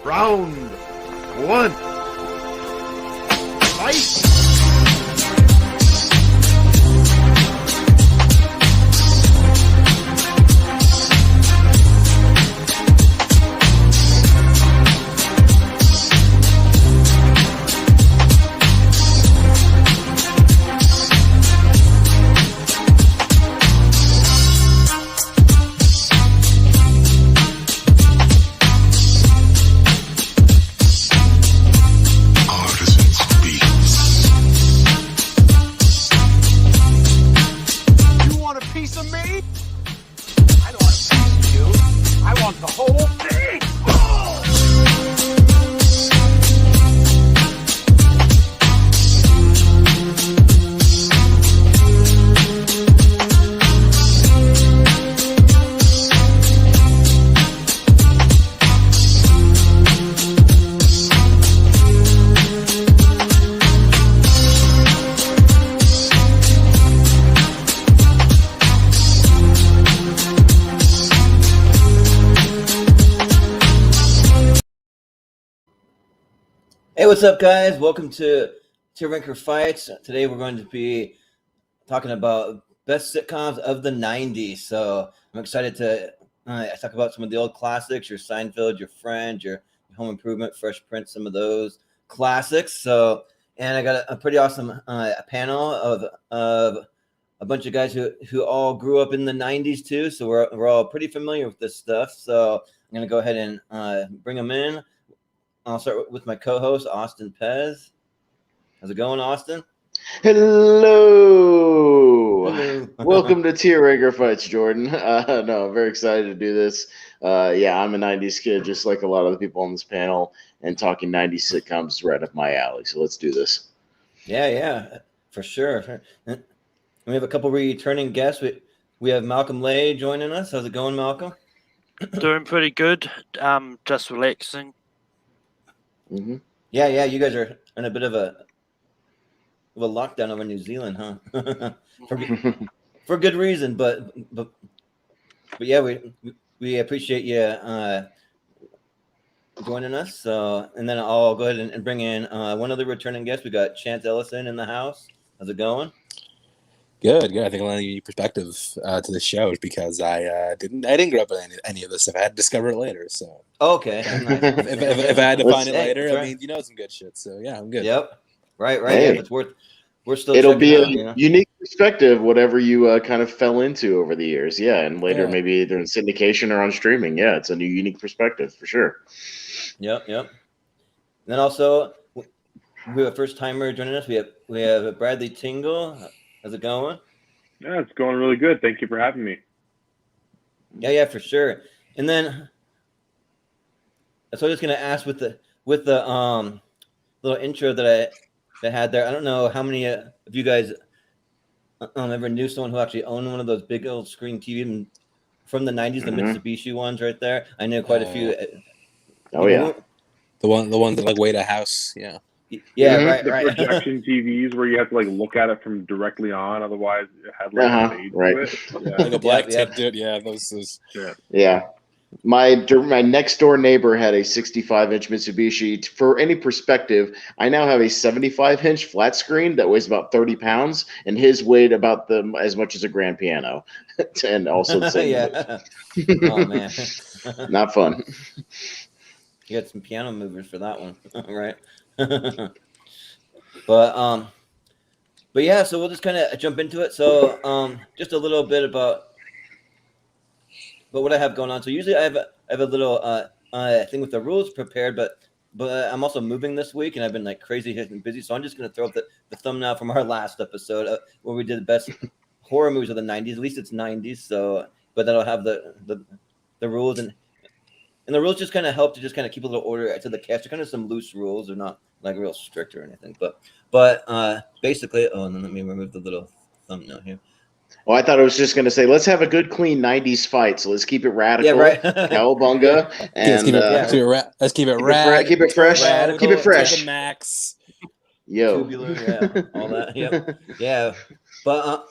Round one. Fight! Hey, what's up, guys? Welcome to Ranker Fights. Today we're going to be talking about best sitcoms of the 90s. So I'm excited to talk about some of the old classics, your Seinfeld, your Friends, your Home Improvement, Fresh Prince, some of those classics. So, and I got a pretty awesome panel of a bunch of guys who all grew up in the 90s too. So we're all pretty familiar with this stuff. So I'm going to go ahead and bring them in. I'll start with my co-host, Austin Pez. How's it going, Austin? Hello. Welcome to Ranker Fights, Jordan. No, I'm very excited to do this. Yeah, I'm a 90s kid, just like a lot of the people on this panel, and talking 90s sitcoms is right up my alley. So let's do this. Yeah, for sure. We have a couple returning guests. We have Malcolm Lay joining us. How's it going, Malcolm? Doing pretty good. Just relaxing. Mm-hmm. Yeah. You guys are in a bit of a lockdown over New Zealand, huh? for good reason, but yeah, we appreciate you joining us. So, and then I'll go ahead and bring in one other returning guest. We got Ellison in the house. How's it going? Good. I think a lot of unique perspective to the show because I didn't grow up with any of this stuff. I had to discover it later. So okay, if I had to find it later, right. I mean, some good shit. So yeah, I'm good. Yep. Right. Hey. Yeah, if it's worth. We're still. It'll be a out, unique perspective, whatever you kind of fell into over the years. Yeah, and later maybe either in syndication or on streaming. Yeah, it's a new unique perspective for sure. Yep. And then also we have a first timer joining us. We have Bradley Tingle. How's it going? Yeah, it's going really good. Thank you for having me. Yeah, for sure. And then, so I'm just gonna ask with the little intro that I had there. I don't know how many of you guys ever knew someone who actually owned one of those big old screen TVs from the 90s, the Mitsubishi ones right there. I knew quite a few. Oh yeah, the ones that like weighed a house. Yeah. Yeah, right. right. Projection TVs where you have to like look at it from directly on, otherwise it had like a fade to it. Yeah. Like a black tip, dude. Yeah, those. Yeah. My next door neighbor had a 65-inch Mitsubishi. For any perspective, I now have a 75-inch flat screen that weighs about 30 pounds, and his weighed about as much as a grand piano, and also the same. Yeah. Oh man, not fun. You got some piano movers for that one, right? But yeah, so we'll just kind of jump into it. So just a little bit about what I have going on. So usually I have a little thing with the rules prepared, but I'm also moving this week and I've been like crazy and busy. So I'm just gonna throw up the thumbnail from our last episode where we did the best horror movies of the 90s. At least it's 90s. So but that'll have the rules and the rules just kind of help to just kind of keep a little order to the cast. They're kind of some loose rules. They're not like real strict or anything, but basically, and then let me remove the little thumbnail here. Well, I thought I was just going to say, let's have a good, clean 90s fight. So let's keep it radical. Yeah, right. Cowabunga. And let's keep it radical. Keep it fresh. Radical, keep it fresh. Max. Yo. Tubular, yeah, all that. Yep. Yeah. But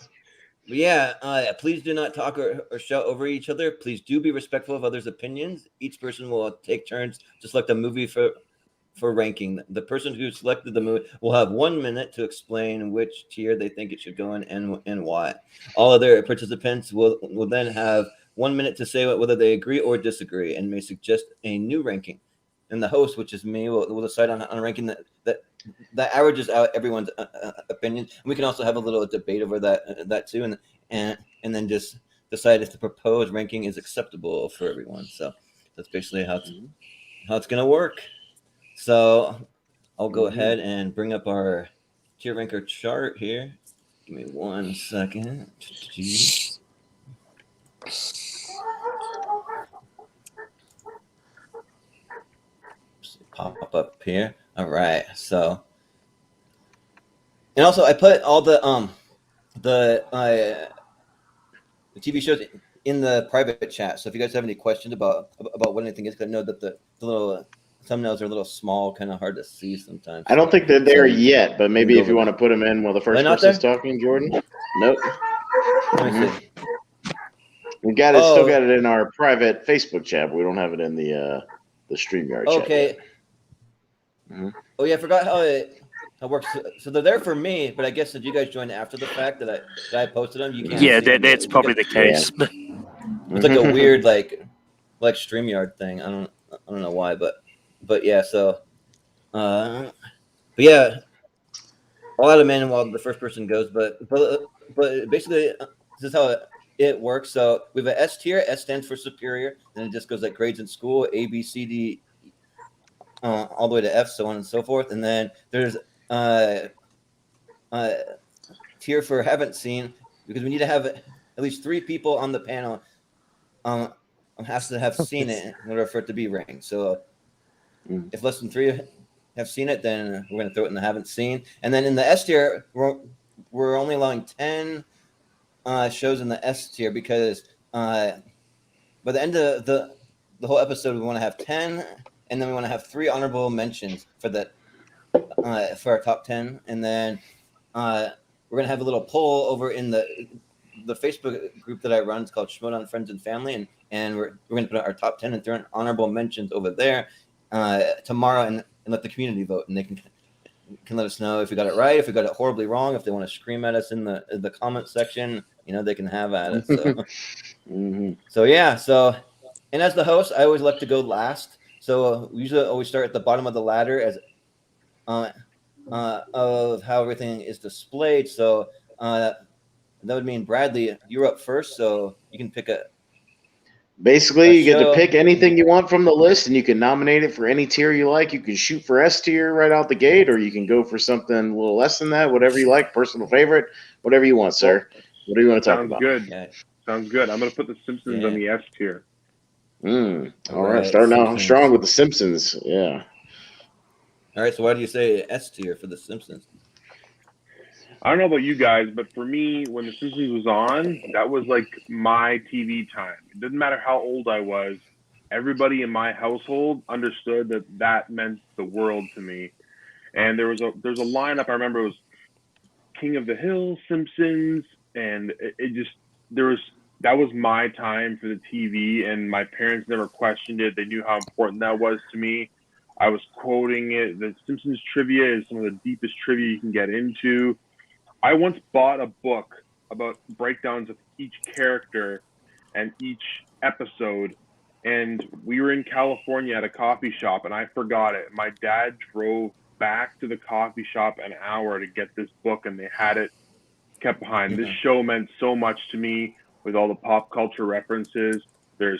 Please do not talk or shout over each other. Please do be respectful of others' opinions. Each person will take turns to select a movie for ranking. The person who selected the movie will have 1 minute to explain which tier they think it should go in and why. All other participants will then have 1 minute to say whether they agree or disagree and may suggest a new ranking. And the host, which is me, will decide on a ranking that averages out everyone's opinion. And we can also have a little debate over that too, and then just decide if the proposed ranking is acceptable for everyone. So that's basically how it's gonna work. So I'll go ahead and bring up our tier ranker chart here. Give me 1 second. Pop up here. All right. So, and also I put all the TV shows in the private chat. So if you guys have any questions about what anything is, because I know that the little thumbnails are a little small, kind of hard to see sometimes. I don't think they're there yet, but maybe if you want to put them in while the first person's talking, Jordan. Nope. Let me see. We got it. Still got it in our private Facebook chat. But we don't have it in the StreamYard chat. Okay. Oh yeah, I forgot how it works. So they're there for me, but I guess that you guys joined after the fact that I posted them. You can't. That's probably the case. Yeah. It's like a weird like StreamYard thing. I don't know why, but yeah. So, but yeah, I'll add them in while the first person goes. But basically, this is how it works. So we have an S tier. S stands for superior, and it just goes like grades in school, A, B, C, D, all the way to F, so on and so forth. And then there's tier for haven't seen, because we need to have at least 3 people on the panel has to have seen it in order for it to be ranked. So if less than 3 have seen it, then we're going to throw it in the haven't seen. And then in the S tier, we're only allowing 10 shows in the S tier, because by the end of the whole episode, we want to have 10, and then we want to have 3 honorable mentions for for our top 10. And then we're going to have a little poll over in the Facebook group that I run. It's called Shoutout Friends and Family, and we're going to put our top 10 and 3 honorable mentions over there tomorrow, and let the community vote, and they can let us know if we got it right, if we got it horribly wrong, if they want to scream at us in the comment section, they can have at it. So, So yeah. So, and as the host, I always like to go last. So we usually always start at the bottom of the ladder as of how everything is displayed. So that would mean, Bradley, you're up first, so you can pick Basically, you get to pick anything you want from the list, and you can nominate it for any tier you like. You can shoot for S tier right out the gate, or you can go for something a little less than that, whatever you like, personal favorite, whatever you want, sir. What do you want to talk about? Sounds good. I'm going to put The Simpsons on the S tier. All right. Starting out strong with The Simpsons. Yeah. All right. So why do you say S tier for The Simpsons? I don't know about you guys, but for me, when The Simpsons was on, that was like my TV time. It didn't matter how old I was. Everybody in my household understood that meant the world to me. And there's a lineup. I remember it was King of the Hill, Simpsons, and that was my time for the TV, and my parents never questioned it. They knew how important that was to me. I was quoting it. The Simpsons trivia is some of the deepest trivia you can get into. I once bought a book about breakdowns of each character and each episode, and we were in California at a coffee shop, and I forgot it. My dad drove back to the coffee shop an hour to get this book, and they had it kept behind. This show meant so much to me with all the pop culture references. There's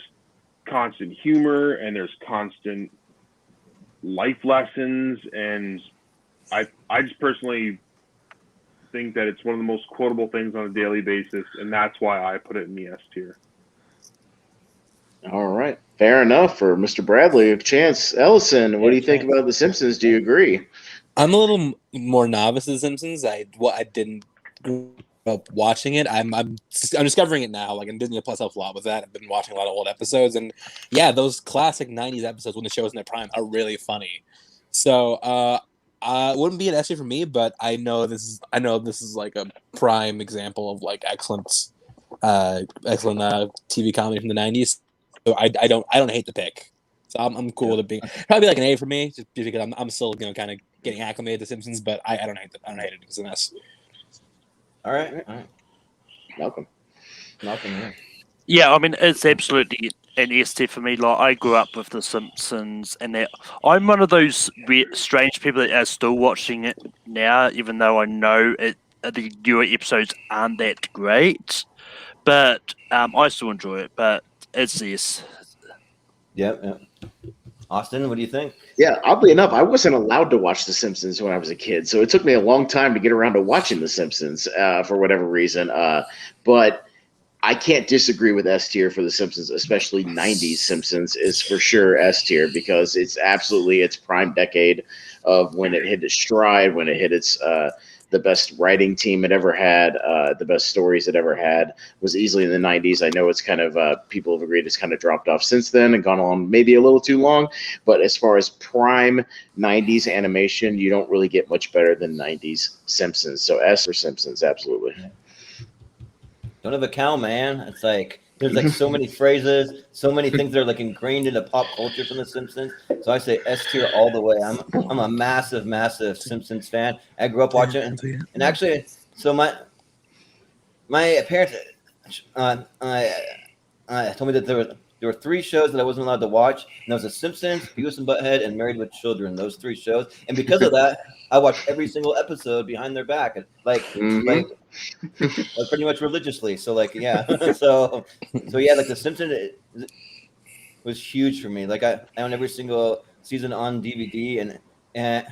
constant humor, and there's constant life lessons, and I just personally think that it's one of the most quotable things on a daily basis, and that's why I put it in the S tier. All right. Fair enough for Mr. Bradley. Chance, Ellison, what do you think about The Simpsons? Do you agree? I'm a little more novice to The Simpsons. I didn't grow up watching it. I'm discovering it now. Like, I'm Disney Plus helps a lot with that. I've been watching a lot of old episodes, and yeah, those classic 90s episodes when the show's in their prime are really funny. So Wouldn't be an essay for me, but I know this is like a prime example of like excellent TV comedy from the 90s. So I don't hate the pick. So I'm cool with it being probably like an A for me, just because I'm still kind of getting acclimated to Simpsons, but I don't hate it. I don't hate it. It's a mess. All right. Malcolm. Yeah. Yeah, I mean, it's absolutely an S tier for me. Like, I grew up with The Simpsons, and that I'm one of those strange people that are still watching it now, even though I know the newer episodes aren't that great. But I still enjoy it. But it's yes. Yep. Austin, what do you think? Yeah, oddly enough, I wasn't allowed to watch The Simpsons when I was a kid, so it took me a long time to get around to watching The Simpsons for whatever reason. But I can't disagree with S tier for The Simpsons, especially 90s Simpsons is for sure S tier because it's absolutely its prime decade of when it hit its stride, when it hit its the best writing team it ever had, the best stories it ever had was easily in the 90s. I know it's kind of people have agreed it's kind of dropped off since then and gone on maybe a little too long, but as far as prime 90s animation, you don't really get much better than 90s Simpsons. So S for Simpsons, absolutely. Don't have a cow, man. It's like there's like so many phrases, so many things that are like ingrained into pop culture from The Simpsons. So I say S tier all the way. I'm a massive Simpsons fan. I grew up watching it, and actually, so my parents told me that there were 3 shows that I wasn't allowed to watch, and those were The Simpsons, Beavis and Butthead, and Married with Children. Those 3 shows, and because of that, I watched every single episode behind their back, like pretty much religiously. So like yeah, so yeah, like The Simpsons was huge for me. Like I own every single season on DVD, and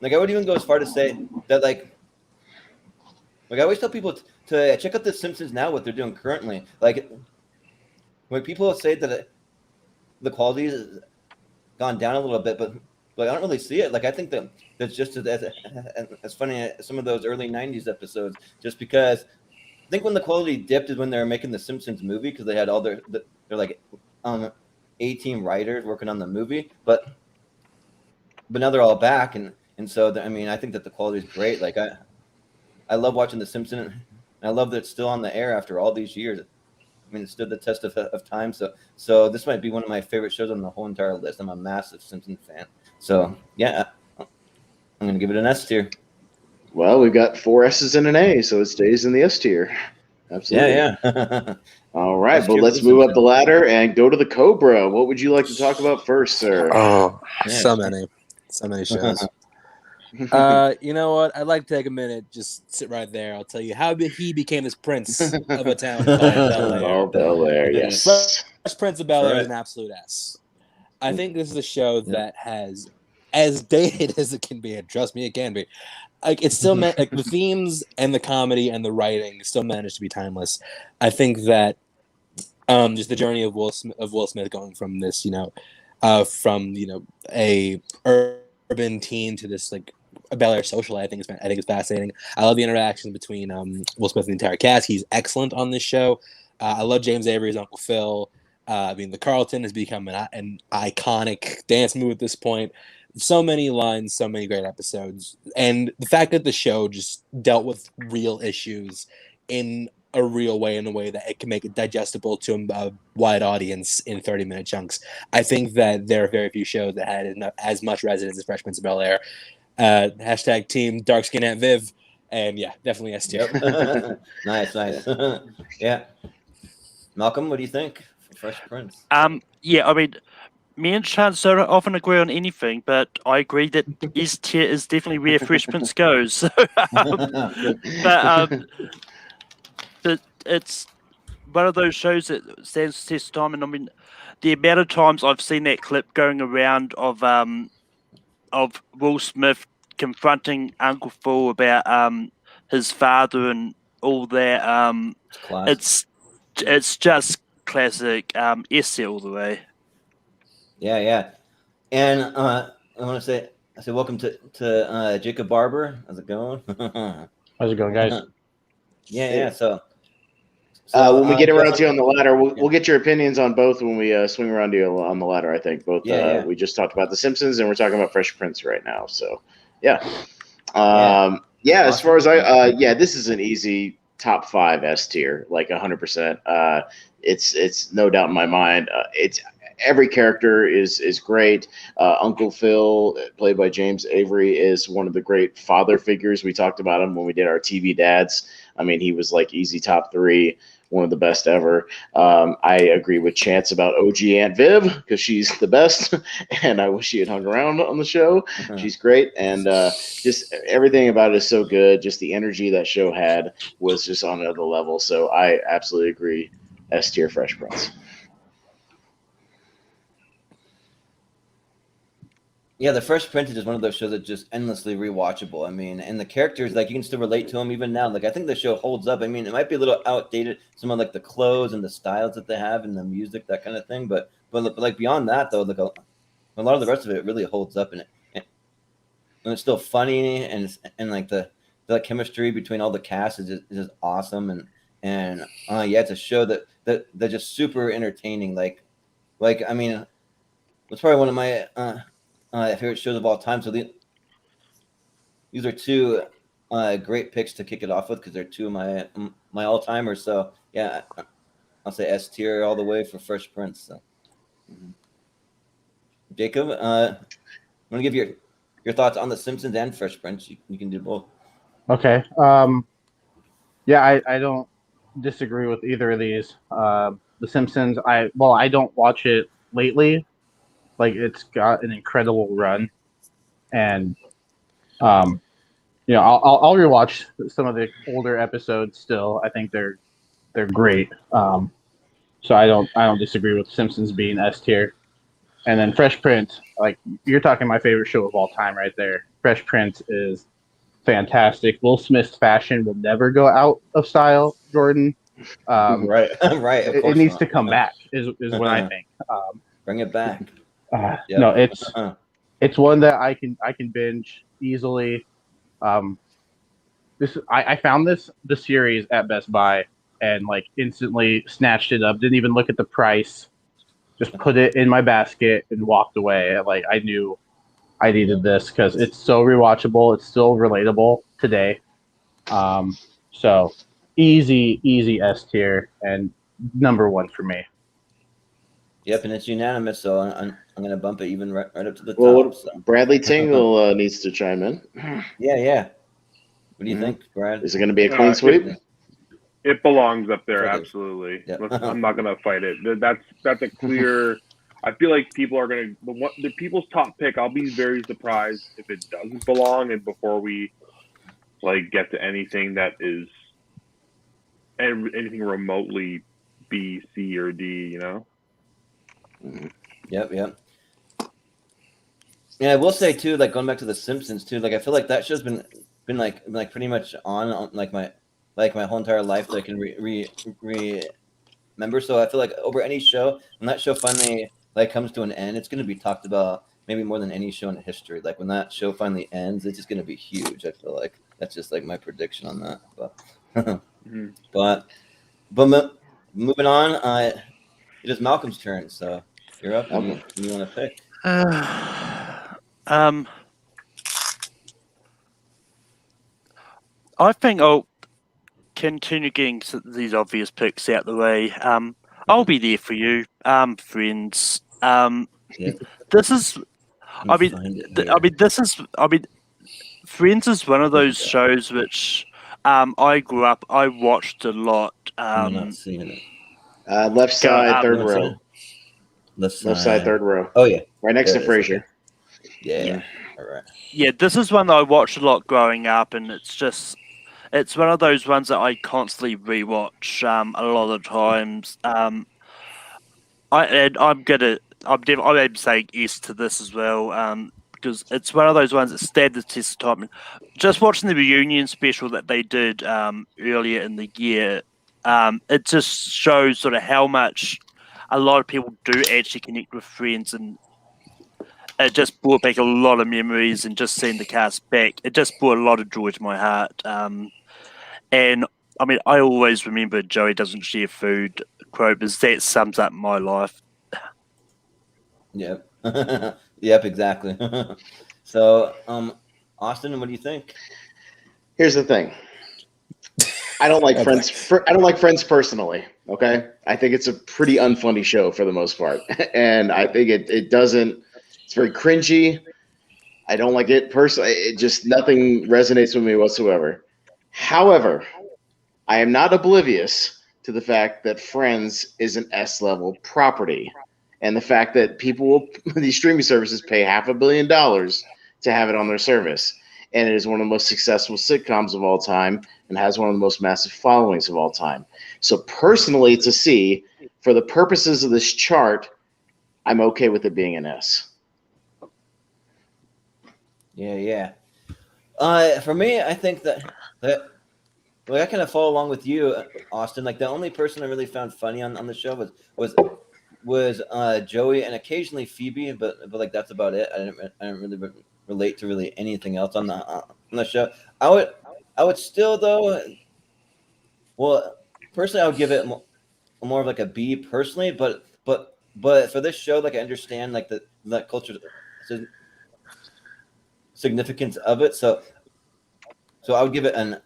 like I would even go as far to say that like I always tell people to check out The Simpsons now, what they're doing currently. Like when people say that the quality has gone down a little bit, but I don't really see it. Like I think that's just as funny as some of those early 90s episodes, just because I think when the quality dipped is when they were making the Simpsons movie, because they had all their like 18 writers working on the movie, but now they're all back, and so I mean I think that the quality is great. Like I love watching The Simpsons, and I love that it's still on the air after all these years. I mean, it stood the test of time. So this might be one of my favorite shows on the whole entire list. I'm a massive Simpsons fan. So yeah, I'm gonna give it an S tier. Well, we've got 4 S's and an A, so it stays in the S tier. Absolutely. Yeah. All right, S but tier let's for move up Simpsons. the ladder and go to the Cobra. What would you like to talk about first, sir? Oh, Yeah. so many shows. You know what? I'd like to take a minute, just sit right there. I'll tell you how he became this prince of a town called Bel Air. Oh, Bel Air, yes. Fresh Prince of Bel Air is Right. an absolute S. I think this is a show that has, as dated as it can be, and trust me, it can be. Like it's still like the themes and the comedy and the writing still managed to be timeless. I think that just the journey of Will Smith going from this, from a urban teen to this like a Bel Air socialite. I think it's fascinating. I love the interaction between Will Smith and the entire cast. He's excellent on this show. I love James Avery's Uncle Phil. I mean, the Carlton has become an iconic dance move at this point. So many lines, so many great episodes, and the fact that the show just dealt with real issues in a real way, in a way that it can make it digestible to a wide audience in 30-minute chunks. I think that there are very few shows that had as much resonance as Fresh Prince of Bel Air. Hashtag team dark skin Aunt Viv, and yeah, definitely S tier. Yep. Nice. Yeah. Malcolm, what do you think? Fresh Prince. Yeah, I mean, me and Chance don't often agree on anything, but I agree that S tier is definitely where Fresh Prince goes. But it's one of those shows that stands the test of time, and I mean, the amount of times I've seen that clip going around of Will Smith confronting Uncle Phil about his father and all that. It's just classic S tier all the way. Yeah. And I want to say welcome to Jacob Barber. How's it going? How's it going, guys? Yeah. So When we get around Joseph- to you on the ladder, we'll get your opinions on both when we swing around to you on the ladder. I think both. Yeah. We just talked about The Simpsons and we're talking about Fresh Prince right now. So, yeah. As far as this is an easy top 5 S tier, like 100%. It's no doubt in my mind. It's every character is great. Uncle Phil, played by James Avery, is one of the great father figures. We talked about him when we did our TV dads. I mean, he was like easy top 3. One of the best ever. I agree with Chance about OG Aunt Viv because she's the best, and I wish she had hung around on the show. She's great, and just everything about it is so good. Just the energy that show had was just on another level. So I absolutely agree. S tier Fresh Prince. Yeah, the Fresh Prince is just one of those shows that just endlessly rewatchable. I mean, and the characters, like, you can still relate to them even now. Like, I think the show holds up. I mean, it might be a little outdated, some of like the clothes and the styles that they have and the music, that kind of thing. But like beyond that, though, like a lot of the rest of it really holds up, and it's still funny, and like the chemistry between all the cast is just awesome, and it's a show that just super entertaining. Like I mean, it's probably one of my favorite shows of all time. So these are 2 great picks to kick it off with because they're 2 of my all timers. So yeah, I'll say S tier all the way for Fresh Prince. So. Jacob, I'm gonna give your thoughts on The Simpsons and Fresh Prince. You can do both. Okay. I don't disagree with either of these. The Simpsons, I don't watch it lately. Like, it's got an incredible run, and I'll rewatch some of the older episodes still. I think they're great. So I don't disagree with Simpsons being S tier. And then Fresh Prince, like, you're talking my favorite show of all time right there. Fresh Prince is fantastic. Will Smith's fashion will never go out of style, Jordan. Right. It needs to come back, is what I think. Bring it back. Yep. No, it's one that I can binge easily. I found the series at Best Buy and like instantly snatched it up. Didn't even look at the price. Just put it in my basket and walked away. Like, I knew I needed this because it's so rewatchable. It's still relatable today. So easy S tier and number 1 for me. Yep, and it's unanimous. So I'm gonna bump it even right up to the top. Well, So. Bradley Tingle needs to chime in. Yeah. What do you think, Brad? Is it going to be a clean sweep? It belongs up there, Okay. absolutely. Yep. I'm not gonna fight it. That's a clear. I feel like people are gonna the people's top pick. I'll be very surprised if it doesn't belong, and before we like get to anything that is anything remotely B, C, or D, you know. Yep. Yeah, I will say too, like going back to The Simpsons too. Like, I feel like that show's been like pretty much on like my whole entire life that I can remember. So I feel like over any show, when that show finally like comes to an end, it's going to be talked about maybe more than any show in history. Like, when that show finally ends, it's just going to be huge. I feel like that's just like my prediction on that. But but moving on, it is Malcolm's turn. So you're up. Who you want to pick? I think I'll continue getting these obvious picks out the way. I'll be there for you, friends. This is. Friends is one of those shows which I grew up. I watched a lot. I'm not seeing it. Left side, third row. Left side, third row. Oh yeah, right next to Frasier. Yeah. All right. Yeah, this is one that I watched a lot growing up, and it's one of those ones that I constantly rewatch a lot of times. I'm saying yes to this as well, because it's one of those ones that stand the test of time. Just watching the reunion special that they did earlier in the year, it just shows sort of how much a lot of people do actually connect with Friends, and it just brought back a lot of memories, and just seeing the cast back, it just brought a lot of joy to my heart. And I mean, I always remember Joey doesn't share food quote, because that sums up my life. Yep. Yep, exactly. So, Austin, what do you think? Here's the thing. I don't like Okay. Friends. I don't like Friends personally. Okay, I think it's a pretty unfunny show for the most part, and I think it doesn't. It's very cringy. I don't like it personally. It just nothing resonates with me whatsoever. However, I am not oblivious to the fact that Friends is an S-level property, and the fact that people will these streaming services pay $500 million to have it on their service, and it is one of the most successful sitcoms of all time and has one of the most massive followings of all time. So personally, to see, for the purposes of this chart, I'm okay with it being an S. Yeah. For me, I think that well, I kind of follow along with you, Austin. Like the only person I really found funny on the show was Joey and occasionally Phoebe, but like that's about it. I didn't really relate to really anything else on the show. I would still though. Well, personally, I would give it more of like a B personally, but for this show, like I understand like the culture significance of it. So I would give it an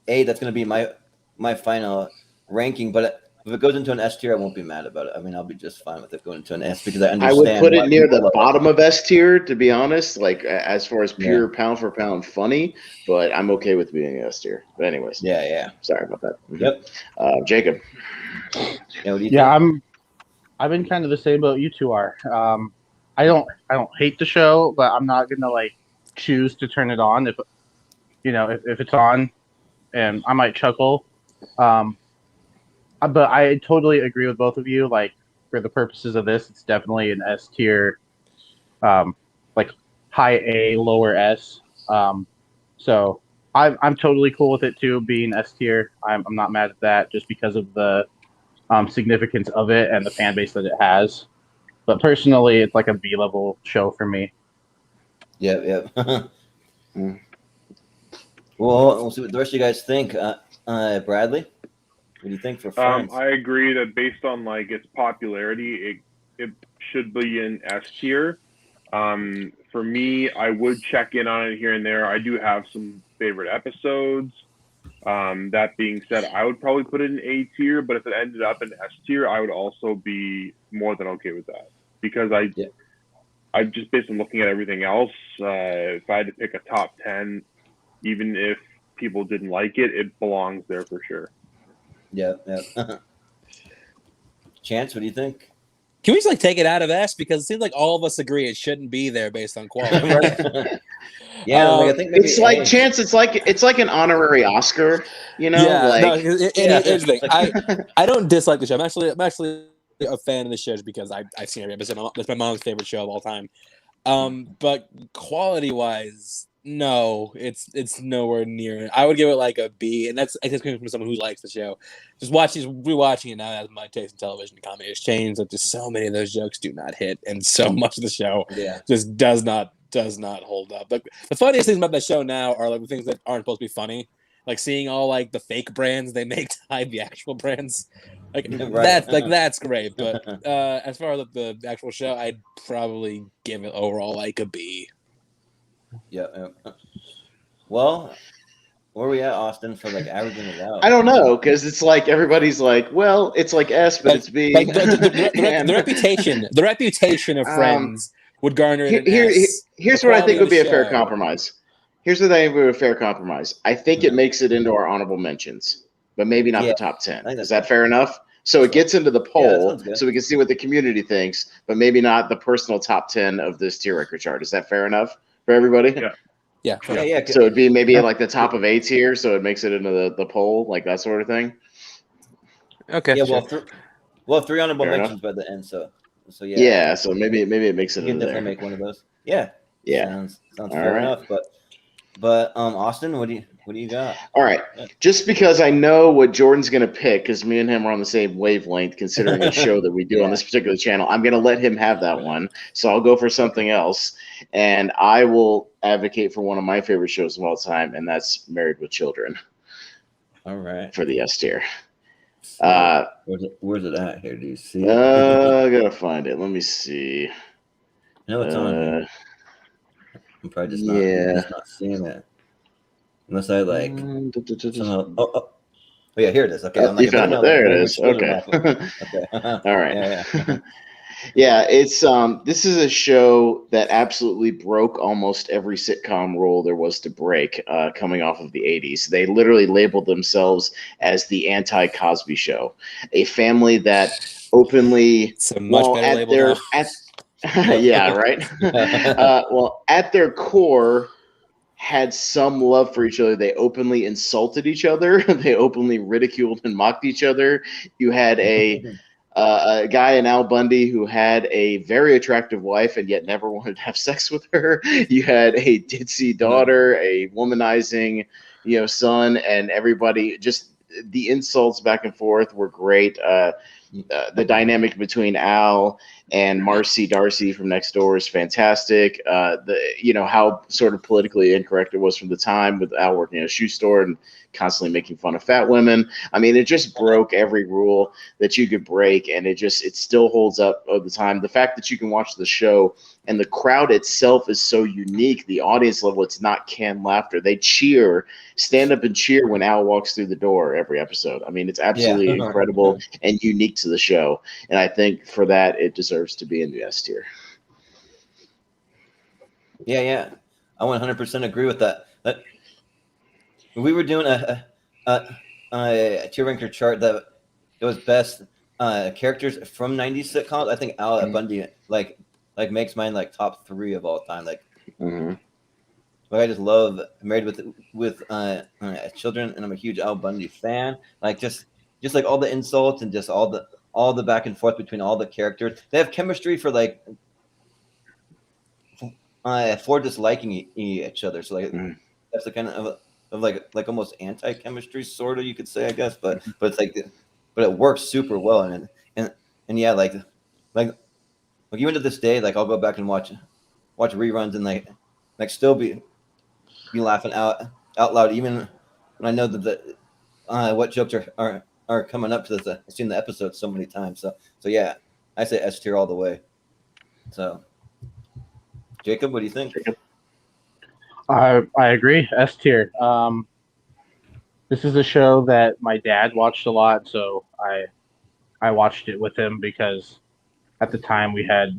A. That's going to be my final ranking. But if it goes into an S tier, I won't be mad about it. I mean, I'll be just fine with it going into an S because I I understand. would put it near people the love it. bottom of S tier, to be honest, like as far as pure pound for pound funny, but I'm okay with being S tier. But anyways, Yeah. sorry about that. Yep. Jacob. Yeah, what do you Yeah, think? I've been kind of the same boat you two are. I don't hate the show, but I'm not gonna like choose to turn it on if it's on, and I might chuckle. But I totally agree with both of you. Like for the purposes of this, it's definitely an S tier, like high A, lower S. So I'm totally cool with it too being S tier. I'm not mad at that just because of the significance of it and the fan base that it has. But personally, it's like a B level show for me. Yep. Well, we'll see what the rest of you guys think. Bradley, what do you think for Friends? I agree that based on like its popularity, it should be in S tier. For me, I would check in on it here and there. I do have some favorite episodes. That being said, I would probably put it in A tier, but if it ended up in S tier, I would also be more than okay with that because I just based on looking at everything else, if I had to pick a top 10, even if people didn't like it, it belongs there for sure. Yeah. Chance, what do you think? Can we just like take it out of S because it seems like all of us agree it shouldn't be there based on quality. Yeah, like, I think maybe It's like A. Chance. It's like an honorary Oscar. You know, Yeah, like no, here's the thing. I don't dislike the show. I'm actually a fan of the show just because I've seen every episode. It's my mom's favorite show of all time. But quality wise, no, it's nowhere near it. I would give it like a B, and I just coming from someone who likes the show. Just rewatching it now as my taste in television and comedy has changed. Like just so many of those jokes do not hit, and so much of the show just does not hold up. Like the funniest things about the show now are like the things that aren't supposed to be funny. Like seeing all like the fake brands they make to hide the actual brands, like that's great. But as far as the actual show, I'd probably give it overall like a B. Yeah. Well, where are we at, Austin, for like averaging it out? I don't know because it's like everybody's like, well, it's like S, but it's B. Like the reputation of Friends would garner it an S. Here's what I think would be a fair compromise. Here's what I think would be a fair compromise. I think it makes it into our honorable mentions, but maybe not the top 10. Is that fair enough? So it gets into the poll, so we can see what the community thinks, but maybe not the personal top 10 of this tier record chart. Is that fair enough for everybody? Yeah. So it'd be maybe like the top of A tier, so it makes it into the poll, like that sort of thing. Okay. Yeah. Sure. Well, 3 honorable Fair mentions by the end. So yeah. Yeah. So maybe it makes it You can into definitely there. make one of those. Yeah. Sounds fair right. enough. But Austin, what do you got? All right. Just because I know what Jordan's going to pick, because me and him are on the same wavelength, considering the show that we do on this particular channel, I'm going to let him have that one. So I'll go for something else. And I will advocate for one of my favorite shows of all time, and that's Married with Children. All right. for the S tier. Where's it at here? Do you see it? I gotta find it. Let me see. No, it's on here. I'm probably just not seeing it. Unless I like somehow. Oh, yeah, here it is. Okay, I'm like, you found it. There it is. Okay. Okay. All right. Yeah. Yeah, it's this is a show that absolutely broke almost every sitcom rule there was to break coming off of the 80s. They literally labeled themselves as the anti-Cosby Show, a family that openly It's a much better label now. yeah, right. Well, at their core had some love for each other. They openly insulted each other. They openly ridiculed and mocked each other. You had a guy in Al Bundy who had a very attractive wife and yet never wanted to have sex with her. You had a ditzy daughter, a womanizing, son, and everybody. Just the insults back and forth were great. The dynamic between Al and Marcy Darcy from next door is fantastic. How sort of politically incorrect it was from the time with Al working at a shoe store and constantly making fun of fat women. I mean, it just broke every rule that you could break, and it still holds up all the time. The fact that you can watch the show and the crowd itself is so unique. The audience level, it's not canned laughter. They stand up and cheer when Al walks through the door every episode. I mean, it's absolutely incredible and unique to the show. And I think for that, it deserves to be in the S tier. Yeah. I 100% agree with that. We were doing a tier ranker chart that it was best characters from 90s sitcoms. I think Al Bundy like makes mine like top 3 of all time. Like, I just love Married with Children, and I'm a huge Al Bundy fan. Like just like all the insults and just all the back and forth between all the characters. They have chemistry for like for disliking each other. So like that's the kind of like almost anti-chemistry sort of, you could say, I guess, but it's like, but it works super well, and yeah, like even to this day, like I'll go back and watch reruns and like still be laughing out loud, even when I know that what jokes are coming up to this. I've seen the episode so many times, so yeah, I say S tier all the way. So Jacob, what do you think? I agree. S tier. This is a show that my dad watched a lot, so I watched it with him because at the time we had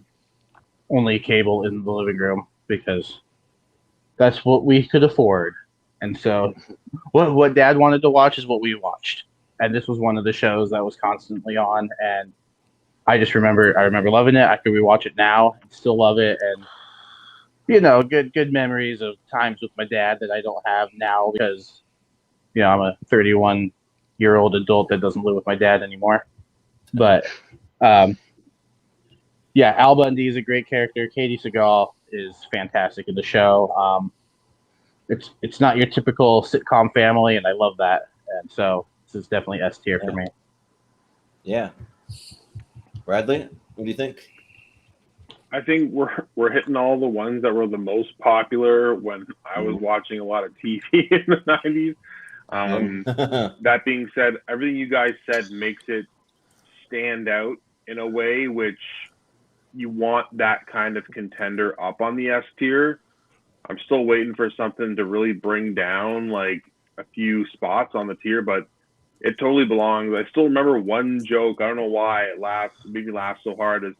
only cable in the living room because that's what we could afford. And so what dad wanted to watch is what we watched. And this was one of the shows that was constantly on, and I remember loving it. I could rewatch it now and still love it, and good memories of times with my dad that I don't have now because, I'm a 31-year-old adult that doesn't live with my dad anymore. But, yeah, Al Bundy is a great character. Katie Seagal is fantastic in the show. It's not your typical sitcom family, and I love that. And so this is definitely S tier for me. Yeah. Bradley, what do you think? I think we're hitting all the ones that were the most popular when I was watching a lot of TV in the 90s. That being said, everything you guys said makes it stand out in a way which you want that kind of contender up on the S tier. I'm still waiting for something to really bring down like a few spots on the tier, but it totally belongs. I still remember one joke. I don't know why it made me laugh so hard. Is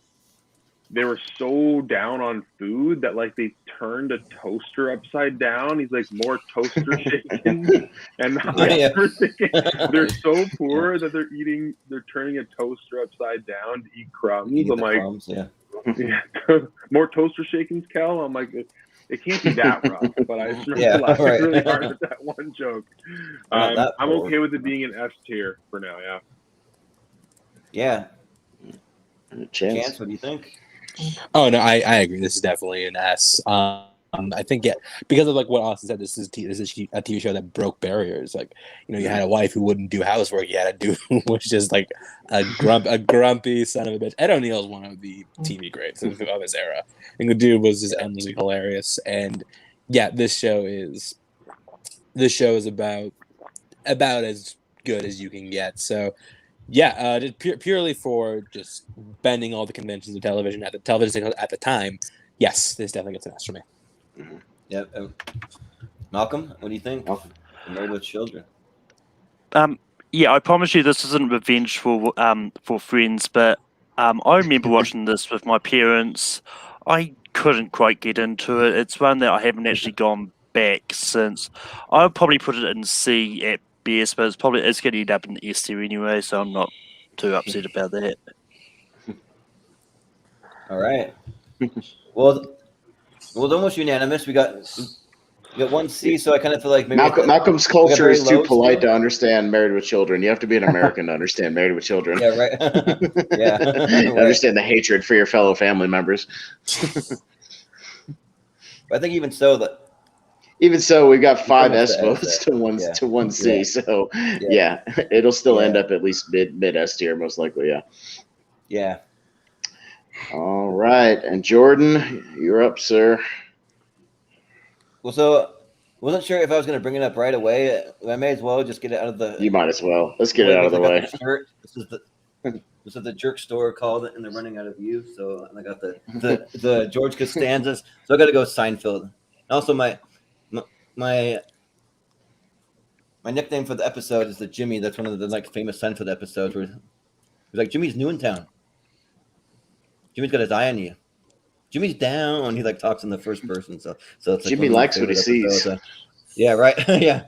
they were so down on food that like they turned a toaster upside down. He's like, more toaster shaken. And I remember thinking, they're so poor that they're turning a toaster upside down to eat crumbs. I'm like, crumbs, yeah. More toaster shakens, Kel? I'm like, it can't be that rough, but I just remember laughing really hard at that one joke. I'm okay with it being an S tier for now, Yeah. Chance, what do you think? Oh no, I agree. This is definitely an S. I think because of like what Austin said, this is a TV show that broke barriers. Like, you had a wife who wouldn't do housework. You had a dude who was just like a grumpy son of a bitch. Ed O'Neill's one of the TV greats of his era. And the dude was just endlessly hilarious. And yeah, this show is about as good as you can get. So, yeah, just purely for just bending all the conventions of television at the time. Yes, this definitely gets an S for me. Yep. Malcolm, what do you think? Married with Children. Yeah, I promise you this isn't revenge for Friends, but I remember watching this with my parents. I couldn't quite get into it. It's one that I haven't actually gone back since. I would probably put it in C at best, but it's going to end up in S tier anyway, so I'm not too upset about that. All right. Well, it's almost unanimous. We got one C, so I kind of feel like maybe Malcolm's culture very is too low polite score. to understand Married with Children. You have to be an American to understand Married with Children. Yeah, right. Yeah, right. Understand the hatred for your fellow family members. I think even so, we've got 5 S pretty much votes the to one C. Yeah. So yeah, it'll still end Yeah. up at least mid S tier, most likely. Yeah. Yeah. All right, and Jordan, you're up, sir. Well, so wasn't sure if I was going to bring it up right away. I may as well just get it out of the. You might as well. Let's get it out of the way. This is the jerk store called it, and they're running out of you. So I got the George Costanzas. So I got to go Seinfeld. Also, my nickname for the episode is the Jimmy. That's one of the famous Seinfeld episodes where it's like Jimmy's new in town. Jimmy's got his eye on you. Jimmy's down. He talks in the first person. So it's Jimmy likes what he sees. Yeah, right. Yeah.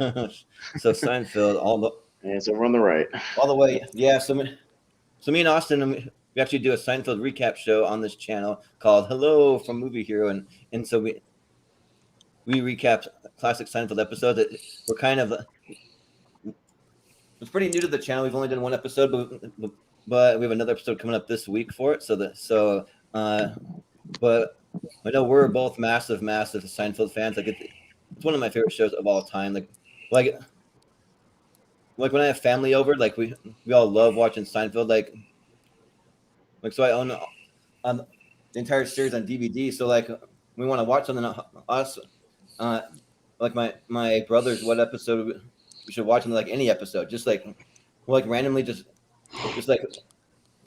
So Seinfeld, it's over on the right. all the way. Yeah. So me and Austin, we actually do a Seinfeld recap show on this channel called Hello from Movie Hero, and so we recap classic Seinfeld episodes. We're kind of it's pretty new to the channel. We've only done one episode, but we have another episode coming up this week for it. But I know we're both massive Seinfeld fans. It's one of my favorite shows of all time. Like when I have family over, we all love watching Seinfeld. So I own the entire series on DVD. So we want to watch something. My brothers, what episode we should watch? Any episode, just randomly, just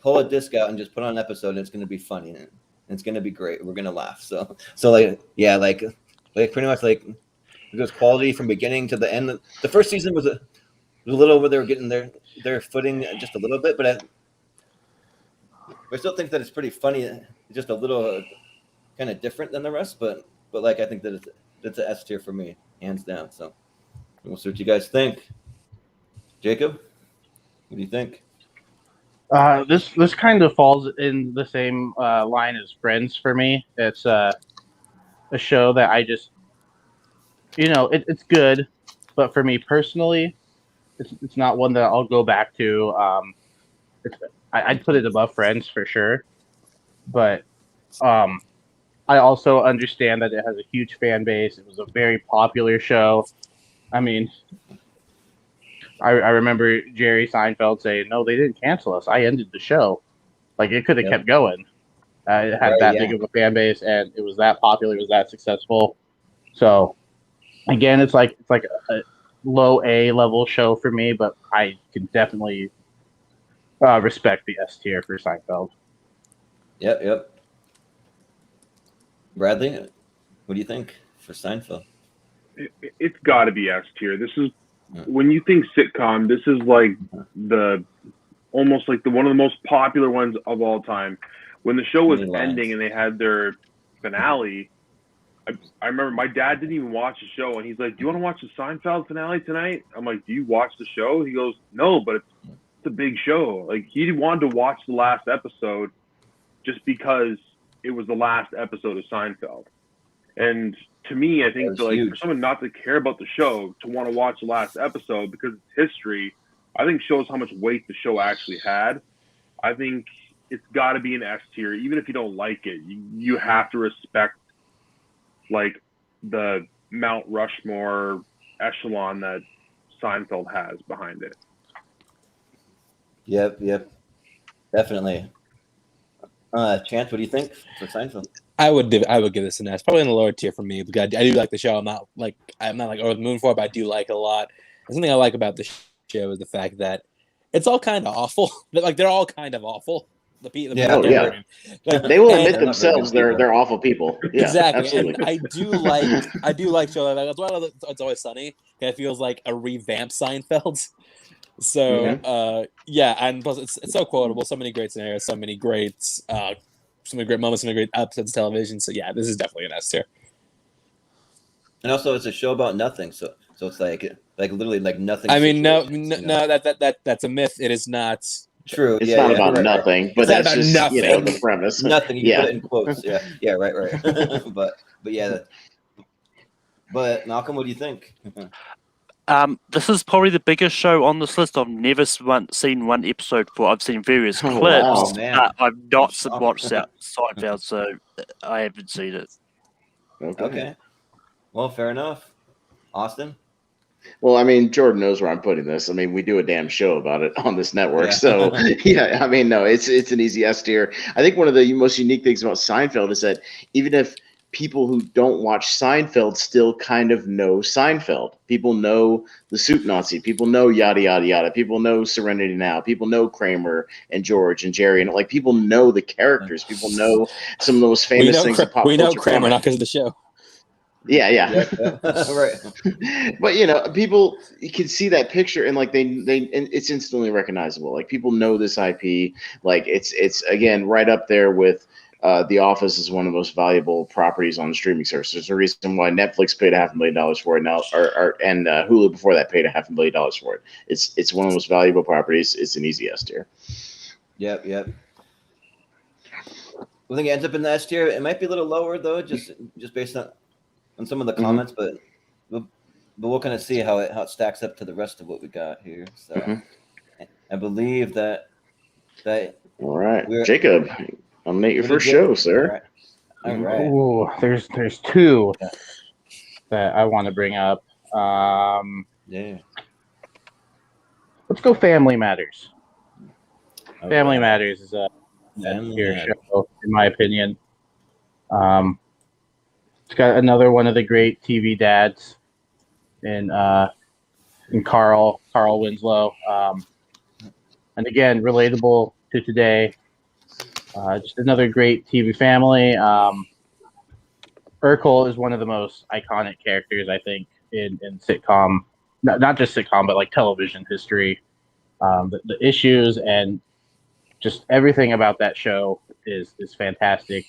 pull a disc out and just put on an episode, and it's going to be funny and it's going to be great. We're going to laugh. So pretty much it goes quality from beginning to the end. The first season was a little where they were getting their footing just a little bit, but I still think that it's pretty funny. It's just a little kind of different than the rest, but I think that it's an S tier for me, hands down. So we'll see what you guys think. Jacob, what do you think? This kind of falls in the same line as Friends for me. It's a show that I just, it's good, but for me personally, it's not one that I'll go back to. I'd put it above Friends for sure, but I also understand that it has a huge fan base. It was a very popular show. I mean, I remember Jerry Seinfeld saying, "No, they didn't cancel us. I ended the show." It could have kept going. It had big of a fan base, and it was that popular. It was that successful. So, again, it's like a low A level show for me, but I can definitely respect the S tier for Seinfeld. Yep. Bradley, what do you think for Seinfeld? It's got to be S tier. This is when you think sitcom. This is almost one of the most popular ones of all time. When the show was ending and they had their finale, I remember my dad didn't even watch the show, and he's like, "Do you want to watch the Seinfeld finale tonight?" I'm like, "Do you watch the show?" He goes, "No, but it's a big show." He wanted to watch the last episode just because it was the last episode of Seinfeld. And to me, I think for someone not to care about the show, to want to watch the last episode because it's history, I think shows how much weight the show actually had. I think it's got to be an S tier. Even if you don't like it, you have to respect the Mount Rushmore echelon that Seinfeld has behind it. Yep. Definitely. Chance, what do you think for Seinfeld? I would give this an S, probably in the lower tier for me, because I do like the show. I'm not over the moon for it, but I do like it a lot. And something I like about the show is the fact that it's all kind of awful. Like they're all kind of awful. The people, Yeah. Oh, yeah. Like, They will and- admit themselves they're awful people. Yeah, exactly. absolutely. And I do like show like that's why It's Always Sunny. It feels like a revamped Seinfeld. So yeah, and plus it's so quotable. So many great scenarios. So many great moments. So many great episodes of television. So yeah, this is definitely an S tier. And also, it's a show about nothing. So it's like literally like nothing. I mean, no, situations, you know? that's a myth. It is not. True. It's yeah, not yeah, about right, nothing, but It's not that's about just nothing. the premise. Nothing. You Yeah. put it in quotes. Yeah. Right. but yeah. But Malcolm, what do you think? This is probably the biggest show on this list. I've never seen one episode for. I've seen various Oh, clips, wow. Man. but I've not Shock. watched Seinfeld, so I haven't seen it. Okay. Well, fair enough. Austin. Well, I mean, Jordan knows where I'm putting this. I mean, we do a damn show about it on this network. Yeah. So, yeah, I mean, no, it's an easy S tier. I think one of the most unique things about Seinfeld is that even if people who don't watch Seinfeld still kind of know Seinfeld, people know the Soup Nazi, people know yada, yada, yada, people know Serenity Now, people know Kramer and George and Jerry, and like people know the characters, people know some of the most famous things in pop we know culture Kramer comic. not because of the show. Yeah. Right. But people, you can see that picture and like and it's instantly recognizable. Like people know this IP. Like it's again right up there with The Office is one of the most valuable properties on the streaming service. There's a reason why Netflix paid $500,000 for it now, and Hulu before that paid $500,000 for it. It's one of the most valuable properties. It's an easy S tier. Yep. I think it ends up in the S tier. It might be a little lower though, just based on some of the comments, but we'll kind of see how it stacks up to the rest of what we got here. So I believe that All right, Jacob, nominate your first show, sir. All right. Ooh, there's two that I want to bring up. Yeah. Let's go Family Matters. All Family right. Matters is a tier show, in my opinion. It's got another one of the great TV dads in Carl Winslow. And again, relatable to today. Just another great TV family. Urkel is one of the most iconic characters, I think, in sitcom, not just sitcom, but like television history. The issues and just everything about that show is fantastic.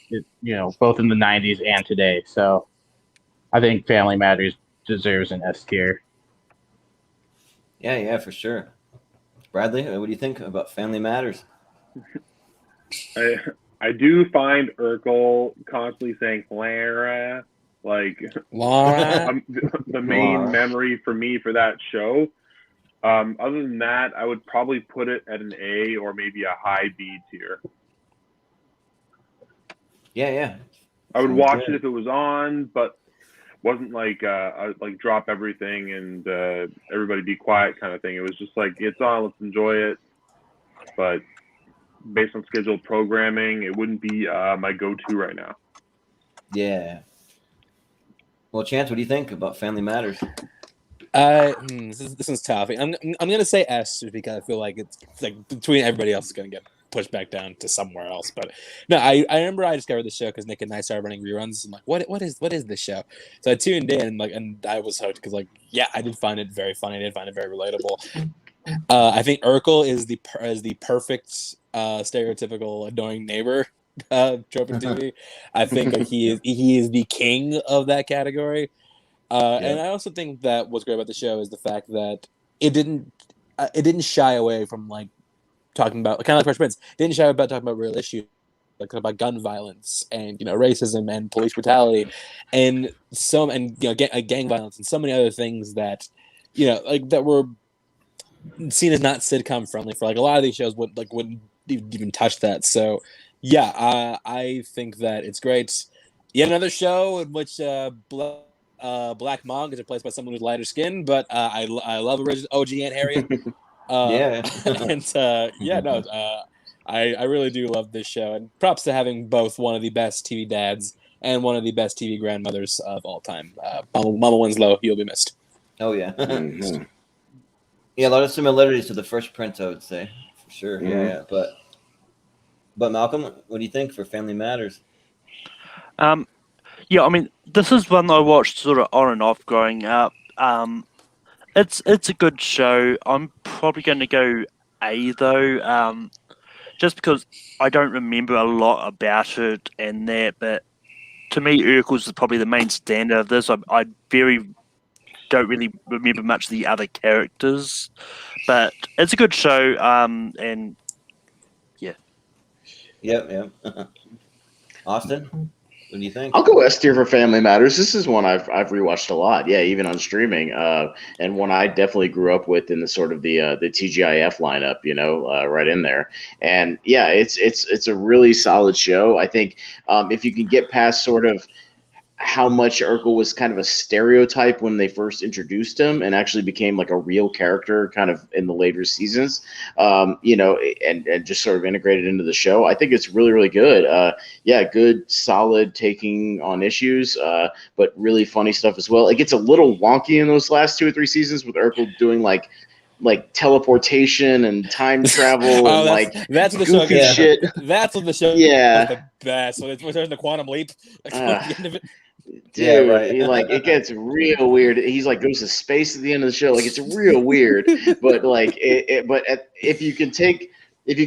Both in the 90s and today. So I think Family Matters deserves an S tier. Yeah, for sure. Bradley, what do you think about Family Matters? I do find Urkel constantly saying Lara, like Laura. the main memory for me for that show. Other than that, I would probably put it at an A or maybe a high B tier. Yeah. I would Sounds watch good. it if it was on, but wasn't like like drop everything and everybody be quiet kind of thing. It was just like it's on, let's enjoy it. But based on scheduled programming, it wouldn't be my go-to right now. Yeah. Well, Chance, what do you think about Family Matters? This one's tough. I'm gonna say S just because I feel like it's like between everybody else is gonna get pushed back down to somewhere else. But no, I remember I discovered the show because Nick and I started running reruns. I'm like, what is this show? So I tuned in and I was hooked because I did find it very funny. I did find it very relatable. I think Urkel is the perfect stereotypical annoying neighbor trope in TV. I think he is the king of that category. And I also think that what's great about the show is the fact that it didn't shy away from like talking about kind of like Fresh Prince. It didn't shy away about talking about real issues, like about gun violence and racism and police brutality, and gang violence and so many other things that that were seen as not sitcom friendly for like a lot of these shows wouldn't even touch that. So yeah, I think that it's great. Yet another show in which Black Monk is replaced by someone who's lighter skinned, but I love original OG Aunt Harriet. I really do love this show, and props to having both one of the best TV dads and one of the best TV grandmothers of all time. Mama Winslow, you'll be missed. Oh yeah. Yeah, a lot of similarities to the Fresh Prince, I would say, for sure. Mhm. Yeah. But Malcolm, what do you think for Family Matters? Yeah, I mean, this is one I watched sort of on and off growing up. It's a good show. I'm probably going to go A though, just because I don't remember a lot about it and that. But to me, Urkel's is probably the main standard of this. I don't really remember much of the other characters, but it's a good show. And yeah, Yep. Austin, what do you think? I'll go S tier for Family Matters. This is one I've rewatched a lot. Yeah, even on streaming, and one I definitely grew up with in the sort of the TGIF lineup. Right in there. And yeah, it's a really solid show. I think if you can get past sort of how much Urkel was kind of a stereotype when they first introduced him and actually became like a real character kind of in the later seasons, and just sort of integrated into the show. I think it's really, really good. Good, solid taking on issues, but really funny stuff as well. It gets a little wonky in those last 2 or 3 seasons with Urkel doing like teleportation and time travel and that's what the goofy show shit. That's what the show Yeah. the best. So there's the quantum leap. At the end of it. Dude, Yeah, right. it gets real weird. He's like goes to space at the end of the show. Like it's real weird. But if you can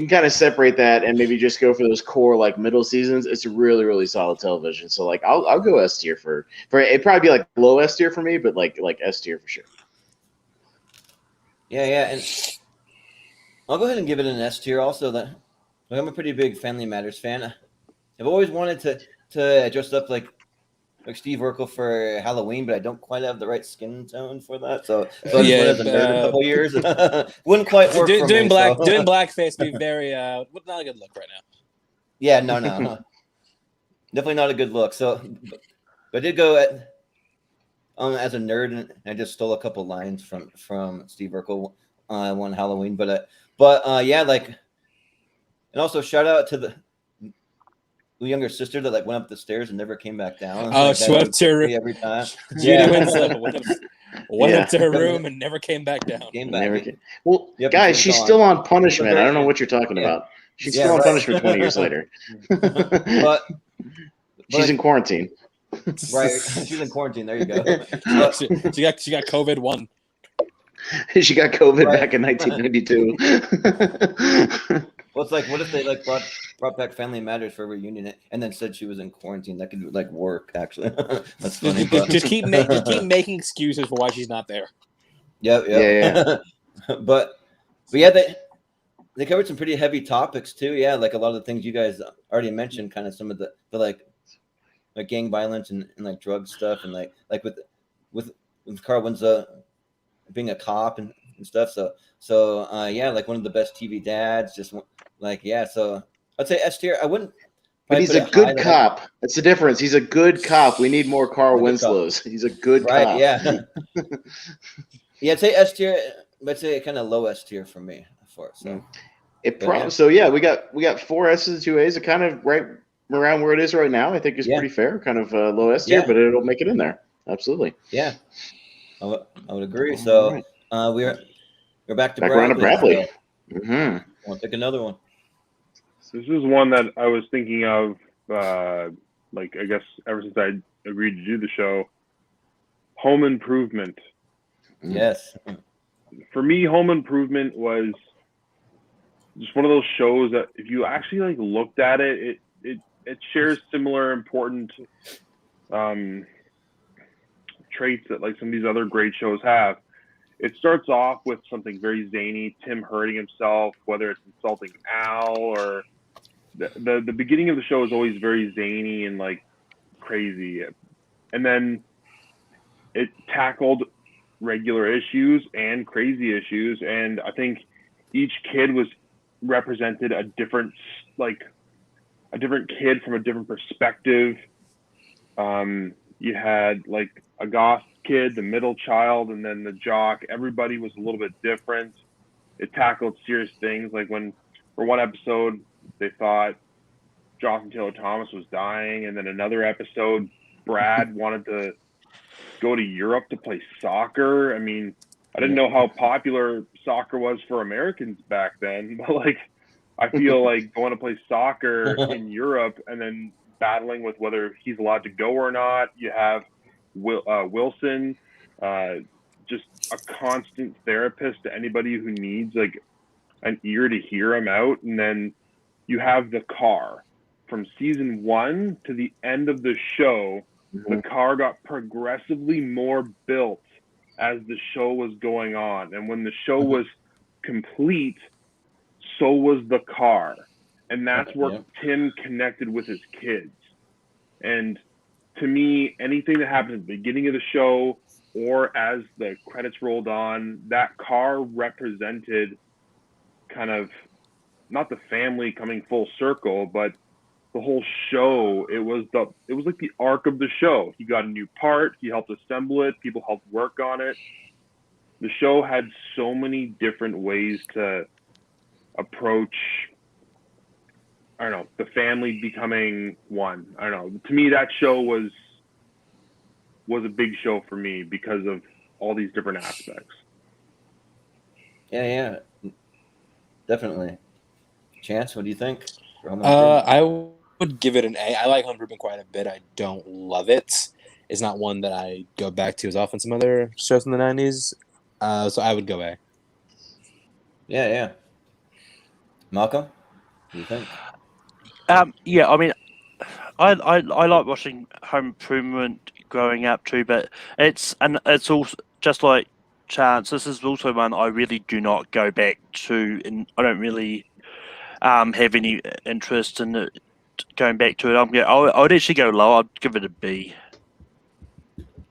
kind of separate that and maybe just go for those core like middle seasons, it's really, really solid television. So like I'll go S tier for it'd probably be like low S tier for me, but like S tier for sure. Yeah, and I'll go ahead and give it an S tier. Also, that I'm a pretty big Family Matters fan. I've always wanted to dress up like Steve Urkel for Halloween, but I don't quite have the right skin tone for that. So I just went as a nerd a couple years. Wouldn't quite work for doing me. doing blackface be very not a good look right now. Yeah, no, definitely not a good look. So, but I did go as a nerd, and I just stole a couple lines from Steve Urkel one Halloween. But yeah, like, and also shout out to the younger sister that like went up the stairs and never came back down. Oh, like, she went up to her every time. Judy Winslow went up to her room and never came back down. Well, Yep, guys, she's still on punishment. I don't know what you're talking Yeah. about. She's still on punishment 20 years later. but she's in quarantine. Right, she's in quarantine. There you go. She got COVID-1. She got COVID back in 1992. Well, it's like, what if they like brought back Family Matters for a reunion and then said she was in quarantine? That could like work actually. That's funny. Just keep making excuses for why she's not there. Yep. Yeah. but yeah, they covered some pretty heavy topics too. Yeah, like a lot of the things you guys already mentioned, kind of some of the like gang violence and like drug stuff, and like with Carl Winslow being a cop and stuff. So yeah, like one of the best TV dads. Just like so I'd say S tier. I wouldn't. But he's a good cop. That's the difference. He's a good cop. We need more Carl Winslows. He's a good cop. Yeah. Yeah, I'd say S tier. But I'd say kind of low S tier for me. So So yeah, we got 4 S's and 2 A's. It kind of right around where it is right now. I think is pretty fair. Kind of low S tier, but it'll make it in there. Absolutely. Yeah, I would agree. So we're back to around to Bradley. So I'll take another one. So this is one that I was thinking of, like I guess ever since I agreed to do the show. Home Improvement. Yes. For me, Home Improvement was just one of those shows that if you actually like looked at it, it shares similar important traits that like some of these other great shows have. It starts off with something very zany, Tim hurting himself, whether it's insulting Al or the beginning of the show is always very zany and like crazy. And then it tackled regular issues and crazy issues. And I think each kid was represented a different kid from a different perspective. You had like a goth kid, the middle child, and then the jock. Everybody was a little bit different. It tackled serious things, like when for one episode they thought Jonathan Taylor Thomas was dying, and then another episode Brad wanted to go to Europe to play soccer. I mean, I didn't know how popular soccer was for Americans back then, but like I feel like going to play soccer in Europe and then battling with whether he's allowed to go or not. You have Wilson, just a constant therapist to anybody who needs like an ear to hear him out. And then you have the car from season 1 to the end of the show. The car got progressively more built as the show was going on. And when the show was complete, so was the car. And that's where Tim connected with his kids. And to me, anything that happened at the beginning of the show or as the credits rolled on, that car represented kind of not the family coming full circle, but the whole show. It was like the arc of the show. He got a new part, he helped assemble it, people helped work on it. The show had so many different ways to approach, I don't know, the family becoming one. I don't know. To me, that show was a big show for me because of all these different aspects. Yeah, definitely. Chance, what do you think? I would give it an A. I like Home Improvement quite a bit. I don't love it. It's not one that I go back to as often as some other shows in the 90s. So I would go A. Yeah. Malcolm, what do you think? Yeah, I mean, I like watching Home Improvement growing up too, but it's also just like Chance. This is also one I really do not go back to, and I don't really have any interest in it, going back to it. I would actually go low. I'd give it a B.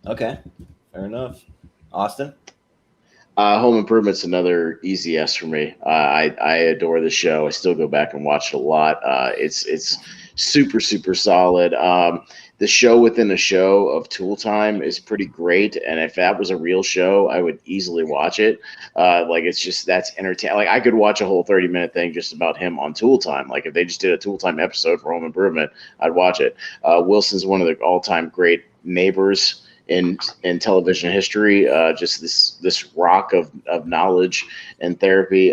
Okay, fair enough. Austin? Home Improvement's another easy S for me. I adore the show. I still go back and watch it a lot. It's super, super solid. The show within a show of Tool Time is pretty great. And if that was a real show, I would easily watch it. That's entertaining. Like I could watch a whole 30-minute thing just about him on Tool Time. Like if they just did a Tool Time episode for Home Improvement, I'd watch it. Wilson's one of the all-time great neighbors in television history, just this rock of knowledge and therapy.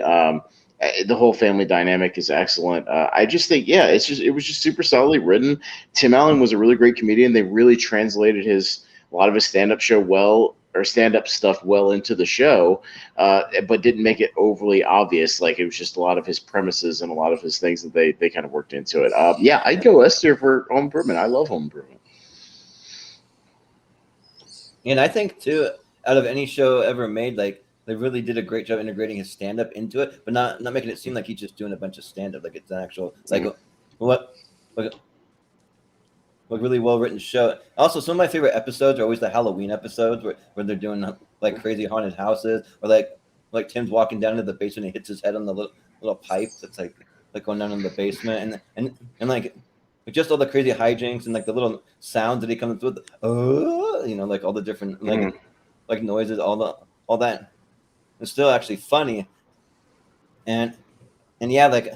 The whole family dynamic is excellent. I just think, it was just super solidly written. Tim Allen was a really great comedian. They really translated a lot of his stand-up stuff well into the show, but didn't make it overly obvious. Like it was just a lot of his premises and a lot of his things that they kind of worked into it. I'd go S tier for Home Improvement. I love Home Improvement. And I think too, out of any show ever made, like they really did a great job integrating his stand-up into it, but not making it seem like he's just doing a bunch of stand-up. Like it's an actual really well-written show. Also, some of my favorite episodes are always the Halloween episodes where they're doing like crazy haunted houses, or like Tim's walking down to the basement and he hits his head on the little pipe that's like going down in the basement, and like just all the crazy hijinks and like the little sounds that he comes with, like all the different like noises, all that. It's still actually funny, and yeah, like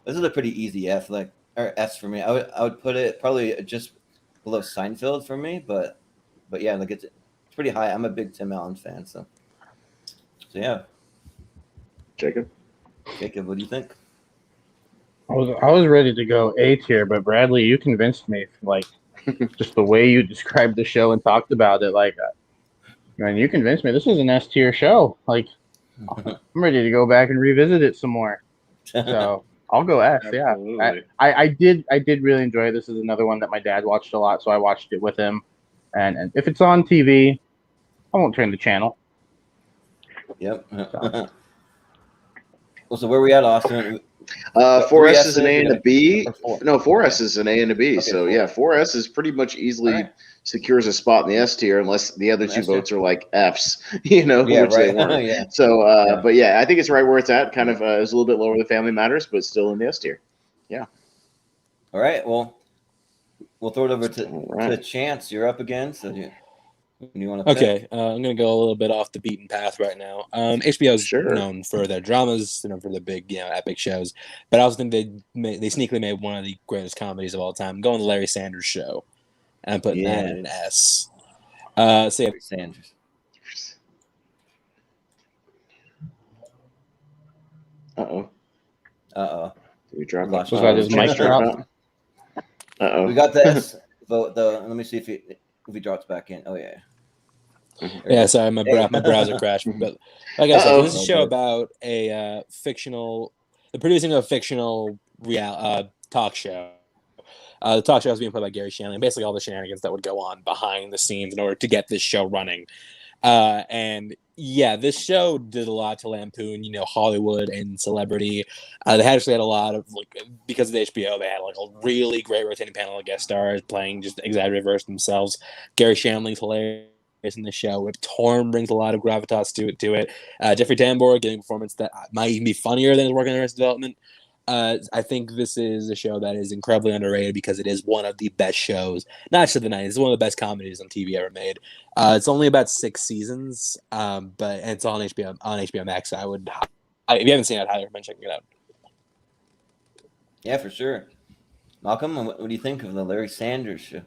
this is a pretty easy F, or S for me. I would put it probably just below Seinfeld for me, but yeah, like it's pretty high. I'm a big Tim Allen fan, so yeah. Jacob, what do you think? I was ready to go A tier, but Bradley, you convinced me. Like, just the way you described the show and talked about it, like, man, you convinced me. This is an S tier show. Like, I'm ready to go back and revisit it some more. So I'll go S. Absolutely. Yeah, I did really enjoy it. This is another one that my dad watched a lot, so I watched it with him. And if it's on TV, I won't turn the channel. Yep. Well, so where are we at, Austin? 4S is an A and a B. No, 4S is an A and a B. Okay, so 4S is pretty much easily secures a spot in the S tier, unless the other two votes are like Fs, which they weren't. Yeah. So, but I think it's right where it's at. Kind of is a little bit lower than Family Matters, but still in the S tier. Yeah. All right. Well, we'll throw it over to Chance. You're up again. So you want to? Okay, I'm gonna go a little bit off the beaten path right now. HBO's known for their dramas, known for their big, epic shows, but I also think they sneakily made one of the greatest comedies of all time. I'm going the Larry Sanders Show, and I'm putting that in an S. Larry Sanders. Uh-oh. Uh-oh. Did we drop it? Lost Was that his mic drop? Uh-oh. We got the S vote though. Let me see if he drops back in. Oh yeah. Yeah, sorry, my browser crashed. But like I said, Uh-oh. this is a show about the producing of a fictional talk show. The talk show is being played by Gary Shandling. Basically, all the shenanigans that would go on behind the scenes in order to get this show running. And yeah, this show did a lot to lampoon, Hollywood and celebrity. They actually had a lot of because of the HBO, they had a really great rotating panel of guest stars playing just exaggerated versions themselves. Gary Shandling's hilarious in the show. Rip Torn brings a lot of gravitas to it. Jeffrey Tambor getting a performance that might even be funnier than his work in Arrested Development. I think this is a show that is incredibly underrated because it is one of the best shows, not just of the 90s, it's one of the best comedies on TV ever made. It's only about 6 seasons, but it's on HBO Max. If you haven't seen it, I'd highly recommend checking it out. Yeah, for sure. Malcolm, what do you think of the Larry Sanders show?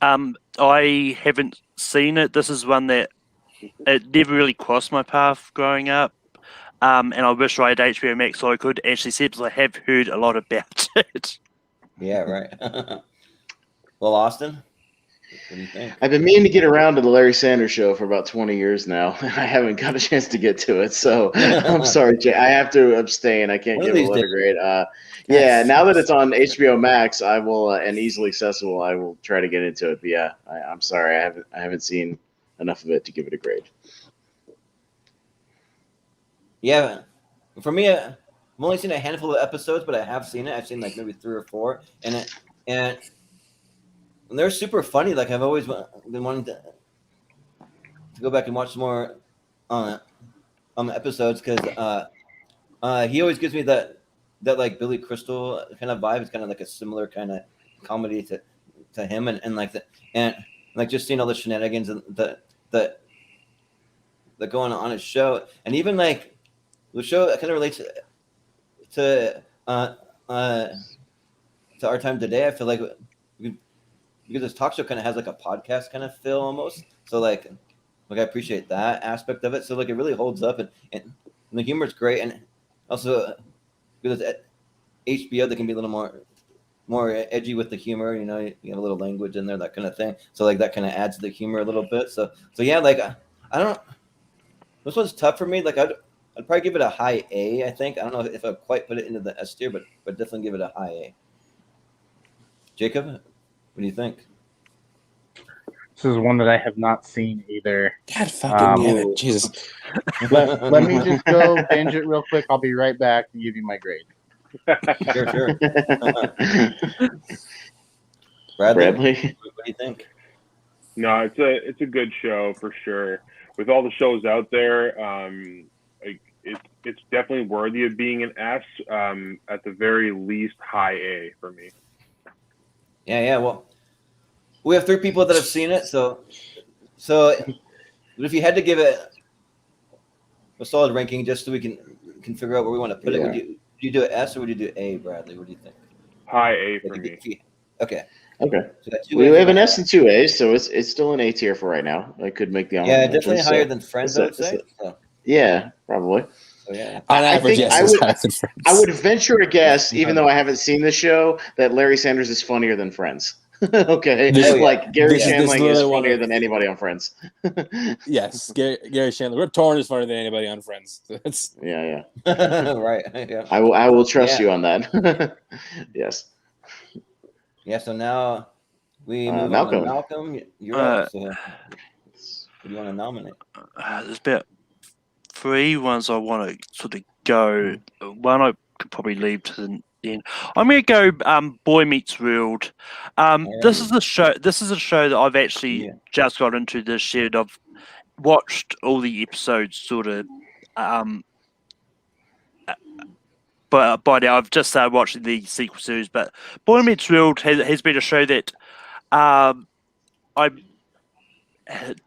I haven't seen it. This is one that it never really crossed my path growing up. And I wish I had HBO Max so I could actually see because I have heard a lot about it. Yeah, right. Well, Austin, what do you think? I've been meaning to get around to the Larry Sanders Show for about 20 years now, and I haven't got a chance to get to it. So I'm sorry, Jay. I have to abstain. I can't give a letter grade. Yeah, now that it's on HBO Max, I will and easily accessible. I will try to get into it. But yeah, I'm sorry. I haven't seen enough of it to give it a grade. Yeah, for me, I've only seen a handful of episodes, but I have seen it. I've seen maybe 3 or 4, and they're super funny. I've always been wanting to go back and watch some more episodes because he always gives me that Billy Crystal kind of vibe. It's kind of like a similar kind of comedy to him, and just seeing all the shenanigans and that going on his show, and even the show kind of relates to our time today. I feel like because this talk show kind of has a podcast kind of feel almost. So I appreciate that aspect of it. So it really holds up, and the humor is great, and also because at HBO they can be a little more edgy with the humor. You have a little language in there, that kind of thing. So that kind of adds to the humor a little bit. So yeah, I don't. This one's tough for me. I'd probably give it a high A, I think. I don't know if I'd quite put it into the S tier, but definitely give it a high A. Jacob, what do you think? This is one that I have not seen either. God fucking damn it. Jesus. Let me just go binge it real quick. I'll be right back and give you my grade. Sure. Bradley, what do you think? No, it's a good show for sure. With all the shows out there, it's definitely worthy of being an S. At the very least, high A for me. Yeah. Well, we have 3 people that have seen it, so if you had to give it a solid ranking, just so we can figure out where we want to put it, would you do an S or would you do A, Bradley? What do you think? High A for me. Okay. So we have an S and 2 A's, so it's still an A tier for right now. I could make the honorable definitely higher than Friends, I would say. Yeah, probably. So, yeah. On average, yes, I would venture a guess, even though I haven't seen the show, that Larry Sanders is funnier than Friends. Okay, Gary Shandling is funnier than anybody on Friends. Yes, Gary Shandling. Rip Torn is funnier than anybody on Friends. Yeah. Right. Yeah. I will trust you on that. Yes. Yeah. So now we move Malcolm. on to Malcolm. You're up. So who do you want to nominate? There's about 3 ones I want to sort of go. One I could probably leave to the end. I'm going to go Boy Meets World. This is a show that I've actually just got into this year. I've watched all the episodes sort of but by now I've just started watching the sequel series. But Boy Meets World has been a show that I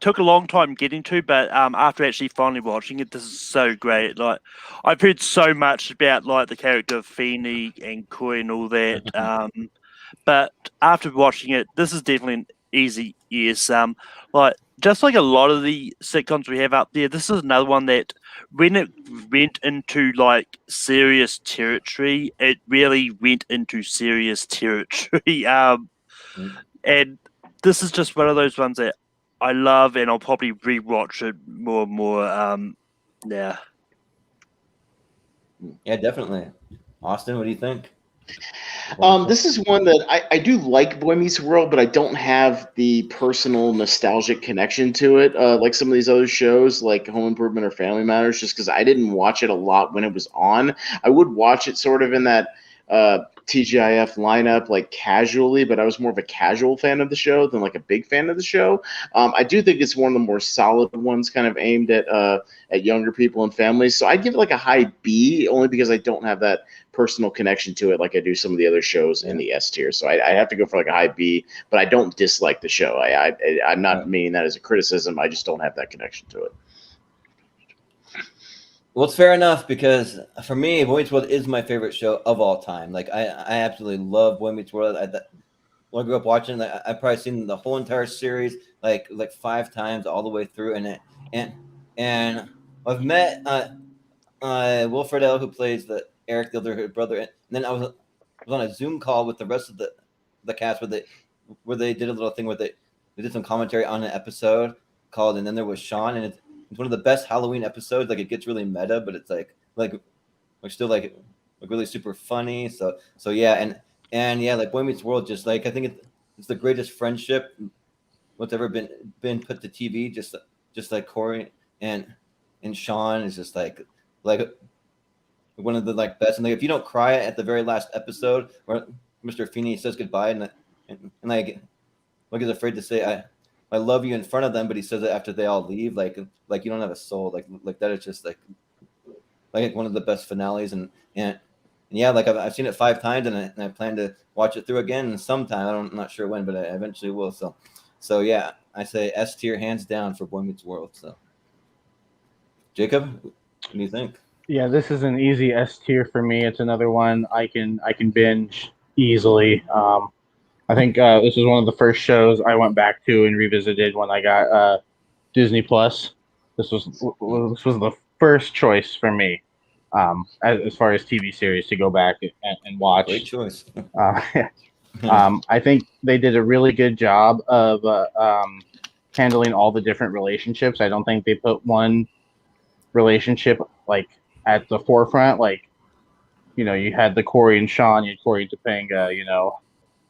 took a long time getting to, but after actually finally watching it, this is so great. I've heard so much about the character of Feeney and Koi and all that, but after watching it, this is definitely an easy yes. just like a lot of the sitcoms we have out there, this is another one that when it went into like serious territory, it really went into serious territory. And this is just one of those ones that I love, and I'll probably rewatch it more and more. Yeah. Yeah, definitely. Austin, what do you think? This is one that I do like Boy Meets World, but I don't have the personal nostalgic connection to it, like some of these other shows like Home Improvement or Family Matters, just because I didn't watch it a lot when it was on. I would watch it sort of in that TGIF lineup, like casually, but I was more of a casual fan of the show than like a big fan of the show. I do think it's one of the more solid ones, kind of aimed at younger people and families. So I'd give it like a high B, only because I don't have that personal connection to it like I do some of the other shows in the S tier. So I have to go for like a high B, but I don't dislike the show. I'm not meaning that as a criticism. I just don't have that connection to it. Well, it's fair enough, because for me, Boy Meets World is my favorite show of all time. Like I absolutely love Boy Meets World. When I grew up watching, I've probably seen the whole entire series like 5 times all the way through, and I've met Will Friedle, who plays Eric, the other brother, and then I was on a Zoom call with the rest of the cast where they did a little thing where they did some commentary on an episode called, and then there was Sean, and it's one of the best Halloween episodes. Like, it gets really meta, but it's like still like really super funny. So yeah, and yeah, like Boy Meets World, just like I think it's the greatest friendship what's ever been put to TV. Just like Corey and Sean is just like one of the like best. And like, if you don't cry at the very last episode where Mr. Feeney says goodbye and like is afraid to say I love you in front of them, but he says it after they all leave. Like you don't have a soul. Like that is just like one of the best finales. And yeah, like I've seen it 5 times, and I plan to watch it through again sometime. I'm not sure when, but I eventually will. So yeah, I say S tier hands down for Boy Meets World. So Jacob, what do you think? Yeah, this is an easy S tier for me. It's another one I can binge easily. I think this was one of the first shows I went back to and revisited when I got Disney Plus. This was the first choice for me, as far as TV series to go back and watch. Great choice. I think they did a really good job of handling all the different relationships. I don't think they put one relationship like at the forefront. Like, you had the Corey and Sean, you had Corey and Topanga,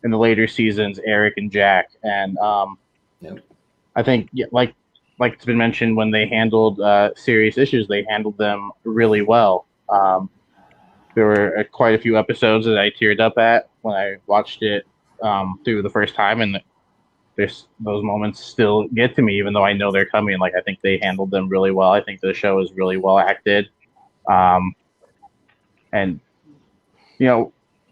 in the later seasons, Eric and Jack. And I think, like it's been mentioned, when they handled serious issues, they handled them really well. There were quite a few episodes that I teared up at when I watched it through the first time, and those moments still get to me, even though I know they're coming. Like, I think they handled them really well. I think the show is really well acted. And,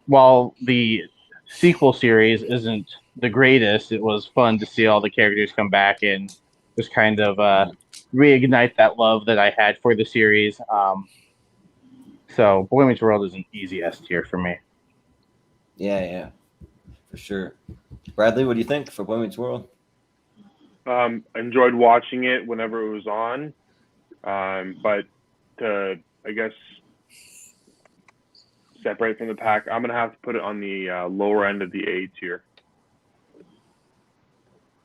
while the sequel series isn't the greatest, it was fun to see all the characters come back and just kind of reignite that love that I had for the series. So Boy Meets World is an easy S tier for me. Yeah, for sure. Bradley, what do you think for Boy Meets World? I enjoyed watching it whenever it was on, but to, I guess, separate from the pack, I'm gonna have to put it on the lower end of the A tier.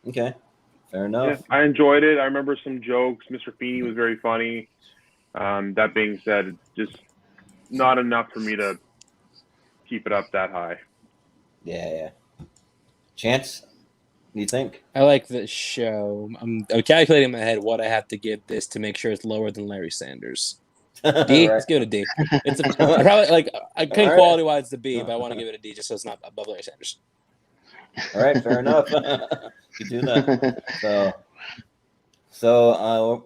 Okay, fair enough. Yeah, I enjoyed it. I remember some jokes. Mr. Feeney was very funny. That being said, it's just not enough for me to keep it up that high. Yeah. Chance, what do you think? I like this show. I'm calculating in my head what I have to give this to make sure it's lower than Larry Sanders. D? Right. Let's give it a D. It's probably like I think quality wise the B, but I want to give it a D just so it's not above Larry Sanders. All right, fair enough. You do that. So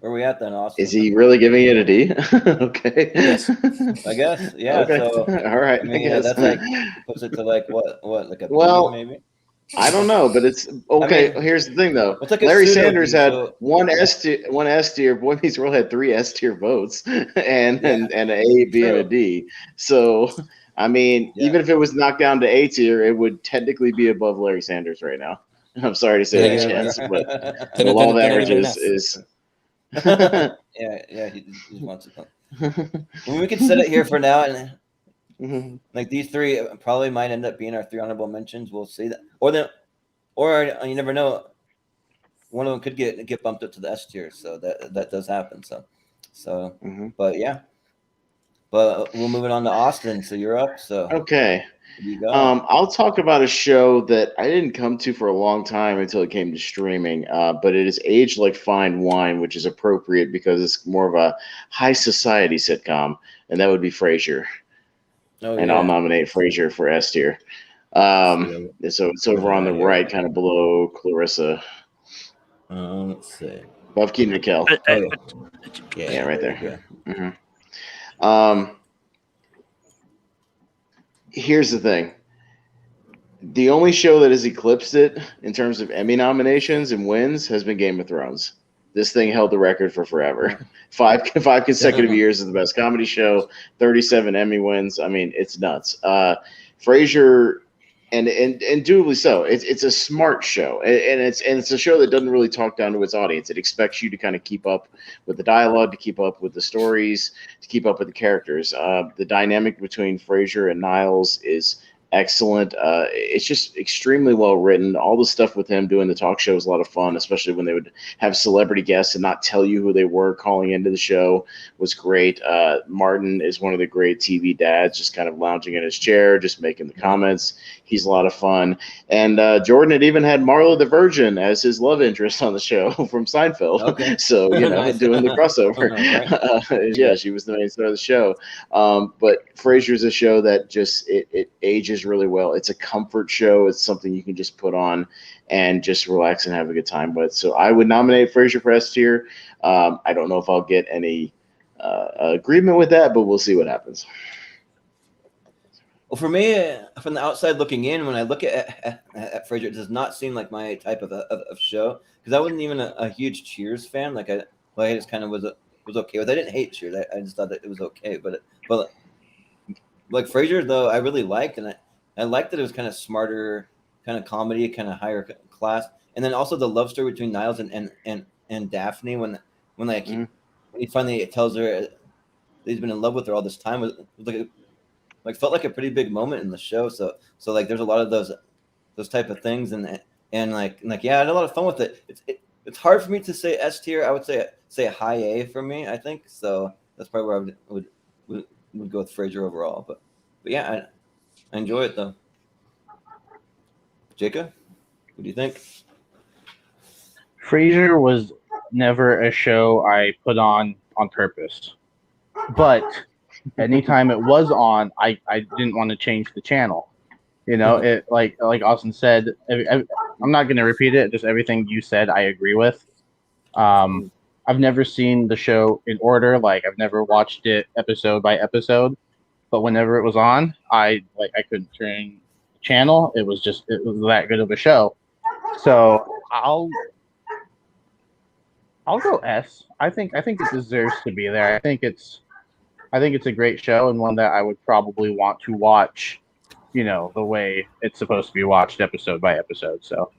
where are we at then, Austin? Is he really giving it a D? Okay. Yes. I guess, yeah. Okay. So All right. I mean, that's like puts it to like what like a B, Well, maybe. I don't know, but it's okay. I mean, here's the thing, though. it's like a Larry pseudo Sanders B, had so- one S tier. Boy Meets World had 3 S tier votes, and an A, B, and a True. D. So, I mean, Yeah. even if it was knocked down to A tier, it would technically be above Larry Sanders right now. I'm sorry to say that, Chance, but the law of averages is. Yeah, he wants it. Well, we can set it here for now, and like these three probably might end up being our 3 honorable mentions. We'll see that, or you never know. One of them could get bumped up to the S tier, so that does happen. So, but yeah, but we'll move it on to Austin. So you're up. So Okay. you go. I'll talk about a show that I didn't come to for a long time until it came to streaming, but it is aged like fine wine, which is appropriate because it's more of a high society sitcom, and that would be Frasier. And I'll nominate Frasier for S tier. So it's over on the right, kind of below Clarissa. Let's see. Above Keenan and Kel. Yeah, right there. Here's the thing. The only show that has eclipsed it in terms of Emmy nominations and wins has been Game of Thrones. This thing held the record for forever. Five consecutive years of the best comedy show, 37 Emmy wins. I mean, it's nuts. Frasier, and duly so. It's a smart show, and it's a show that doesn't really talk down to its audience. It expects you to kind of keep up with the dialogue, to keep up with the stories, to keep up with the characters. The dynamic between Frasier and Niles is excellent. It's just extremely well written. All the stuff with him doing the talk show was a lot of fun, especially when they would have celebrity guests and not tell you who they were calling into the show was great. Martin is one of the great TV dads, just kind of lounging in his chair, just making the comments. He's a lot of fun. And Jordan had even had Marla the Virgin as his love interest on the show from Seinfeld. Okay. So, Nice. doing the crossover. Yeah, she was the main star of the show. But Frasier's a show that just, it ages really well. It's a comfort show. It's something you can just put on and just relax and have a good time with. So I would nominate Frasier for S tier. I don't know if I'll get any agreement with that, but we'll see what happens. Well, for me, from the outside looking in, when I look at Frasier, it does not seem like my type of show, because I wasn't even a huge Cheers fan. Like I just kind of was okay with it. I didn't hate Cheers. I just thought that it was okay. But like Frasier, though, I really liked, and I liked that it was kind of smarter, kind of comedy, kind of higher class, and then also the love story between Niles and Daphne when he finally tells her that he's been in love with her all this time was like felt like a pretty big moment in the show. So like there's a lot of those type of things, and like yeah, I had a lot of fun with it. It's hard for me to say S tier. I would say high A for me. I think so. That's probably where I would go with Frasier overall. But yeah, I enjoy it though. Jacob, what do you think? Frasier was never a show I put on purpose, but anytime it was on, I didn't want to change the channel. It like Austin said. I'm not going to repeat it. Just everything you said, I agree with. I've never seen the show in order. Like I've never watched it episode by episode, but whenever it was on, I couldn't turn the channel. It was that good of a show. So I'll go S. I think it deserves to be there. I think it's a great show and one that I would probably want to watch, the way it's supposed to be watched episode by episode. So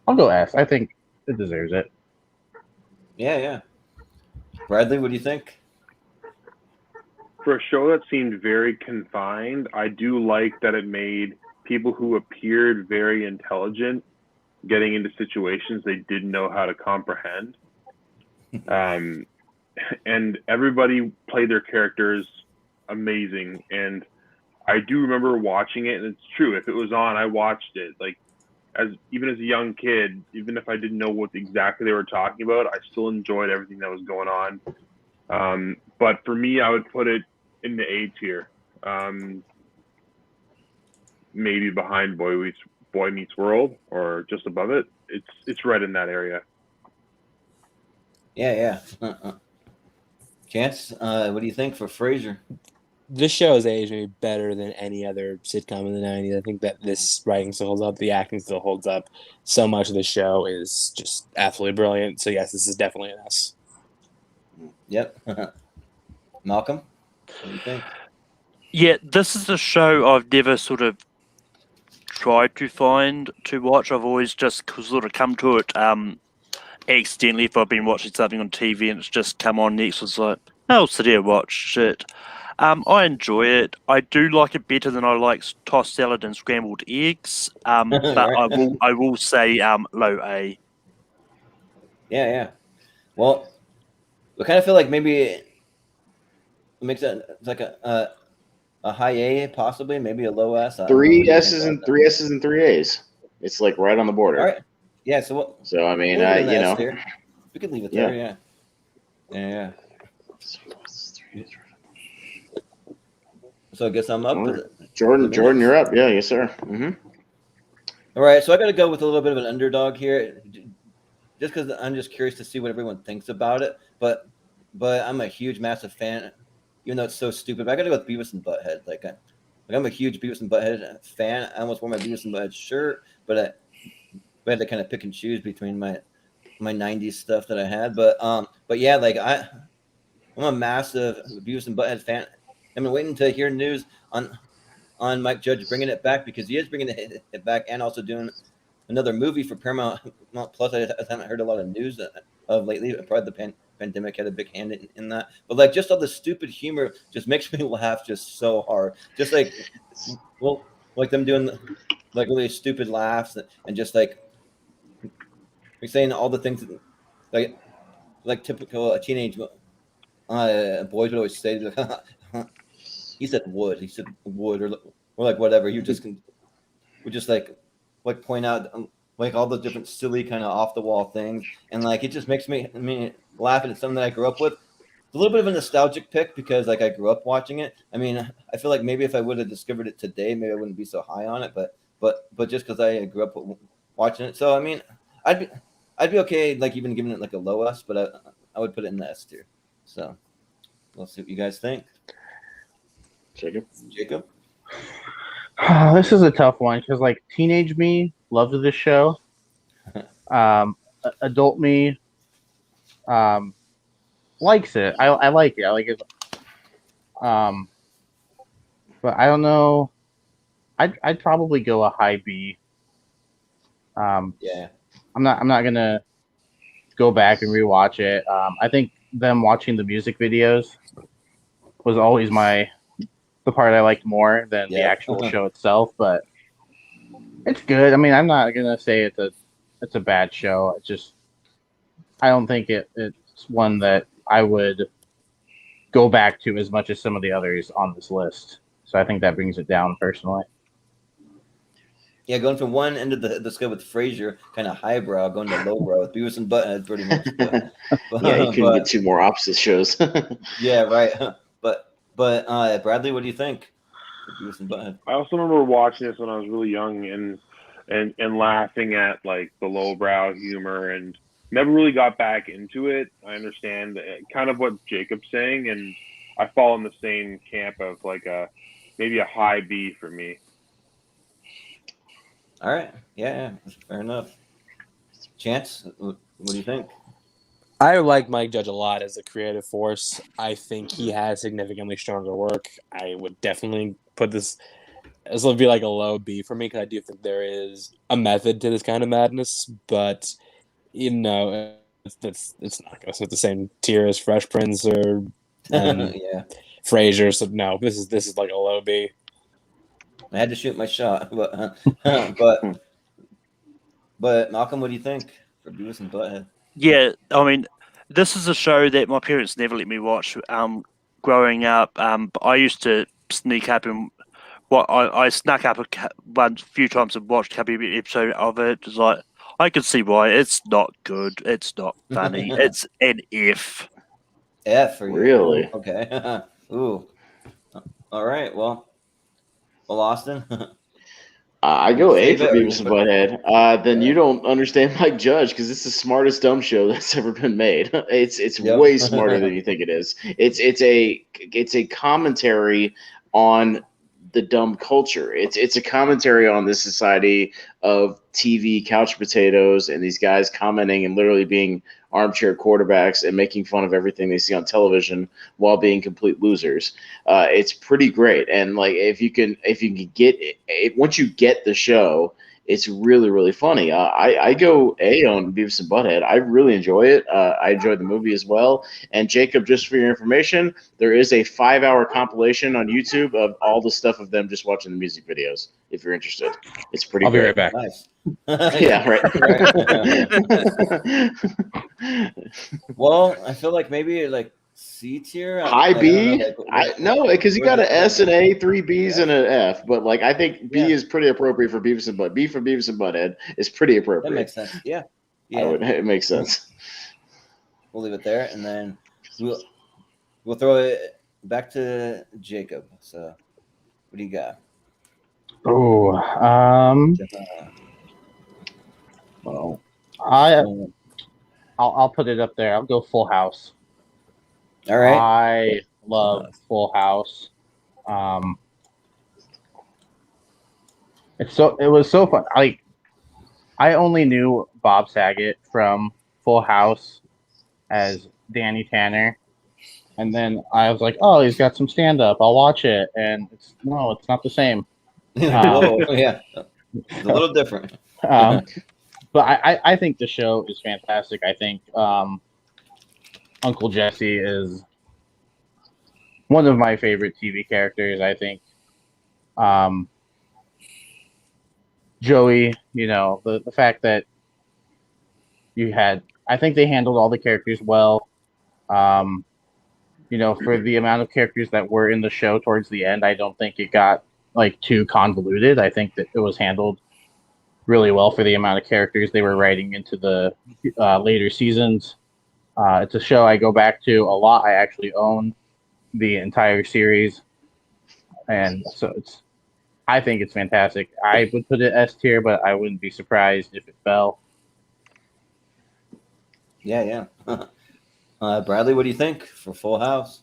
I'll go S. I think it deserves it. Yeah. Bradley, what do you think? For a show that seemed very confined, I do like that it made people who appeared very intelligent getting into situations they didn't know how to comprehend. And everybody played their characters amazing. And I do remember watching it, and it's true. If it was on, I watched it. Like, even as a young kid, even if I didn't know what exactly they were talking about, I still enjoyed everything that was going on. But for me, I would put it in the A tier, maybe behind Boy Meets World, or just above it. It's right in that area. Yeah. Chance, what do you think for Frasier? This show has aged me better than any other sitcom in the 90s. I think that this writing still holds up. The acting still holds up. So much of the show is just absolutely brilliant. So, yes, this is definitely an S. Yep. Malcolm, what do you think? Yeah, this is a show I've never sort of tried to find to watch. I've always just sort of come to it accidentally if I've been watching something on TV and it's just come on next. It's like, I'll sit here and watch shit. I enjoy it. I do like it better than I like tossed salad and scrambled eggs. But Right. I will say low A. Yeah. Well, I kind of feel like maybe it makes it like a high A, possibly, maybe a low S. I don't know. What do Three you think S's about and that? 3 S's and 3 A's. It's like right on the border. All right. Yeah. So what? So I mean, We'll leave it in the you S know, tier. We could leave it there. Yeah. Yeah. So I guess I'm up. All right. Is it? Jordan, you're up. Yeah, yes, sir. All right. So I got to go with a little bit of an underdog here, just because I'm just curious to see what everyone thinks about it. But I'm a huge, massive fan, even though it's so stupid. But I got to go with Beavis and Butthead. Like I'm a huge Beavis and Butthead fan. I almost wore my Beavis and Butthead shirt, but I had to kind of pick and choose between my 90s stuff that I had. But yeah, like I'm a massive Beavis and Butthead fan. I've been waiting to hear news on Mike Judge bringing it back, because he is bringing it back and also doing another movie for Paramount Plus. I haven't heard a lot of news of lately. Probably the pandemic had a big hand in that. But like just all the stupid humor just makes me laugh just so hard. Just like them doing like really stupid laughs and just like saying all the things that, like typical teenage boys would always say. He said wood. He said wood, or like whatever. You just would just like point out like all the different silly kind of off the wall things, and like it just makes me laugh. And it's something that I grew up with. It's a little bit of a nostalgic pick because like I grew up watching it. I mean, I feel like maybe if I would have discovered it today, maybe I wouldn't be so high on it. But just because I grew up watching it, so I mean, I'd be okay like even giving it like a low S, but I would put it in the S tier. So we'll see what you guys think. Jacob. This is a tough one because like teenage me loved this show. Adult me likes it. I like it. I like it. But I don't know. I'd probably go a high B. Yeah. I'm not gonna go back and rewatch it. I think them watching the music videos was always the part I liked more than the actual show itself, but it's good. I mean, I'm not gonna say it's a bad show. It's just I don't think it's one that I would go back to as much as some of the others on this list. So I think that brings it down personally. Yeah, going from one end of the scale with Frasier, kind of highbrow, going to lowbrow with Beavis and Butthead, pretty much. Yeah, you couldn't get two more opposite shows. Yeah, right. But Bradley, what do you think? Beavis and Butthead. I also remember watching this when I was really young and laughing at like the lowbrow humor, and never really got back into it. I understand kind of what Jacob's saying, and I fall in the same camp of like maybe a high B for me. All right. Yeah, fair enough. Chance, what do you think? I like Mike Judge a lot as a creative force. I think he has significantly stronger work. I would definitely put this would be like a low B for me, because I do think there is a method to this kind of madness, but you know, it's not going to sit the same tier as Fresh Prince or Yeah. Frasier. So no, this is like a low B. I had to shoot my shot, but Malcolm, what do you think for Beavis and Butthead? Yeah, I mean, this is a show that my parents never let me watch. Growing up, but I used to sneak up and I snuck up a few times and watched a couple of episodes of it. It's like I can see why it's not good. It's not funny. It's an F. F for you. Really? Ooh, okay. Ooh. All right. Well, Austin. I go A Save for it, or Beavis and Butthead. Then you don't understand Mike Judge, because it's the smartest dumb show that's ever been made. It's way smarter than you think it is. It's a commentary on the dumb culture. It's a commentary on this society of TV couch potatoes and these guys commenting and literally being armchair quarterbacks and making fun of everything they see on television while being complete losers. It's pretty great, and like if you can get it, once you get the show, it's really, really funny. I go A on Beavis and Butthead. I really enjoy it. I enjoyed the movie as well. And Jacob, just for your information, there is a 5-hour compilation on YouTube of all the stuff of them just watching the music videos. If you're interested, it's pretty. I'll be great. right back. Nice. Yeah, right. Well, I feel like maybe like C tier. High B? Like, No, because you got an S and A, 3 Bs, Yeah. and an F. But like, I think B is pretty appropriate for Beavis and Butt. B for Beavis and Butthead is pretty appropriate. that makes sense. Yeah. It makes sense. We'll leave it there, and then we'll throw it back to Jacob. So, what do you got? Oh, Well, I'll put it up there. I'll go Full House. all right. I love Full House. It was so fun. Like, I only knew Bob Saget from Full House as Danny Tanner, and then I was like, oh, he's got some stand up. I'll watch it, and it's not the same. Whoa, yeah, it's a little different. But I think the show is fantastic. I think Uncle Jesse is one of my favorite TV characters. I think Joey, the fact that I think they handled all the characters well. For the amount of characters that were in the show towards the end, I don't think it got like too convoluted. I think that it was handled really well for the amount of characters they were writing into the later seasons. It's a show I go back to a lot. I actually own the entire series, and so I think it's fantastic. I would put it S tier, but I wouldn't be surprised if it fell. Yeah. Bradley, what do you think for Full House?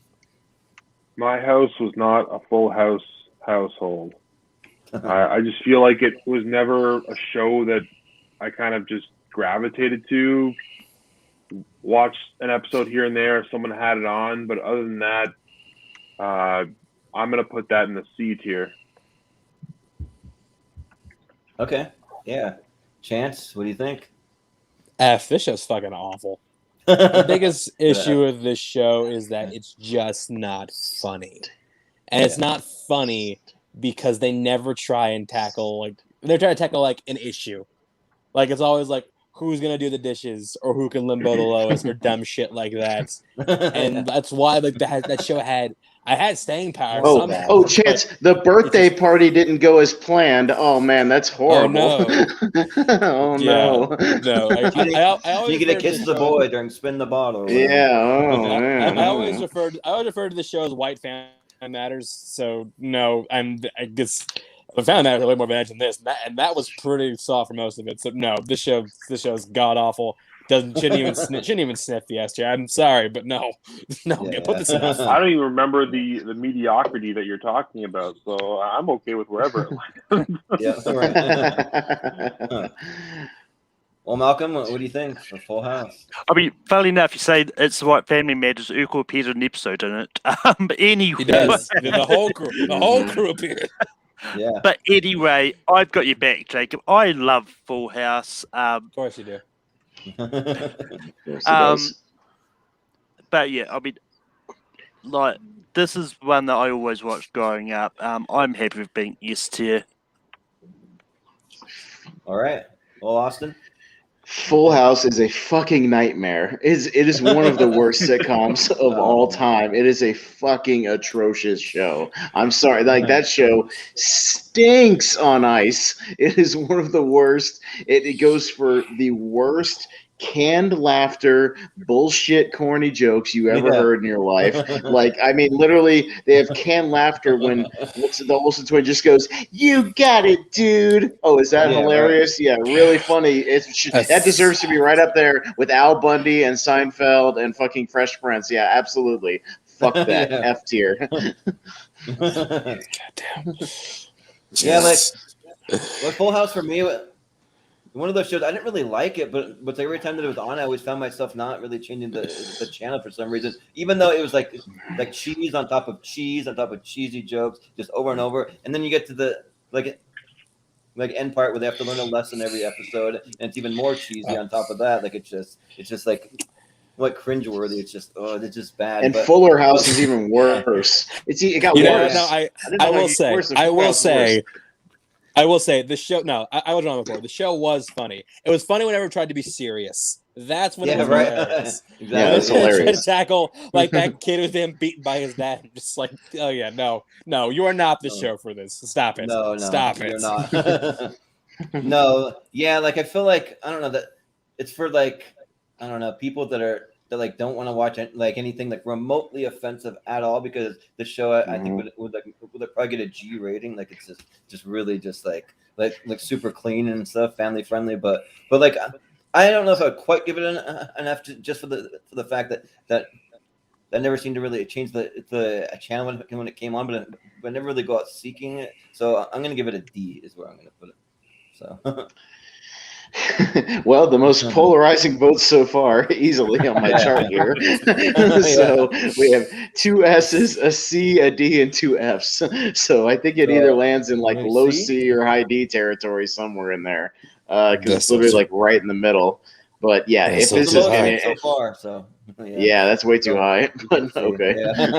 My house was not a Full House household. I just feel like it was never a show that I kind of just gravitated to. Watched an episode here and there, someone had it on, but other than that, I'm gonna put that in the C tier. Okay, yeah. Chance, what do you think? F. This show's fucking awful. The biggest issue with this show is that it's just not funny, and it's not funny because they never try and tackle they're trying to tackle like an issue. Like it's always like who's gonna do the dishes or who can limbo the lowest or dumb shit like that. And that's why that show had staying power. somehow, Chance, the birthday party didn't go as planned. Oh man, that's horrible. Oh no. No. I always You get to kiss the boy during Spin the Bottle. Yeah. Oh man. I always refer to the show as White Family Matters. So no, I guess the Family Matters are way more advanced than this, and that was pretty soft for most of it. So no, this show's god awful. Shouldn't even sniff the S tier. I'm sorry, but no, put this in F. I don't even remember the mediocrity that you're talking about, so I'm okay with wherever it went. Yeah, right. Well, Malcolm, what do you think for Full House? I mean, funnily enough, you say it's the White Family Matters. Urkel appeared in an episode in it. But anyway, He does. The whole crew appeared. Yeah. But anyway, I've got your back, Jacob. I love Full House. Of course you do. But yeah, I mean, like this is one that I always watched growing up. I'm happy with being S tier. All right. Well, Austin. Full House is a fucking nightmare. It is one of the worst sitcoms of all time. It is a fucking atrocious show. I'm sorry. Like, that show stinks on ice. It is one of the worst. It goes for the worst canned laughter, bullshit, corny jokes you ever heard in your life. Like, I mean, literally, they have canned laughter when the Olsen twin just goes, "You got it, dude." Oh, is that hilarious? Right. Yeah, really funny. That deserves to be right up there with Al Bundy and Seinfeld and fucking Fresh Prince. Yeah, absolutely. Fuck that. F tier. Goddamn. Yeah, like Full House for me one of those shows I didn't really like it, but every time that it was on, I always found myself not really changing the channel for some reason, even though it was like cheese on top of cheesy jokes just over and over, and then you get to the like end part where they have to learn a lesson every episode, and it's even more cheesy on top of that. Like it's just like cringeworthy. It's just bad. And but, Fuller House is even worse. It got worse. No, I will say the show. No, I was wrong before. The show was funny. It was funny whenever it tried to be serious. That's when it was hilarious. Exactly. Yeah, that's hilarious. To tackle like that kid with him beaten by his dad. And just like, oh yeah, no, you are not the show for this. Stop it. No, Stop it. You're not. No, yeah, like I feel like I don't know that it's for like I don't know people that like don't want to watch like anything like remotely offensive at all because the show I think would probably get a G rating. Like it's just really just like super clean and stuff, family friendly. But like I don't know if I'd quite give it an F just for the fact that never seemed to really change the channel when it came on, but I never really go out seeking it. So I'm gonna give it a D is where I'm gonna put it. So. Well, the most polarizing votes so far, easily on my chart here. So we have 2 S's, a C, a D, and 2 F's. So I think it either lands in like low C or high D territory somewhere in there, because it's literally like right in the middle. But yeah, if this is so far, so yeah, that's way too high. But okay,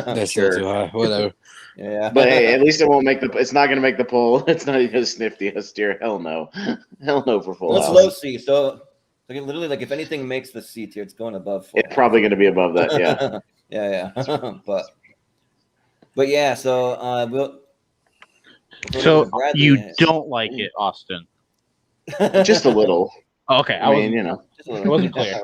that's sure too high. Whatever. Yeah, but hey, at least it won't make it's not going to make the poll. It's not even sniff the S tier. Hell no for Full House. It's low C, so literally like if anything makes the C tier, it's going above. It's probably going to be above that. Yeah. yeah. but yeah. So we'll. So you don't like it, Austin? Just a little. Oh, okay, I mean, it wasn't clear.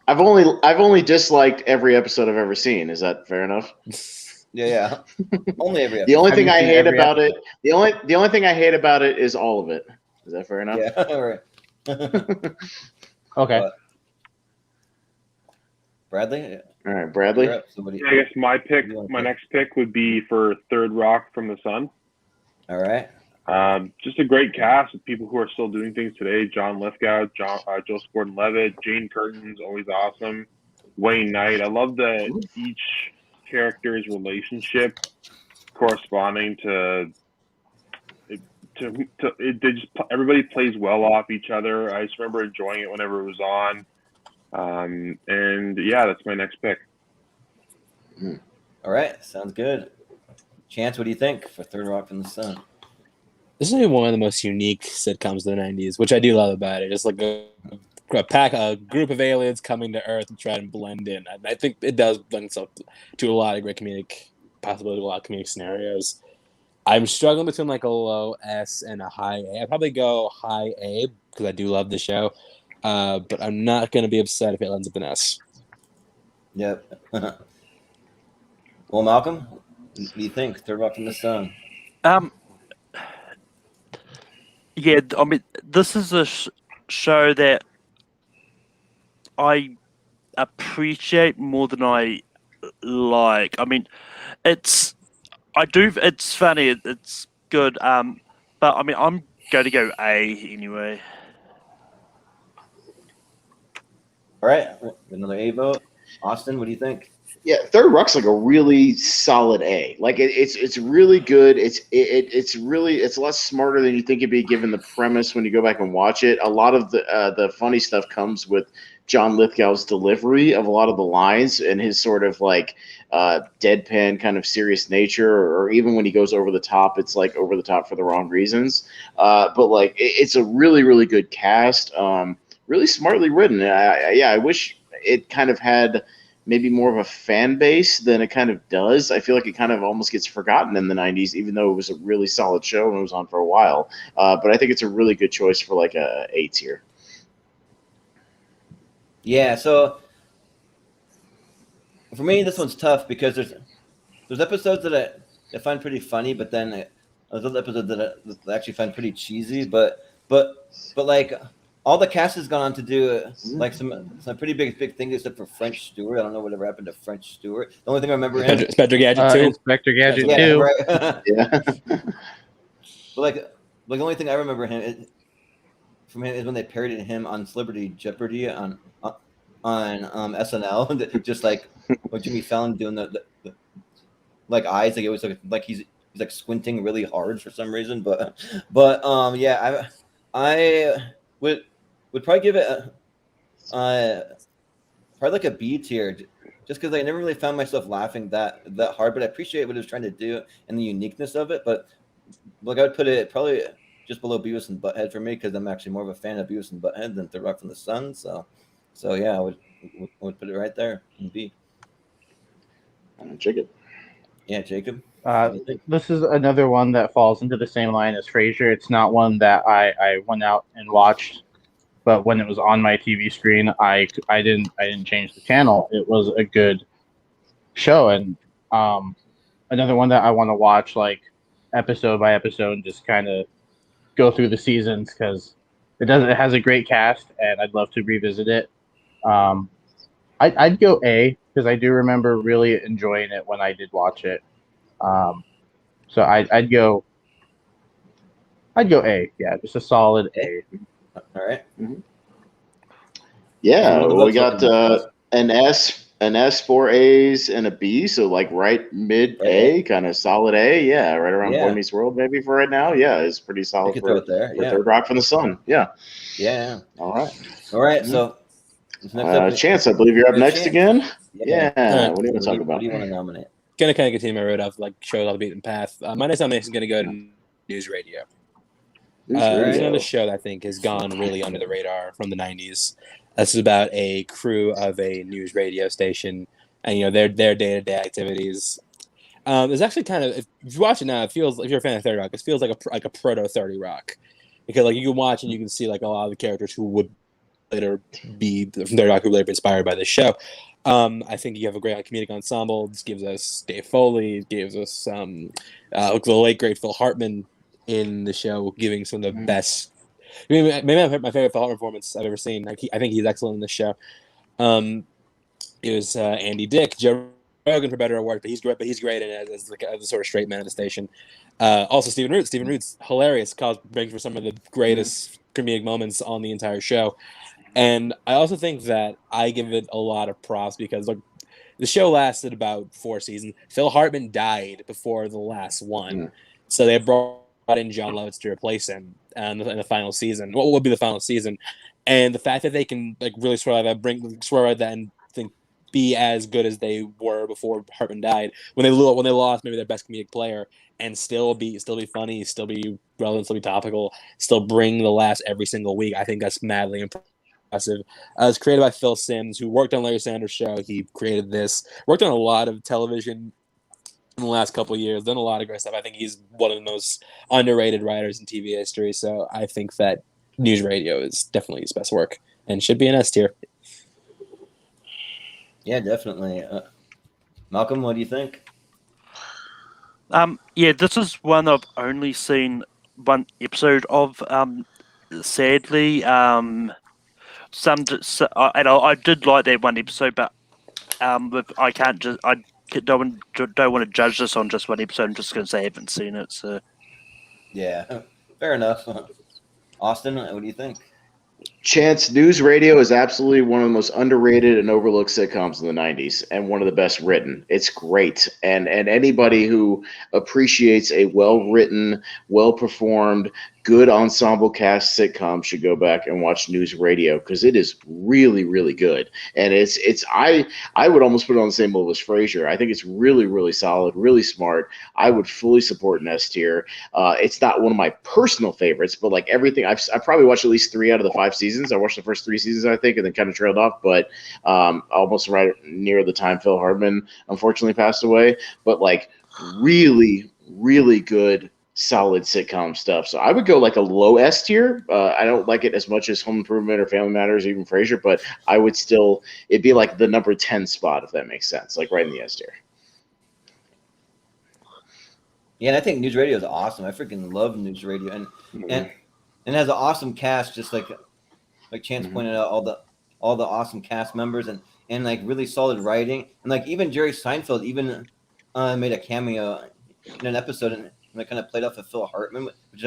I've only disliked every episode I've ever seen. Is that fair enough? Yeah. Only every episode. The only thing I hate about it, the only thing I hate about it is all of it. Is that fair enough? Yeah. All right. Okay. Bradley. All right, Bradley. I guess my next pick would be for Third Rock from the Sun. All right. Just a great cast of people who are still doing things today. John Lithgow, Joseph Gordon-Levitt, Jane Curtin's always awesome. Wayne Knight. I love that each character's relationship corresponding to everybody plays well off each other. I just remember enjoying it whenever it was on. And yeah, that's my next pick. All right, sounds good. Chance, what do you think for Third Rock from the Sun? This is maybe one of the most unique sitcoms of the 90s, which I do love about it. It's like a group of aliens coming to Earth and trying to blend in. I think it does blend itself to a lot of great comedic possibilities, a lot of comedic scenarios. I'm struggling between like a low S and a high A. I'd probably go high A because I do love the show, but I'm not going to be upset if it ends up in S. Yep. Well, Malcolm, what do you think? Third Rock from the Sun. Yeah, I mean, this is a show that I appreciate more than I like. I mean, it's funny, it's good, but I mean, I'm going to go A anyway. All right, another A vote. Austin, what do you think? Yeah, Third Rock's like a really solid A. Like it's really good. It's a lot smarter than you think it'd be given the premise when you go back and watch it. A lot of the funny stuff comes with John Lithgow's delivery of a lot of the lines and his sort of like deadpan kind of serious nature, or even when he goes over the top, it's like over the top for the wrong reasons. But like it's a really, really good cast. Really smartly written. I wish it kind of had maybe more of a fan base than it kind of does. I feel like it kind of almost gets forgotten in the 90s, even though it was a really solid show and it was on for a while. But I think it's a really good choice for like a A tier. Yeah, so for me, this one's tough because there's episodes that I find pretty funny, but then there's other episodes that I actually find pretty cheesy. But like all the cast has gone on to do like some pretty big things, except for French Stewart. I don't know whatever happened to French Stewart. The only thing I remember him Inspector Gadget 2. Inspector Gadget 2. Right. Yeah. But like like the only thing I remember from him is when they parodied him on Celebrity Jeopardy on SNL, just like Jimmy Fallon doing the like eyes, like it was like he's like squinting really hard for some reason, but yeah, I would probably give it probably like a B tier, just because I never really found myself laughing that hard, but I appreciate what it was trying to do and the uniqueness of it. But like I would put it probably just below Beavis and Butthead for me, because I'm actually more of a fan of Beavis and Butthead than Third Rock from the Sun. So yeah, I would put it right there in B. Jacob. Yeah, Jacob. This is another one that falls into the same line as Frasier. It's not one that I went out and watched, but when it was on my TV screen, I didn't change the channel. It was a good show, and another one that I want to watch like episode by episode and just kind of go through the seasons, because it has a great cast, and I'd love to revisit it. I'd go A, because I do remember really enjoying it when I did watch it. So I'd go A. Yeah, just a solid A. All right. Mm-hmm. Yeah, we got an S, 4 A's, and a B, so like right mid A, kind of solid A. Yeah, right around Boy Meets World maybe for right now. Yeah, it's pretty solid for Third Rock from the Sun. Yeah. Yeah. All right. Mm-hmm. So next up, Chance, I believe you're up next Chance. again. Yeah. What do you want to talk about? What do you want to nominate? Gonna kind of continue my road off like shows on the beaten path. My next nomination is gonna go to News Radio. It's another show that I think has gone really under the radar from the 90s. This is about a crew of a news radio station, and their day-to-day activities. It's actually kind of, if you watch it now, it feels, if you're a fan of 30 Rock, it feels like a proto 30 Rock, because like you can watch and you can see like a lot of the characters who would later be from 30 Rock, who would later be inspired by this show. I think you have a great comedic ensemble. This gives us Dave Foley, it gives us the late great Phil Hartman in the show, giving some of the best. I mean, maybe my favorite Phil Hartman performance I've ever seen. I think he's excellent in this show. It was Andy Dick, Joe Rogan for better or worse, but he's great in it as the sort of straight man of the station. Also, Stephen Root. Stephen Root's hilarious. Brings for some of the greatest comedic moments on the entire show. And I also think that I give it a lot of props because the show lasted about 4 seasons. Phil Hartman died before the last one, so they brought in John Lovitz to replace him in the final season. What will be the final season? And the fact that they can like really swear that and think be as good as they were before Hartman died, when they lost maybe their best comedic player, and still be funny, still be relevant, still be topical, still bring the laughs every single week. I think that's madly impressive. It's created by Phil Simms, who worked on Larry Sanders' show. He created this, worked on a lot of television in the last couple of years, done a lot of great stuff. I think he's one of the most underrated writers in TV history. So I think that News Radio is definitely his best work and should be an S tier. Yeah, definitely. Malcolm, what do you think? Yeah, this is one I've only seen one episode of. Sadly, and I did like that one episode, but I can't just I don't want to judge this on just one episode. I'm just going to say I haven't seen it. So yeah, fair enough. Austin, what do you think? Chance, News Radio is absolutely one of the most underrated and overlooked sitcoms in the 90s, and one of the best written. It's great. And anybody who appreciates a well-written, well-performed, good ensemble cast sitcom should go back and watch News Radio, because it is really, really good. And I would almost put it on the same level as Frasier. I think it's really, really solid, really smart. I would fully support an S tier. It's not one of my personal favorites, but like everything, I've probably watched at least 3 out of the 5 seasons. I watched the first 3 seasons, I think, and then kind of trailed off. But almost right near the time Phil Hartman unfortunately passed away. But like really, really good, solid sitcom stuff. So I would go like a low S tier. I don't like it as much as Home Improvement or Family Matters or even Frasier, but I would still, it'd be like the number 10 spot, if that makes sense, like right in the S tier. Yeah, and I think News Radio is awesome. I freaking love News Radio, and it has an awesome cast, just like Chance pointed out, all the awesome cast members, and like really solid writing, and like even Jerry Seinfeld even made a cameo in an episode, and they kind of played off of Phil Hartman, which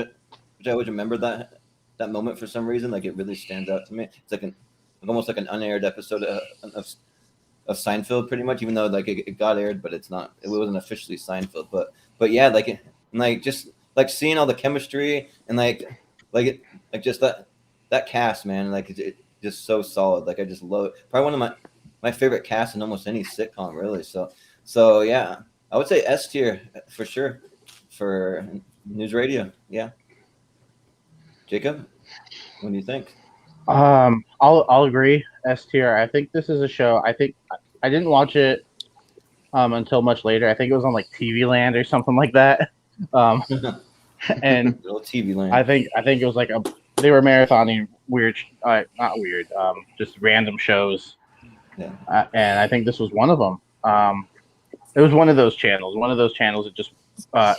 which I always remember that moment for some reason. Like it really stands out to me. It's like almost like an unaired episode of Seinfeld, pretty much. Even though like it got aired, but it wasn't officially Seinfeld. But yeah, like just like seeing all the chemistry and just that cast, man. Like it just so solid. Like I just love it. Probably one of my favorite casts in almost any sitcom, really. So yeah, I would say S tier for sure for news radio. Yeah. Jacob, what do you think? I'll agree. S tier. I think this is a show. I think I didn't watch it until much later. I think it was on like TV Land or something like that. And Little TV Land. I think it was like they were marathoning weird, not weird, just random shows. Yeah. And I think this was one of them. It was one of those channels. One of those channels that just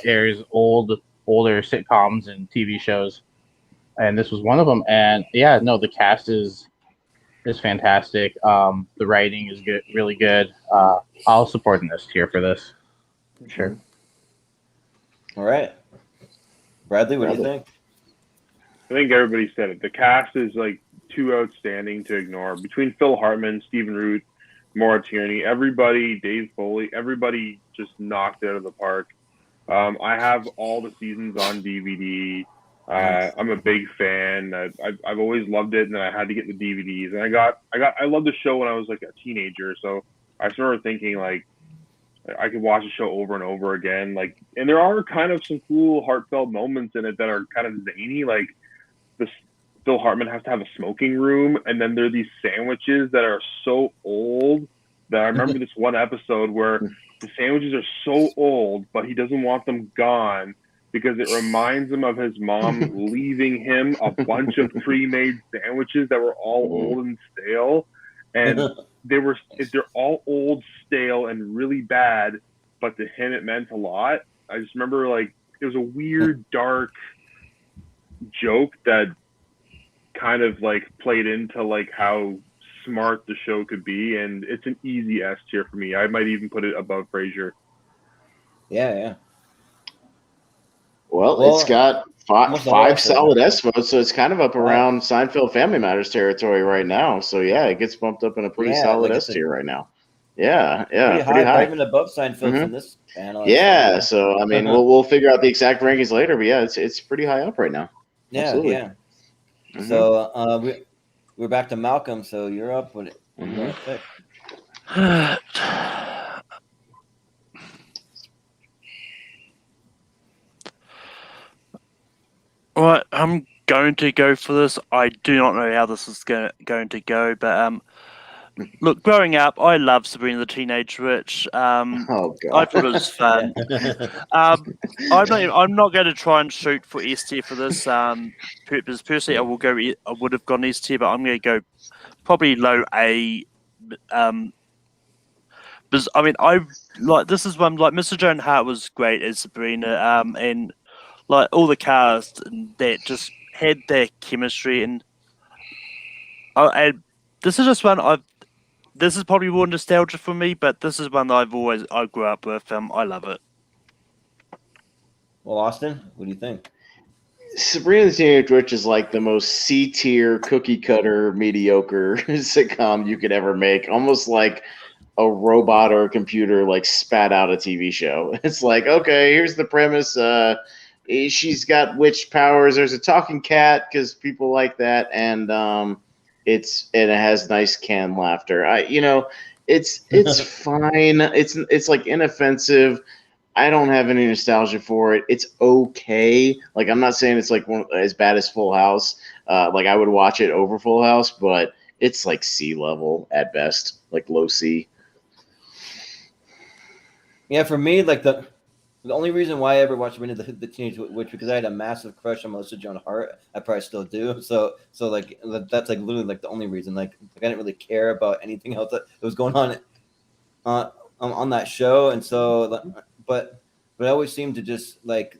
airs older sitcoms and TV shows. And this was one of them. And yeah, no, the cast is fantastic. The writing is good, really good. I'll support this tier for this. Sure. All right. Bradley, what do you think? I think everybody said it. The cast is like too outstanding to ignore. Between Phil Hartman, Stephen Root, Maura Tierney, everybody, Dave Foley, everybody just knocked it out of the park. I have all the seasons on DVD. I'm a big fan. I've always loved it, and then I had to get the DVDs. And I loved the show when I was like a teenager. So I started thinking like I could watch the show over and over again. Like, and there are kind of some cool, heartfelt moments in it that are kind of zany. Like Phil Hartman has to have a smoking room, and then there are these sandwiches that are so old that I remember this one episode where the sandwiches are so old, but he doesn't want them gone because it reminds him of his mom leaving him a bunch of pre-made sandwiches that were all old and stale. And they're all old, stale, and really bad, but to him it meant a lot. I just remember like it was a weird, dark joke that kind of like played into like how smart the show could be, and it's an easy S tier for me. I might even put it above Frasier. Yeah. Well, it's got five solid S votes, so it's kind of up around Seinfeld Family Matters territory right now. So yeah, it gets bumped up in a pretty solid S tier right now. Yeah, pretty high. Even above Seinfeld from this panel. Yeah, so I mean, we'll figure out the exact rankings later, but yeah, it's pretty high up right now. Yeah, Absolutely. yeah. So we're back to Malcolm. So you're up with it. Right, I'm going to go for this. I do not know how this is going to go, but look, growing up, I loved Sabrina the Teenage Witch. Oh God, I thought it was fun. I'm not going to try and shoot for S tier for this. Purpose. Personally, I would have gone S tier, but I'm going to go probably low A. Because I mean, this is one like Mr. Joan Hart was great as Sabrina, and like all the cast that just had their chemistry, and this is just one this is probably more nostalgia for me, but this is one that I grew up with. I love it. Well, Austin, what do you think? Sabrina the Teenage Witch is like the most C-tier, cookie-cutter, mediocre sitcom you could ever make. Almost like a robot or a computer like spat out a TV show. It's like, okay, here's the premise. She's got witch powers. There's a talking cat because people like that, and it has nice canned laughter. It's fine. It's like inoffensive. I don't have any nostalgia for it. It's okay. Like, I'm not saying it's like as bad as Full House. Like, I would watch it over Full House, but it's like C level at best, like low C. Yeah, for me, like the only reason why I ever watched Sabrina the Teenage Witch because I had a massive crush on Melissa Joan Hart. I probably still do. So like that's like literally like the only reason. Like I didn't really care about anything else that was going on that show, and so but I always seemed to just like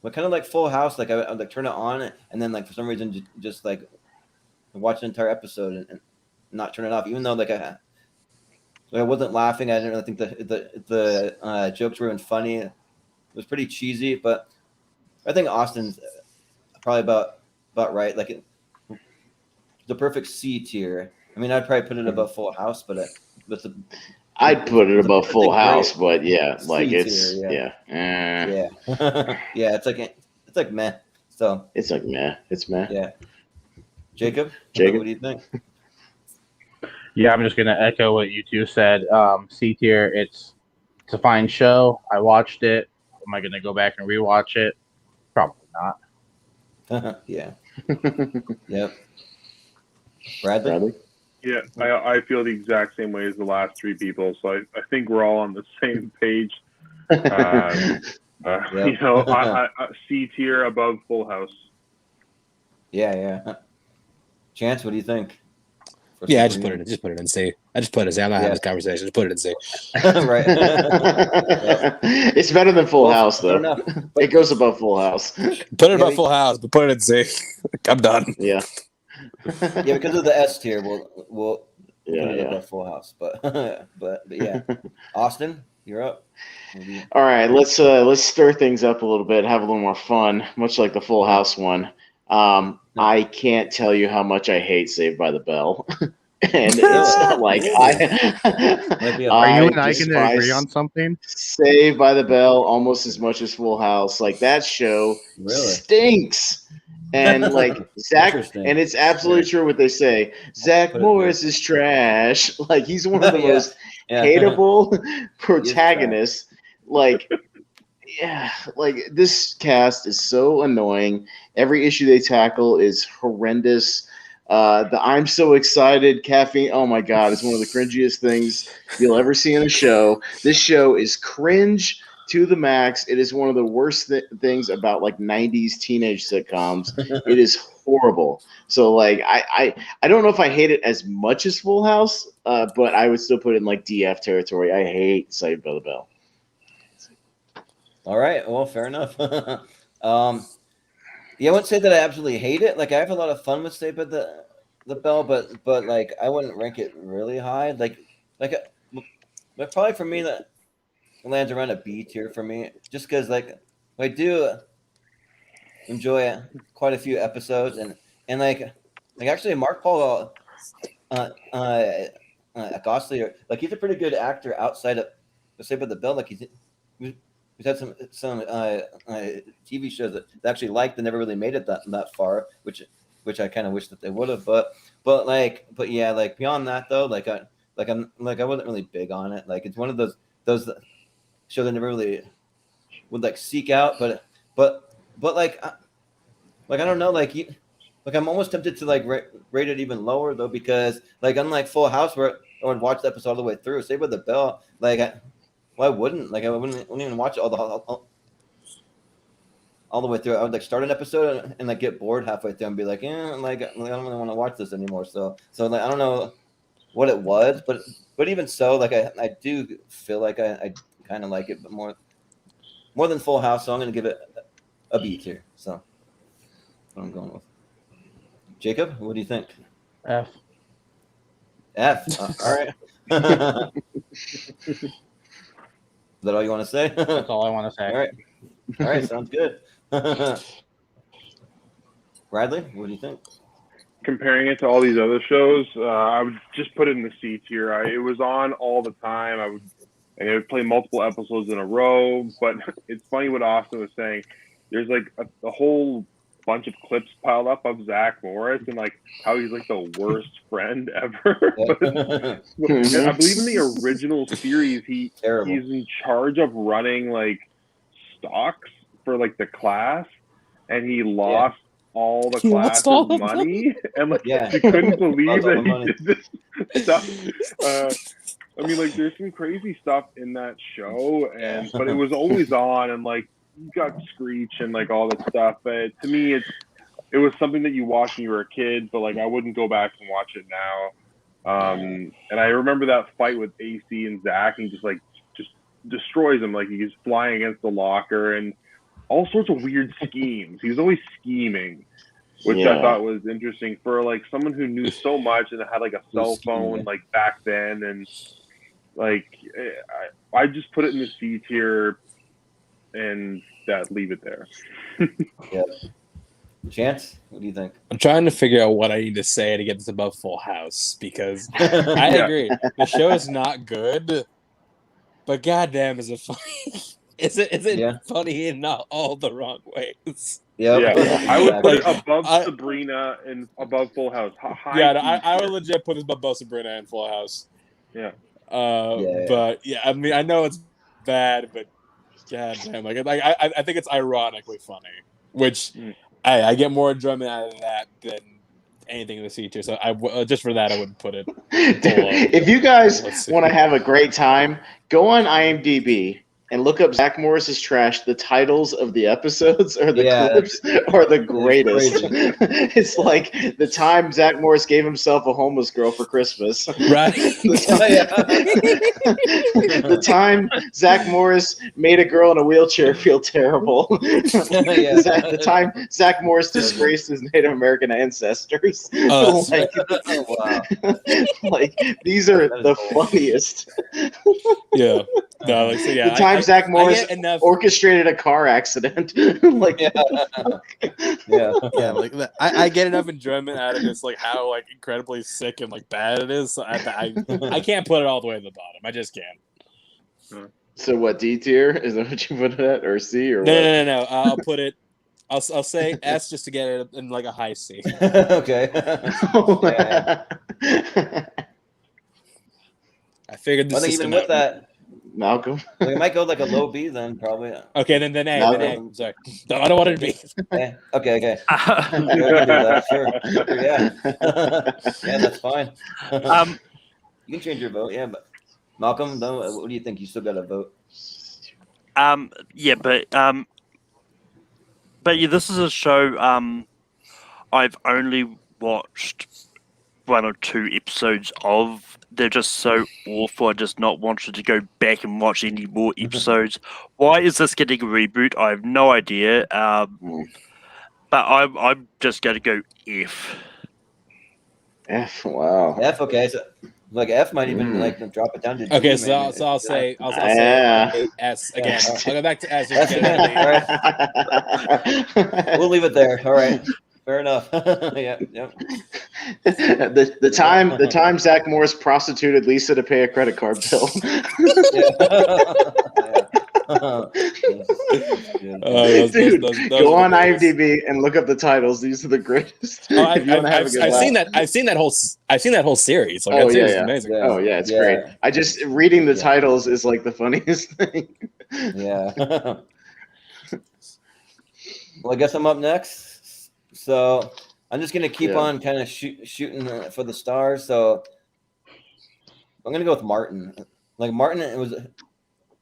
kind of like Full House. Like I would like turn it on, and then like for some reason just like watch an entire episode and not turn it off, even though like I wasn't laughing. I didn't really think the jokes were even funny. It was pretty cheesy, but I think Austin's probably about right. Like the perfect C tier. I mean, I'd probably put it above Full House, but I'd put it above Full House, great but yeah, like C it's tier, yeah. yeah. It's like meh. So It's like meh. It's meh. yeah. Jacob, Jacob? what do you think? Yeah, I'm just gonna echo what you two said. C tier. It's a fine show. I watched it. Am I gonna go back and rewatch it? Probably not. Yeah. Yep. Bradley? Bradley? Yeah, I feel the exact same way as the last three people. So I think we're all on the same page. Yep. You know, I C tier above Full House. Yeah. Chance, what do you think? Yeah, I just put it in C. I just put it in C. I'm not having this conversation. Just put it in C. Right. It's better than Full House, fair though. enough. It goes above Full House. Put it above Full House, but put it in C. I'm done. Yeah. Yeah, because of the S tier, we'll put it Yeah. above Full House. But yeah. Austin, you're up. All right, let's stir things up a little bit, have a little more fun, much like the Full House one. I can't tell you how much I hate Saved by the Bell. And it's not like Are you and I going to agree on something? Saved by the Bell almost as much as Full House. Like that show stinks. And like Zach, and it's absolutely true what they say. Zach Morris is trash. Like he's one of the most hateable protagonists. Like, yeah, like this cast is so annoying. Every issue they tackle is horrendous. The I'm so excited caffeine. Oh my god, it's one of the cringiest things you'll ever see in a show. This show is cringe to the max. It is one of the worst things about like 90s teenage sitcoms. It is horrible. So like I don't know if I hate it as much as Full House, but I would still put it in like DF territory. I hate Saved by the Bell. All right. Well, fair enough. Yeah, I wouldn't say that I absolutely hate it. Like I have a lot of fun with Saved by the Bell, but like I wouldn't rank it really high. Like probably for me that lands around a B tier for me, just because like I do enjoy quite a few episodes and like actually Mark Paul Gosselaar, like he's a pretty good actor outside of Saved by the Bell. Like he's had some TV shows that I actually liked and never really made it that far, which I kind of wish that they would have. But yeah, like beyond that though, I wasn't really big on it. Like it's one of those shows I never really would like seek out. But like I don't know, like I'm almost tempted to like rate it even lower though, because like unlike Full House where I would watch the episode all the way through, Saved by the Bell, like I wouldn't even watch it all the way through. I would like start an episode and like get bored halfway through and be like, like I don't really want to watch this anymore. So like I don't know what it was, but even so, like I do feel like I kind of like it, but more than Full House. So I'm gonna give it a B tier. So that's what I'm going with. Jacob, what do you think? F. All right. Is that all you want to say? That's all I want to say. All right. Sounds good. Bradley, what do you think? Comparing it to all these other shows, I would just put it in the C tier. It was on all the time. And it would play multiple episodes in a row. But it's funny what Austin was saying. There's like a whole bunch of clips piled up of Zach Morris and like how he's like the worst friend ever. And I believe in the original series, he's in charge of running like stocks for like the class, and he lost all the class's money, and like he couldn't believe that he did this stuff. I mean, like there's some crazy stuff in that show, but it was always on, and like you got Screech and like all that stuff. But to me, it was something that you watched when you were a kid, but like I wouldn't go back and watch it now. And I remember that fight with AC and Zach, and just destroys him. Like he's flying against the locker and all sorts of weird schemes. He was always scheming, which I thought was interesting for like someone who knew so much and had like a cell phone like back then. And like I just put it in the C tier and leave it there. Chance, what do you think? I'm trying to figure out what I need to say to get this above Full House because I agree. The show is not good, but goddamn, is it funny? Is it funny in not all the wrong ways? Yep. Yeah, I would put it Like, above Sabrina and above Full House. High Yeah, key I would tier. legit put this above Sabrina and Full House. Yeah. But yeah, I mean, I know it's bad, but goddamn, like I think it's ironically funny, which I get more enjoyment out of that than anything in the C tier. So just for that, I would put it. If you guys want to have a great time, go on IMDb and look up Zach Morris's trash. The titles of the episodes or the clips are the greatest. It's like the time Zach Morris gave himself a homeless girl for Christmas. Right. The time Zach Morris made a girl in a wheelchair feel terrible. The time Zach Morris disgraced his Native American ancestors. Wow. Like these are the funniest. Yeah. No, like, so yeah, the time Zach Morris orchestrated a car accident. Like, like I get enough enjoyment out of this, like how like incredibly sick and like bad it is. So I can't put it all the way to the bottom. I just can't. So what, D tier? Is that what you put it at, or C, or no? I'll put it. I'll say S just to get it in like a high C. Okay. I figured this. I think even with that, Malcolm, like it might go like a low B then probably. Okay, then A. Then A. Sorry, no, I don't want it to be. Okay. Sure. Yeah. Yeah, that's fine. You can change your vote. Yeah, but Malcolm, though, what do you think? You still got to vote. Yeah, but yeah, this is a show I've only watched 1 or 2 episodes of. They're just so awful. I just not wanted to go back and watch any more episodes. Why is this getting a reboot? I have no idea. But I'm just going to go F. F. Wow. F. Okay. So like F might even like drop it down to G. Okay, so I'll say S again. I'll go back to S. Right. We'll leave it there. All right. Fair enough. Yeah. The time Zach Morris prostituted Lisa to pay a credit card bill. Dude, go on IMDb and look up the titles. These are the greatest. I've seen that whole series. Like, series is amazing. Oh yeah, it's great. I just reading the titles is like the funniest thing. Yeah. Well, I guess I'm up next. So I'm just gonna keep on kind of shooting for the stars. So I'm gonna go with Martin. Like Martin, it was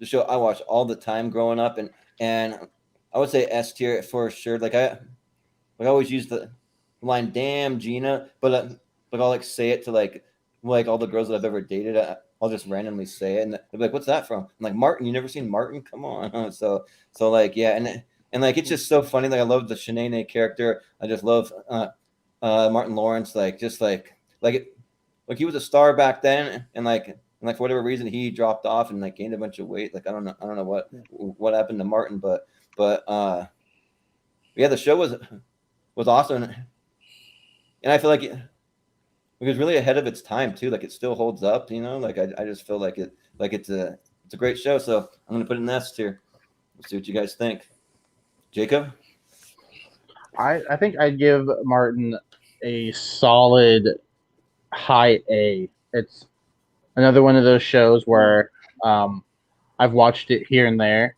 the show I watched all the time growing up, and I would say S tier for sure. Like I always use the line "Damn Gina," but I'll like say it to like all the girls that I've ever dated. I'll just randomly say it, and they'll be like, "What's that from?" I'm like, "Martin, you never seen Martin? Come on!" So like yeah, and like it's just so funny. Like I love the Shanae character. I just love Martin Lawrence. Like just like he was a star back then, and like for whatever reason he dropped off and like gained a bunch of weight. Like I don't know what happened to Martin, but yeah, the show was awesome, and I feel like it was really ahead of its time too. Like it still holds up, you know. Like I just feel like it's a great show. So I'm gonna put it in S tier. Let's see what you guys think. Jacob? I think I'd give Martin a solid high A. It's another one of those shows where I've watched it here and there,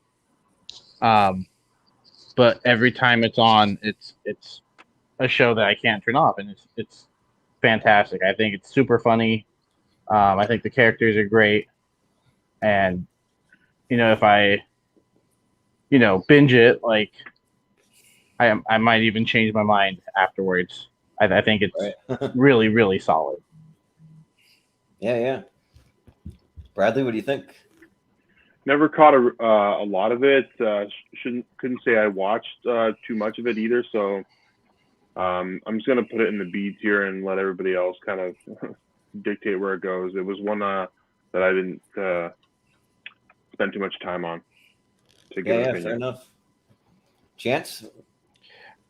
but every time it's on, it's a show that I can't turn off, and it's fantastic. I think it's super funny. I think the characters are great, and if I binge it, like I might even change my mind afterwards. I think it's really, really solid. Yeah. Bradley, what do you think? Never caught a lot of it. Couldn't say I watched too much of it either. So I'm just gonna put it in the B tier and let everybody else kind of dictate where it goes. It was one that I didn't spend too much time on. To give an opinion. Fair enough. Chance?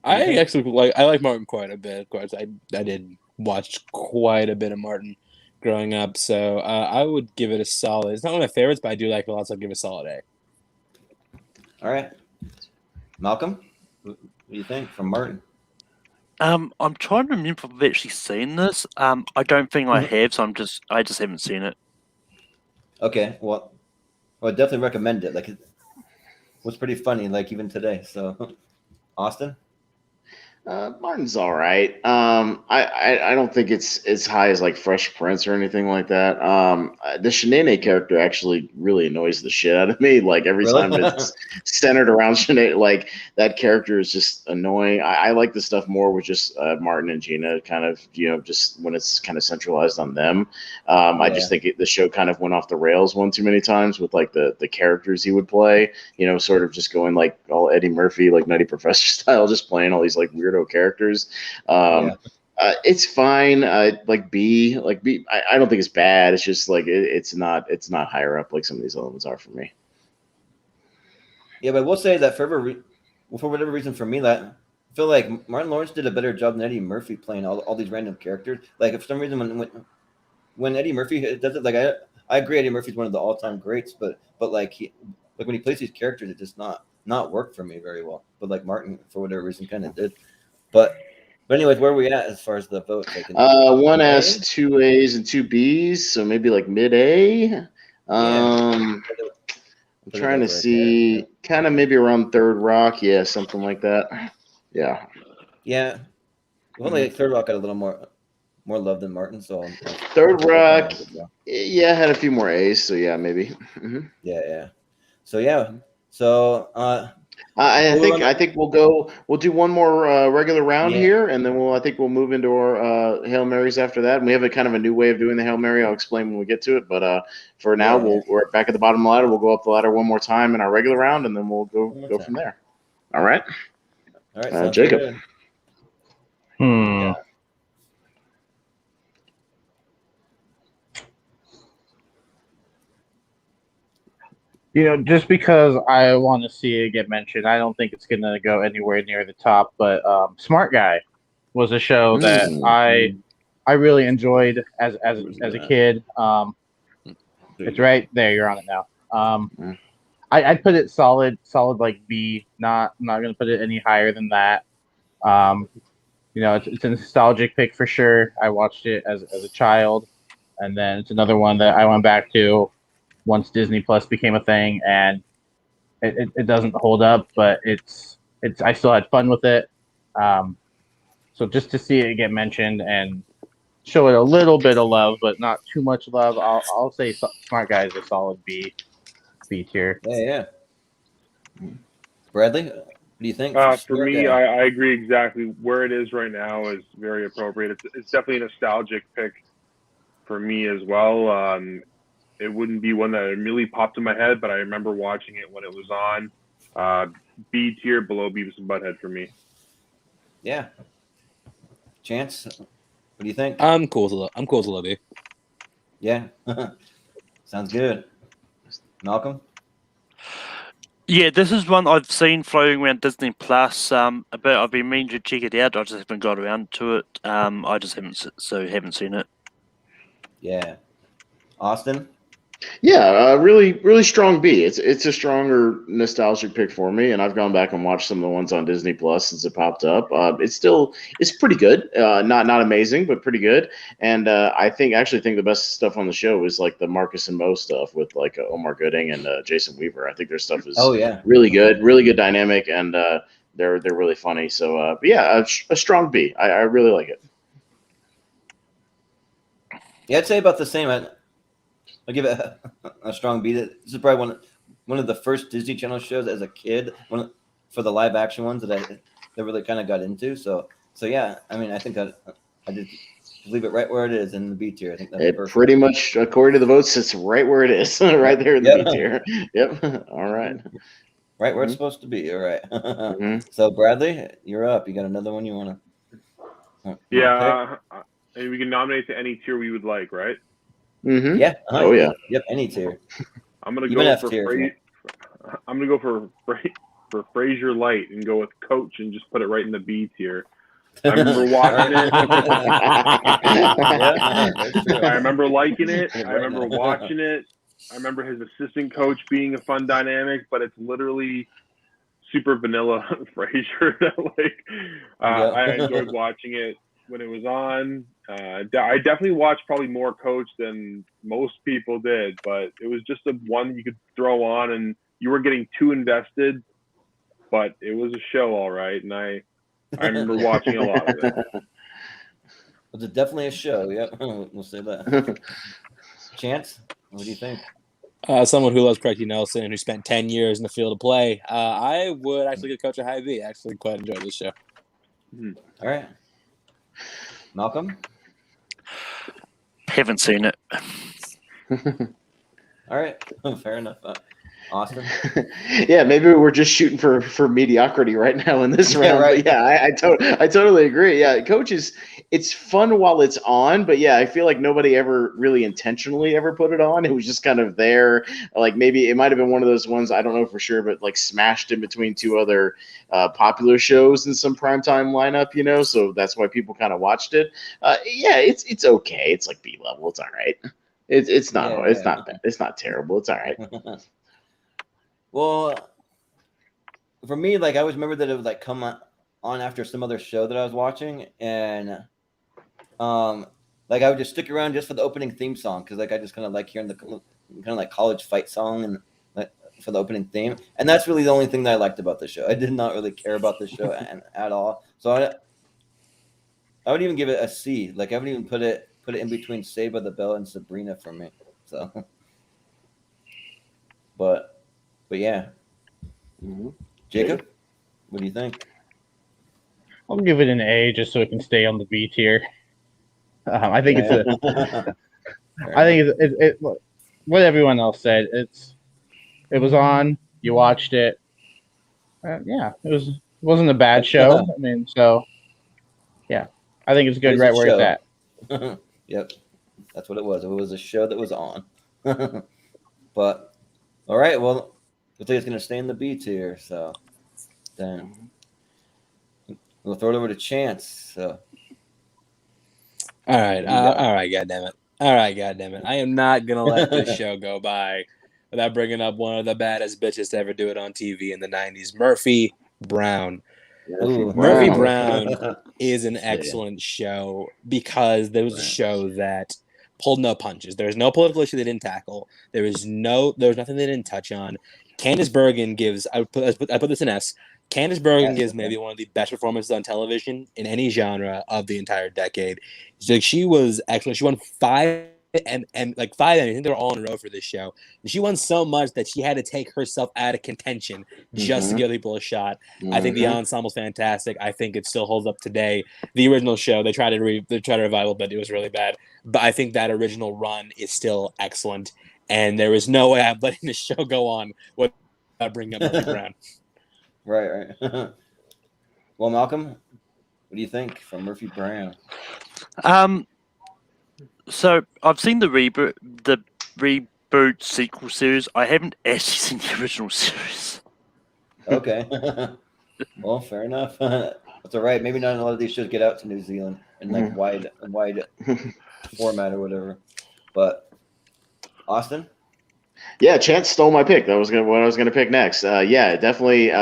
I actually like Martin quite a bit. Of course, I did watch quite a bit of Martin growing up, so I would give it a solid. It's not one of my favorites, but I do like it a lot, so I'll give it a solid A. All right, Malcolm, what do you think from Martin? I'm trying to remember if I've actually seen this. I don't think I have, so I just haven't seen it. Okay, well, I would definitely recommend it. Like, it was pretty funny, like even today. So, Austin. Martin's all right. I don't think it's as high as like Fresh Prince or anything like that. The Shanae character actually really annoys the shit out of me. Like every Really? time it's centered around Shanae, like that character is just annoying. I like the stuff more with just Martin and Gina, kind of just when it's kind of centralized on them. I just think the show kind of went off the rails one too many times with like the characters he would play. Sort of just going like all Eddie Murphy, like Nutty Professor style, just playing all these like weirdo characters. It's fine. Like B. I don't think it's bad. It's just like it's not higher up like some of these other ones are for me. Yeah, but we'll say that for whatever reason, for me, that I feel like Martin Lawrence did a better job than Eddie Murphy playing all these random characters. Like, if for some reason when Eddie Murphy does it, like I agree, Eddie Murphy's one of the all-time greats, but like when he plays these characters, it just not work for me very well. But like Martin, for whatever reason, kind of did. But anyways, where are we at as far as the votes? One S, two A's, and two B's, so maybe like mid A. I'm trying to see, kind of maybe around Third Rock, something like that. Yeah. Yeah. Well, like Third Rock got a little more love than Martin, so Third Rock, had a few more A's, so yeah, maybe. Mm-hmm. Yeah. So I think we'll do one more regular round here, and then we'll move into our Hail Marys after that. And we have a kind of a new way of doing the Hail Mary. I'll explain when we get to it. But for now, we're back at the bottom of the ladder. We'll go up the ladder one more time in our regular round, and then we'll go from there. All right. Jacob. Yeah. Just because I want to see it get mentioned, I don't think it's going to go anywhere near the top. But Smart Guy was a show that I really enjoyed as a kid. It's right there. You're on it now. I'd put it solid like B. Not going to put it any higher than that. It's a nostalgic pick for sure. I watched it as a child, and then it's another one that I went back to once Disney Plus became a thing, and it doesn't hold up, but it's I still had fun with it. So just to see it get mentioned and show it a little bit of love, but not too much love, I'll say Smart Guy is a solid B tier. Yeah. Bradley, what do you think? For me, I agree exactly. Where it is right now is very appropriate. It's definitely a nostalgic pick for me as well. It wouldn't be one that immediately popped in my head, but I remember watching it when it was on. B tier, below Beavis and Butthead for me. Yeah. Chance, what do you think? I'm cool to love B. Yeah. Sounds good. Malcolm? Yeah, this is one I've seen floating around Disney Plus. But I've been meaning to check it out. I just haven't got around to it. I just haven't seen it. Yeah. Austin? Yeah, really, really strong B. It's a stronger nostalgic pick for me, and I've gone back and watched some of the ones on Disney Plus since it popped up. It's pretty good. Not amazing, but pretty good. And I actually think the best stuff on the show is like the Marcus and Mo stuff with like Omar Gooding and Jason Weaver. I think their stuff is really good dynamic, and they're really funny. So, but yeah, a strong B. I really like it. Yeah, I'd say about the same. I'll give it a strong B. This is probably one of the first Disney Channel shows as a kid, for the live action ones that really kind of got into. So yeah, I mean, I think I did leave it right where it is in the B tier. I think that's perfect. Pretty much, according to the votes, it's right where it is, right there in the B tier. Yep. All right. Right where it's supposed to be. All right. So Bradley, you're up. You got another one you want to? Yeah, and we can nominate to any tier we would like, right? Mm-hmm. Yeah. Oh yeah. Yep. Any tier. I'm gonna Even go F for tier, I'm gonna go for for Frasier Light and go with Coach and just put it right in the B tier. I remember watching it. Yeah, that's true. I remember liking it. Right I remember now. watching it. I remember his assistant coach being a fun dynamic, but it's literally super vanilla Frasier. I enjoyed watching it when it was on. I definitely watched probably more Coach than most people did, but it was just one you could throw on and you weren't getting too invested, but it was a show, all right. And I remember watching a lot of it. Was it definitely a show? Yep, we'll say that. Chance, what do you think? Someone who loves Craig Nelson and who spent 10 years in the field of play, I would actually give Coach a high B. I actually quite enjoyed this show. All right. Malcolm? Haven't seen it. All right. Fair enough. Austin? Yeah, maybe we're just shooting for mediocrity right now in this round. Right. But yeah, I totally agree. Yeah, Coach it's fun while it's on, but yeah, I feel like nobody ever really intentionally ever put it on. It was just kind of there. Like maybe it might have been one of those ones, I don't know for sure, but like smashed in between two other popular shows in some primetime lineup, so that's why people kind of watched it. Yeah, it's okay. It's like B level. It's all right. It's not bad. It's not terrible. It's all right. Well, for me, like I always remember that it would like come on after some other show that I was watching, and like I would just stick around just for the opening theme song because like I just kind of like hearing the kind of like college fight song and like for the opening theme, and that's really the only thing that I liked about the show. I did not really care about the show at all, so I would even give it a C. Like I would even put it in between Saved by the Bell and Sabrina for me. So, but yeah, Jacob, what do you think? I'll give it an A just so it can stay on the B tier. I think I think it's what everyone else said. It was on. You watched it. Yeah, it wasn't a bad show. I mean, so yeah, I think it's good right where it's at. Yep, that's what it was. It was a show that was on. But all right, well, I think it's gonna stay in the B tier. So then we'll throw it over to Chance. So. All right, goddammit. I am not gonna let this show go by without bringing up one of the baddest bitches to ever do it on TV in the 90s, Murphy Brown. Murphy Brown is an excellent show because there was a show that pulled no punches. There was no political issue they didn't tackle. There was nothing they didn't touch on. Candice Bergen gives, I put this in S. Candice Bergen gives maybe one of the best performances on television in any genre of the entire decade. So she was excellent. She won 5 and like 5 Emmys. I think they were all in a row for this show. And she won so much that she had to take herself out of contention just to give people a shot. I think the ensemble's fantastic. I think it still holds up today. The original show, they tried to revival, but it was really bad. But I think that original run is still excellent. And there is no way I'm letting this show go on without bringing up Murphy Brown. Right. Well, Malcolm, what do you think from Murphy Brown? So I've seen the reboot sequel series. I haven't actually seen the original series. Okay. Well, fair enough. That's all right. Maybe not a lot of these shows get out to New Zealand in like wide format or whatever. But Austin? Yeah, Chance stole my pick. That was what I was gonna pick next. Yeah, definitely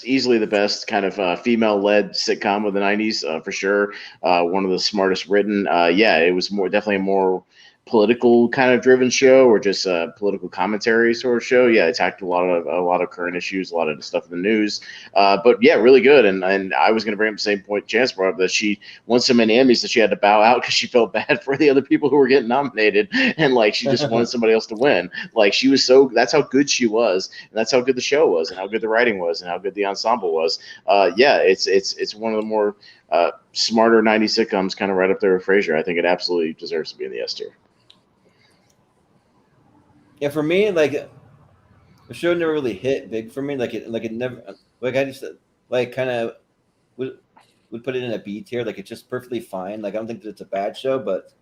easily the best kind of female-led sitcom of the 90s for sure. One of the smartest written. Yeah, it was definitely a more political kind of driven show, or just a political commentary sort of show. Yeah, it tackled a lot of current issues, a lot of stuff in the news. But yeah, really good. And I was going to bring up the same point Chance brought up, that she won so many Emmys that she had to bow out because she felt bad for the other people who were getting nominated, and like she just wanted somebody else to win. Like she was that's how good she was, and that's how good the show was, and how good the writing was, and how good the ensemble was. Yeah, it's one of the more smarter 90s sitcoms, kind of right up there with Frasier. I think it absolutely deserves to be in the S tier. Yeah, for me, like the show never really hit big for me. Like it never, like I just like kind of would put it in a B tier. Like it's just perfectly fine. Like I don't think that it's a bad show, but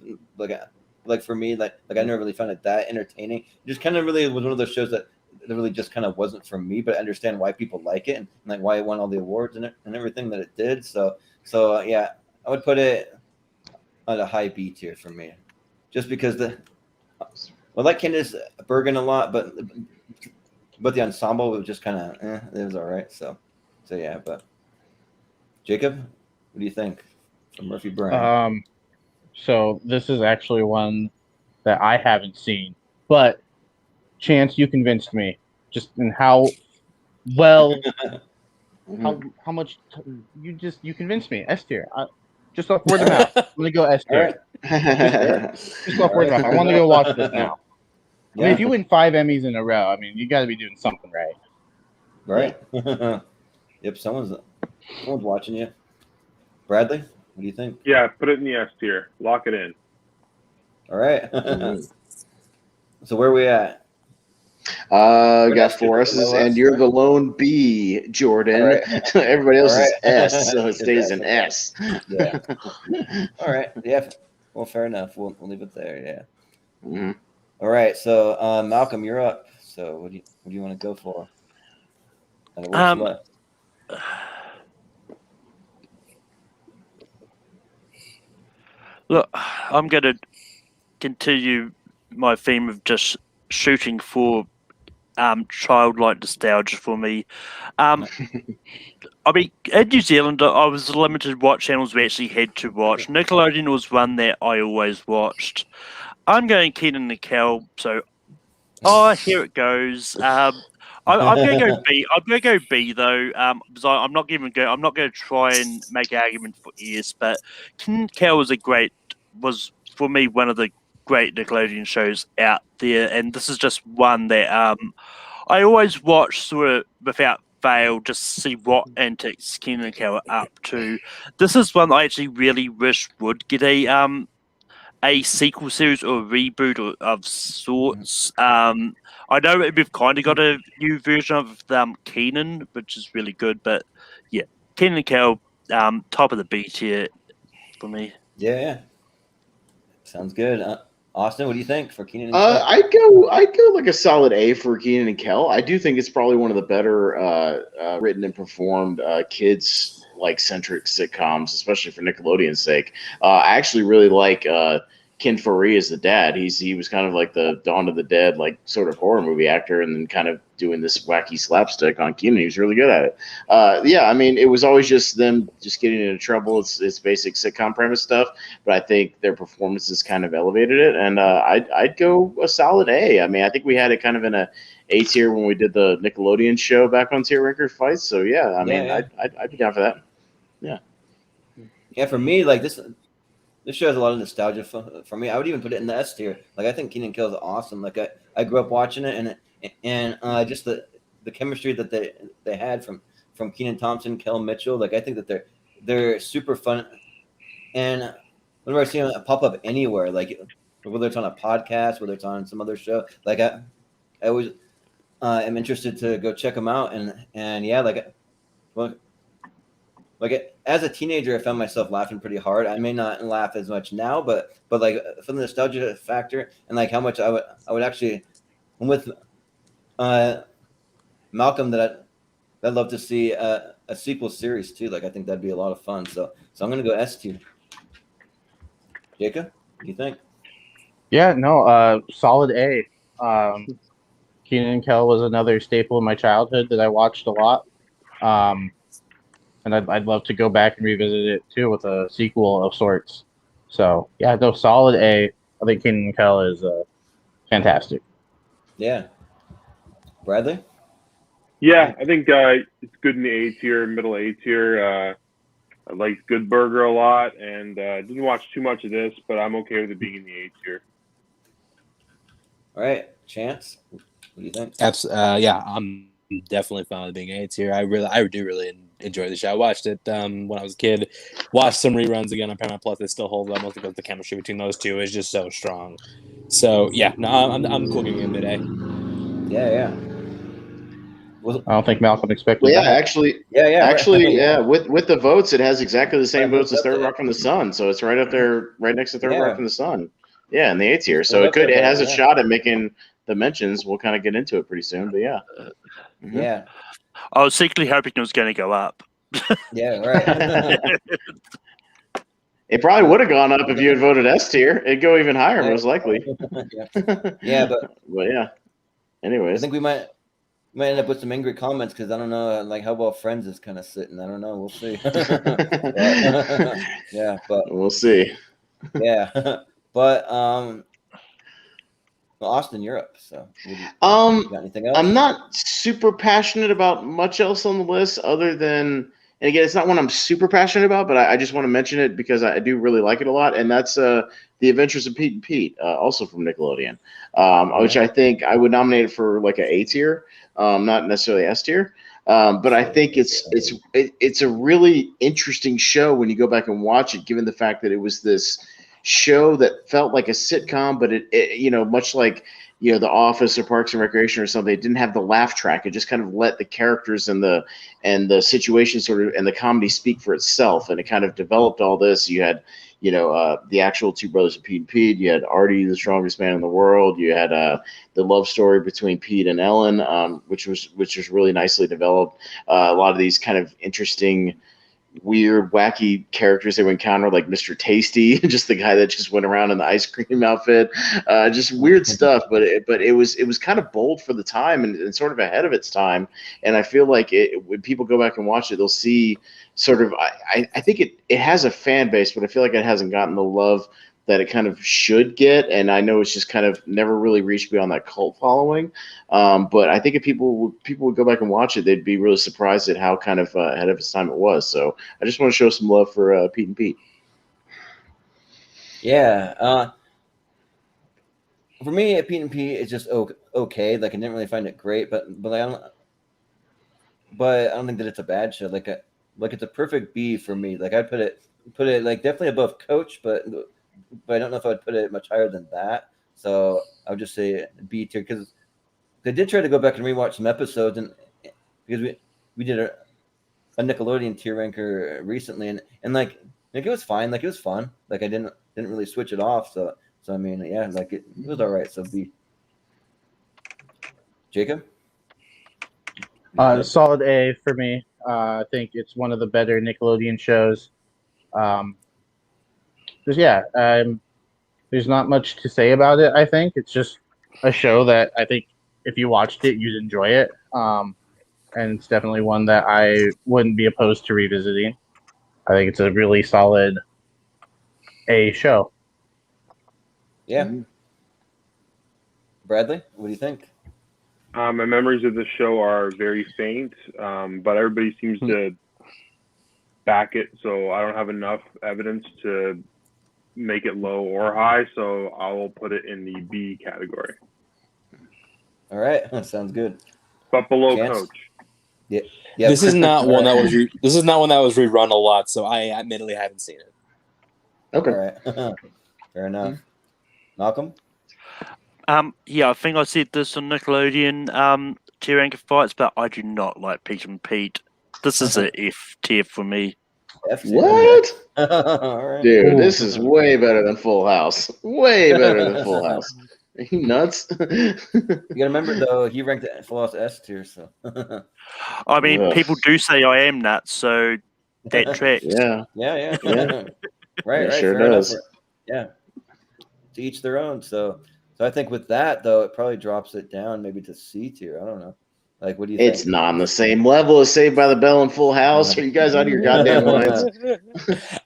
like for me, like I never really found it that entertaining. It just kind of really was one of those shows that it really just kind of wasn't for me. But I understand why people like it and like why it won all the awards and everything that it did. So yeah, I would put it on a high B tier for me, just because I like Candace Bergen a lot, but the ensemble was just kind of it was all right. So yeah, but Jacob, what do you think from Murphy Brown? So this is actually one that I haven't seen, but Chance, you convinced me just in how well, how much you convinced me. S tier. Just off word of mouth. I'm gonna go S tier. Just off word of mouth. I want to go watch this now. I mean, if you win 5 Emmys in a row, I mean, you got to be doing something right. Right. Yep. Someone's watching you. Bradley, what do you think? Yeah, put it in the S tier. Lock it in. All right. So where are we at? Got 4 S's, and you're the lone B, Jordan. Right. Everybody else is Right. S, so it stays an S. Yeah. All right. Yeah. Well, fair enough. We'll leave it there. Yeah. Mm-hmm. All right. So Malcolm, you're up. So what do you want to go for? What's left? Look, I'm going to continue my theme of just shooting for childlike nostalgia for me. I mean, in New Zealand, I was limited what channels we actually had to watch. Nickelodeon was one that I always watched. I'm going Kenan and Kel, so here it goes. I'm going to go B. I'm going to go B though, because I'm not going to try and make an argument for ES, but Kenan and Kel was for me one of the great Nickelodeon shows out there, and this is just one that I always watch sort of without fail, just to see what antics Kenan and Kel are up to. This is one I actually really wish would get a sequel series or a reboot of sorts. I know we've kind of got a new version of Kenan, which is really good, but yeah, Kenan and Kel, top of the B tier for me. Yeah. Sounds good. Austin, what do you think for Kenan and Kel? I'd go like a solid A for Kenan and Kel. I do think it's probably one of the better written and performed kids like centric sitcoms, especially for Nickelodeon's sake. I actually really like Ken Foree as the dad. He was kind of like the Dawn of the Dead, like sort of horror movie actor, and then kind of doing this wacky slapstick on Kenan. He was really good at it. Yeah, I mean, it was always just them just getting into trouble. It's basic sitcom premise stuff, but I think their performances kind of elevated it, and I'd go a solid A. I mean, I think we had it kind of in a A tier when we did the Nickelodeon show back on Tier Ranker Fights. So yeah, I mean, I'd be down for that. Yeah. Yeah, for me, like this show has a lot of nostalgia for me. I would even put it in the S tier. Like I think Kenan and Kel is awesome. Like I grew up watching it, and just the chemistry that they had from Kenan Thompson, Kel Mitchell. Like I think that they're super fun. And whenever I see them pop up anywhere, like whether it's on a podcast, whether it's on some other show, like I always am interested to go check them out. And yeah, like as a teenager, I found myself laughing pretty hard. I may not laugh as much now, but like from the nostalgia factor and like how much I would actually, with Malcolm, that I'd love to see a sequel series too. Like I think that'd be a lot of fun. So I'm gonna go S tier. Jacob, what do you think? Yeah, no, solid A. Kenan and Kel was another staple in my childhood that I watched a lot. And I'd love to go back and revisit it too with a sequel of sorts. So yeah, no, solid A. I think Kenan and Kel is fantastic. Yeah. Bradley? Yeah, I think it's good in the A tier, middle A tier. I liked Good Burger a lot, and didn't watch too much of this, but I'm okay with it being in the A tier. All right, Chance, what do you think? Yeah, I'm definitely fine with being A tier. I do really enjoy the show. I watched it when I was a kid. Watched some reruns again on Paramount Plus. It still holds up, mostly because the chemistry between those two is just so strong. So yeah, no, I'm cooking in mid A. Yeah. Well, I don't think Malcolm expected. Well, yeah, that. actually, with the votes, it has exactly the same votes as Third Rock from the Sun. So it's right up there, right next to Third Rock from the Sun. Yeah, in the A tier. So it has a shot at making the mentions, we'll kind of get into it pretty soon. But yeah. Mhm. Yeah. I was secretly hoping it was going to go up. Yeah. Right. It probably would have gone up if you had voted S tier. It'd go even higher, most likely. Yeah, but yeah. I Anyways, think we might end up with some angry comments because I don't know, like how well Friends is kind of sitting. I don't know. We'll see. Yeah, but we'll see. yeah, but well, Austin, you're up. So you got anything else? I'm not super passionate about much else on the list other than, and again, it's not one I'm super passionate about, but I just want to mention it because I do really like it a lot, and that's The Adventures of Pete and Pete, also from Nickelodeon, which I think I would nominate it for like an A tier, not necessarily S tier. But I think it's a really interesting show when you go back and watch it, given the fact that it was this show that felt like a sitcom, but it much like The Office or Parks and Recreation or something, it didn't have the laugh track. It just kind of let the characters and the situation sort of and the comedy speak for itself, and it kind of developed all this. You had the actual two brothers of Pete and Pete. You had Artie, the strongest man in the world. You had the love story between Pete and Ellen, which was really nicely developed. A lot of these kind of interesting, weird, wacky characters they would encounter, like Mr. Tasty, just the guy that just went around in the ice cream outfit, just weird stuff. But it was kind of bold for the time and sort of ahead of its time. And I feel like when people go back and watch it, they'll see sort of. I think it has a fan base, but I feel like it hasn't gotten the love that it kind of should get, and I know it's just kind of never really reached beyond that cult following. But I think if people would go back and watch it, they'd be really surprised at how kind of ahead of its time it was. So I just want to show some love for Pete and Pete. Yeah. For me, Pete and Pete is just okay. Like I didn't really find it great, but I don't think that it's a bad show. Like it's a perfect B for me. Like I'd put it like definitely above Coach, but I don't know if I'd put it much higher than that. So I would just say B tier because I did try to go back and rewatch some episodes, and because we did a Nickelodeon tier ranker recently, and like it was fine, like it was fun. Like I didn't really switch it off. So I mean, yeah, like it was all right. So B. Jacob. Solid A for me. I think it's one of the better Nickelodeon shows. There's not much to say about it. I think it's just a show that I think if you watched it, you'd enjoy it. And it's definitely one that I wouldn't be opposed to revisiting. I think it's a really solid A show. Yeah. Mm-hmm. Bradley, what do you think? My memories of the show are very faint, but everybody seems to back it, so I don't have enough evidence to make it low or high, so I will put it in the B category. All right, that sounds good. But below Chance? Coach. Yeah. This is not one that was rerun a lot, so I admittedly haven't seen it. Okay. All right. Fair enough. Malcolm? Yeah, I think I said this on Nickelodeon tier ranker fights, but I do not like Pete and Pete. This is a F tier for me. F tier. What? All right. Dude, this is way better than Full House. Way better than Full House. Are you nuts? You gotta remember though, he ranked it Full House S tier, so. I mean, people do say I am nuts, so that tracks. Yeah. Yeah. Right. It sure fair does. enough. Yeah. To each their own. So I think with that though, it probably drops it down maybe to C tier. I don't know. Like, what do you think? It's not on the same level as Saved by the Bell and Full House. Are you guys out of your goddamn minds?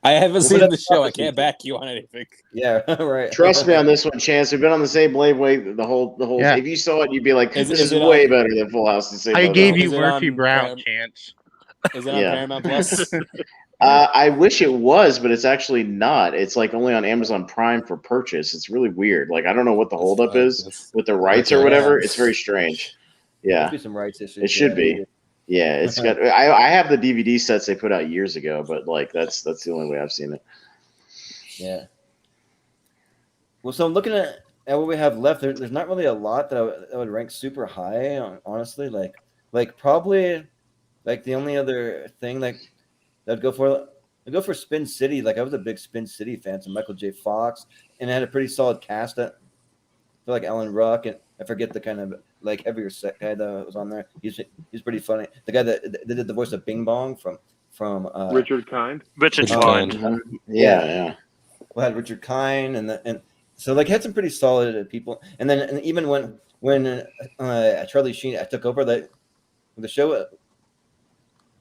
I haven't seen the show. I can't back you on anything. Yeah, right. Trust me on this one, Chance. We've been on the same wavelength the whole. Yeah. If you saw it, you'd be like, Is "This is it way on- better than Full House." And Saved by I the gave Bell. you Is it Murphy on Brown Prime? chance. Is it on Paramount Plus? I wish it was, but it's actually not. It's like only on Amazon Prime for purchase. It's really weird. Like I don't know what the holdup is with the rights or whatever. It's very strange. Yeah, Must be some rights issues. it should be. Yeah, it's got. I have the DVD sets they put out years ago, but like that's the only way I've seen it. Yeah. Well, so I'm looking at what we have left. There's not really a lot that I would rank super high, honestly. Like probably, like the only other thing like I'd go for Spin City. Like I was a big Spin City fan, so Michael J. Fox, and it had a pretty solid cast. I feel like Alan Ruck I forget the kind of like heavier set guy that was on there. He's pretty funny. The guy that did the voice of Bing Bong from Richard Kind. Richard Richard Kind. Kind. Yeah. we had Richard Kind and so like had some pretty solid people. And then and even when Charlie Sheen took over the show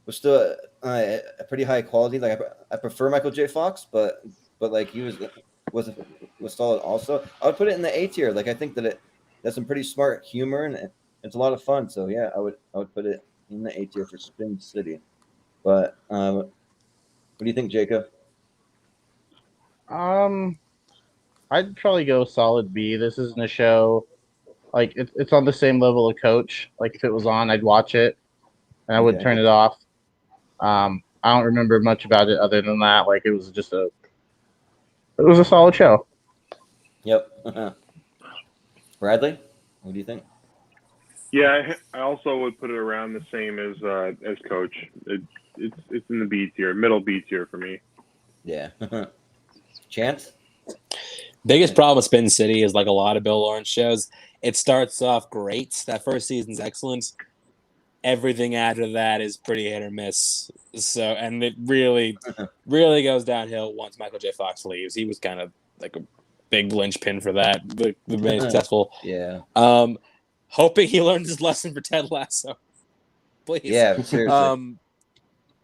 was still a pretty high quality. Like I prefer Michael J. Fox, but like he was solid also. I would put it in the A tier. Like I think that it has some pretty smart humor and it's a lot of fun. So yeah, I would put it in the A tier for Spin City. But what do you think, Jacob? I'd probably go solid B. This isn't a show like it's on the same level of Coach. Like if it was on, I'd watch it and I wouldn't turn it off. I don't remember much about it other than that. Like it was a solid show. Yep. Bradley, what do you think? Yeah, I also would put it around the same as Coach. It's in the B tier, middle B tier for me. Yeah. Chance? Biggest problem with Spin City is like a lot of Bill Lawrence shows. It starts off great. That first season's excellent. Everything after that is pretty hit or miss. So, and it really, really goes downhill once Michael J. Fox leaves. He was kind of like a big linchpin for that. The very successful. Yeah. Hoping he learned his lesson for Ted Lasso. Please. Yeah, seriously.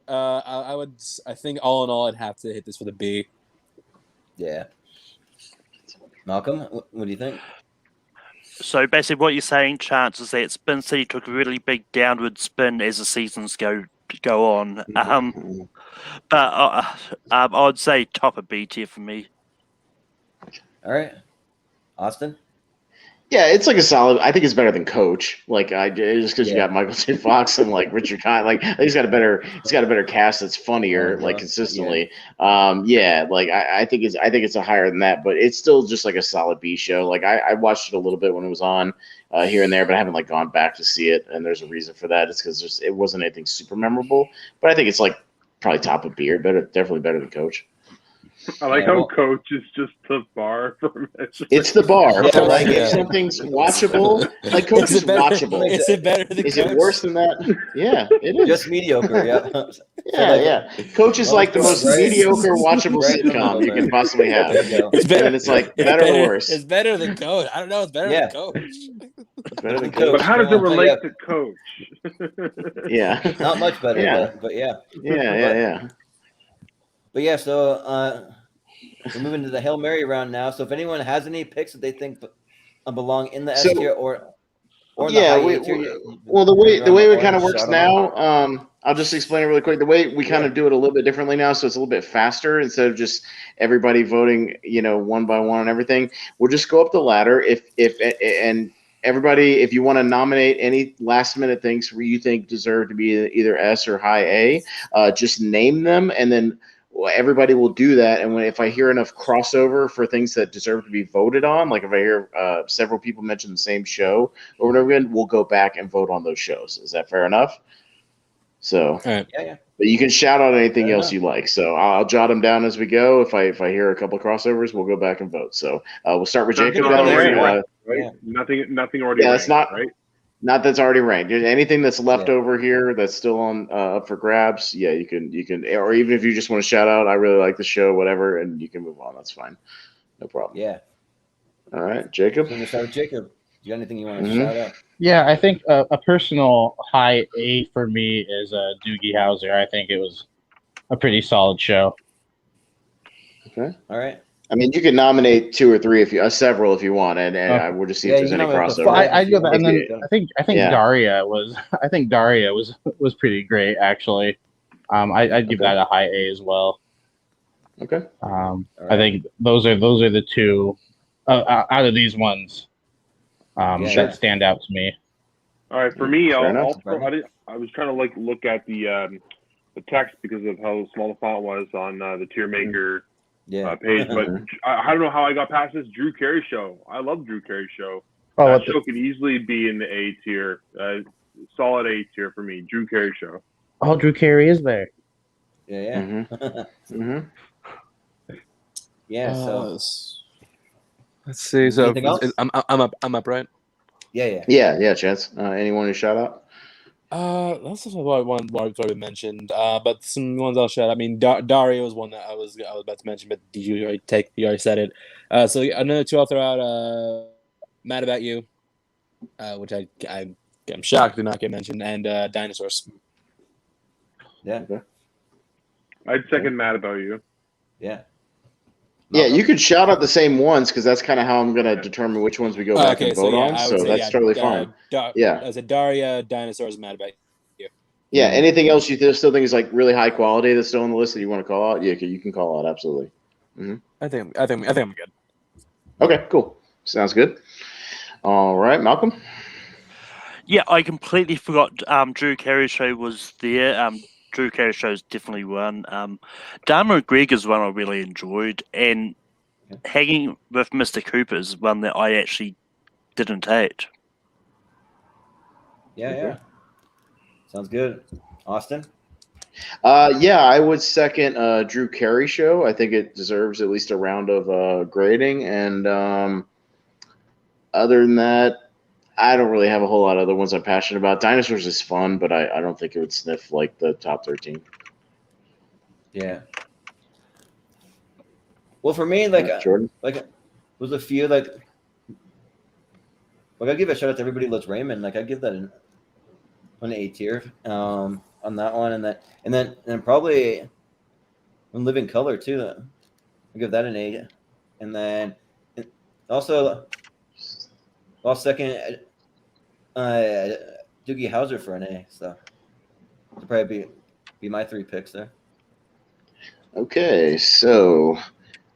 I think all in all, I'd have to hit this with a B. Yeah. Malcolm, what do you think? So basically, what you're saying, Chance, is that Spin City took a really big downward spin as the seasons go on. But I would say top of B tier for me. All right, Austin. Yeah, it's like a solid. I think it's better than Coach. Like just because you got Michael J. Fox and like Richard Kind, like he's got a better cast that's funnier, like consistently. Yeah, like I think it's a higher than that, but it's still just like a solid B show. Like I watched it a little bit when it was on here and there, but I haven't like gone back to see it, and there's a reason for that. It's because it wasn't anything super memorable, but I think it's like probably top of B or better, definitely better than Coach. I like how Coach is just the bar for me. It's the bar. Yeah, Like yeah. if something's watchable, like Coach is watchable. Is it better than Is Coach? it worse than that? Yeah, it is. Just mediocre. Yeah. Yeah. Coach is like the most mediocre watchable sitcom you can possibly have. And it's like better or worse. It's better than Coach. I don't know. It's better than Coach. It's better than Coach. But how does it relate to Coach? Yeah. Not much better. Yeah. But yeah. Yeah. But yeah, so we're moving to the Hail Mary round now. So if anyone has any picks that they think belong in the S tier or in the high A tier, well, the way it kind of works now, I'll just explain it really quick. The way we kind of do it a little bit differently now, so it's a little bit faster instead of just everybody voting, one by one and everything. We'll just go up the ladder. And everybody, if you want to nominate any last minute things where you think deserve to be either S or high A, just name them, and then everybody will do that. And if I hear enough crossover for things that deserve to be voted on, like if I hear several people mention the same show over and over again, we'll go back and vote on those shows. Is that fair enough? So, yeah. But you can shout out anything else you like. So I'll jot them down as we go. If I hear a couple of crossovers, we'll go back and vote. So we'll start with Jacob down there. Right? Nothing already. Yeah, that's ranked, not right. Not that's already ranked. Anything that's left over here that's still on up for grabs, yeah, you can, or even if you just want to shout out, I really like the show, whatever, and you can move on. That's fine, no problem. Yeah. All right, Jacob. So we're gonna start with Jacob. Do you got anything you want to shout out? Yeah, I think a personal high A for me is Doogie Howser. I think it was a pretty solid show. Okay. All right. I mean, you can nominate two or three several if you want, and we'll just see if there's any crossover. Well, I go that, and then I think Daria was. I think Daria was pretty great actually. I'd give that a high A as well. Okay. I think those are the two out of these ones that stand out to me. All right, for me, I was trying to look at the text because of how small the font was on the tier maker page, but I don't know how I got past this. Drew Carey show. I love Drew Carey show. That show could easily be in the A tier, solid A tier for me. Drew Carey show. Oh, Drew Carey is there. Yeah. Mm-hmm. Yeah. So let's see. So anything else? I'm up, right? Yeah, Chance. Anyone to shout out? That's just what one already mentioned. But some ones I'll shout. I mean, Dario was one that I was about to mention, but you already said it. So another two I'll throw out. Mad About You, which I'm shocked did not get mentioned, and Dinosaurs. Yeah. Okay. I'd second Mad About You. Yeah. Yeah, Malcolm? you could shout out the same ones because that's kind of how I'm going to determine which ones we go back and vote on. I So would say, that's totally fine. Yeah. I said Daria, Dinosaurs, Mad About You. Yeah. Anything else you still think is like really high quality that's still on the list that you want to call out? Yeah, you can call out absolutely. I think I'm good. Okay, cool. Sounds good. All right, Malcolm. Yeah, I completely forgot. Drew Carey's show was there. Drew Carey's show is definitely one. Dan McGregor's one I really enjoyed, and Hanging with Mr. Cooper's one that I actually didn't hate. Yeah. Sounds good. Austin? Yeah, I would second Drew Carey show. I think it deserves at least a round of grading. And other than that, I don't really have a whole lot of other ones I'm passionate about. Dinosaurs is fun, but I don't think it would sniff like the top 13. Yeah. Well, for me, Jordan? was a few I'd give a shout out to Everybody Loves Raymond. I'd give that an A tier on that one, and then probably in Living Color too. I'll give that an A, and then also I'll second Doogie Howser for an A. So it'll probably be my three picks there. Okay, so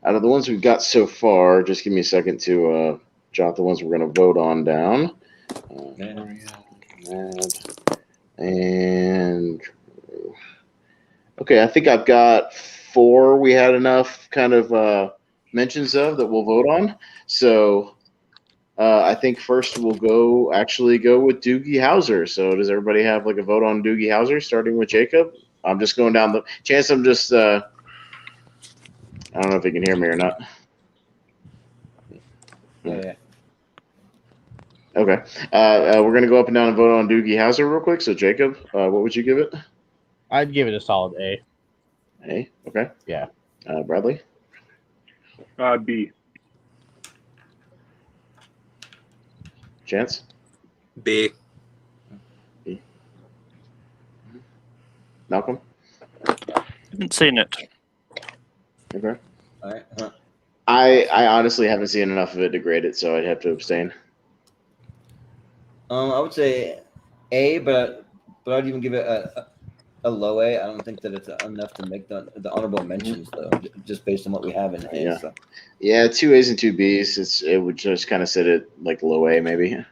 out of the ones we've got so far, just give me a second to jot the ones we're going to vote on down. And okay, I think I've got 4 we had enough kind of mentions of that we'll vote on. So I think first we'll go with Doogie Howser. So does everybody have a vote on Doogie Howser, starting with Jacob? I'm just going down the chance. I'm just I don't know if you can hear me or not. Yeah. Okay. We're going to go up and down and vote on Doogie Howser real quick. So, Jacob, what would you give it? I'd give it a solid A. A? Okay. Yeah. Bradley? B. Chance? B. B. Malcolm? Haven't seen it. Okay. All right. I honestly haven't seen enough of it to grade it, so I'd have to abstain. I would say A, but I'd even give it a low A. I don't think that it's enough to make the honorable mentions though, just based on what we have in A. Yeah. So. Yeah, 2 A's and 2 B's. It would just kind of sit at low A maybe.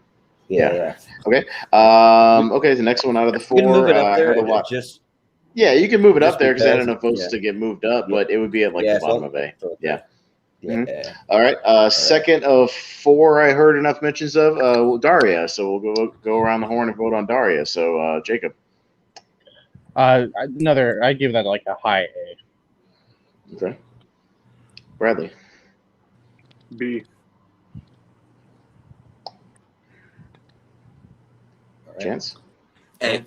Yeah. Okay. Okay. The next one out of the 4. You can move it up there. Yeah, you can move it up there because I had because- enough votes to get moved up, but it would be at the bottom of A. Yeah. Yeah. All right. Second of 4, I heard enough mentions of Daria. So we'll go around the horn and vote on Daria. So Jacob. I'd give that a high A. Okay. Bradley. B. All right. Chance. A.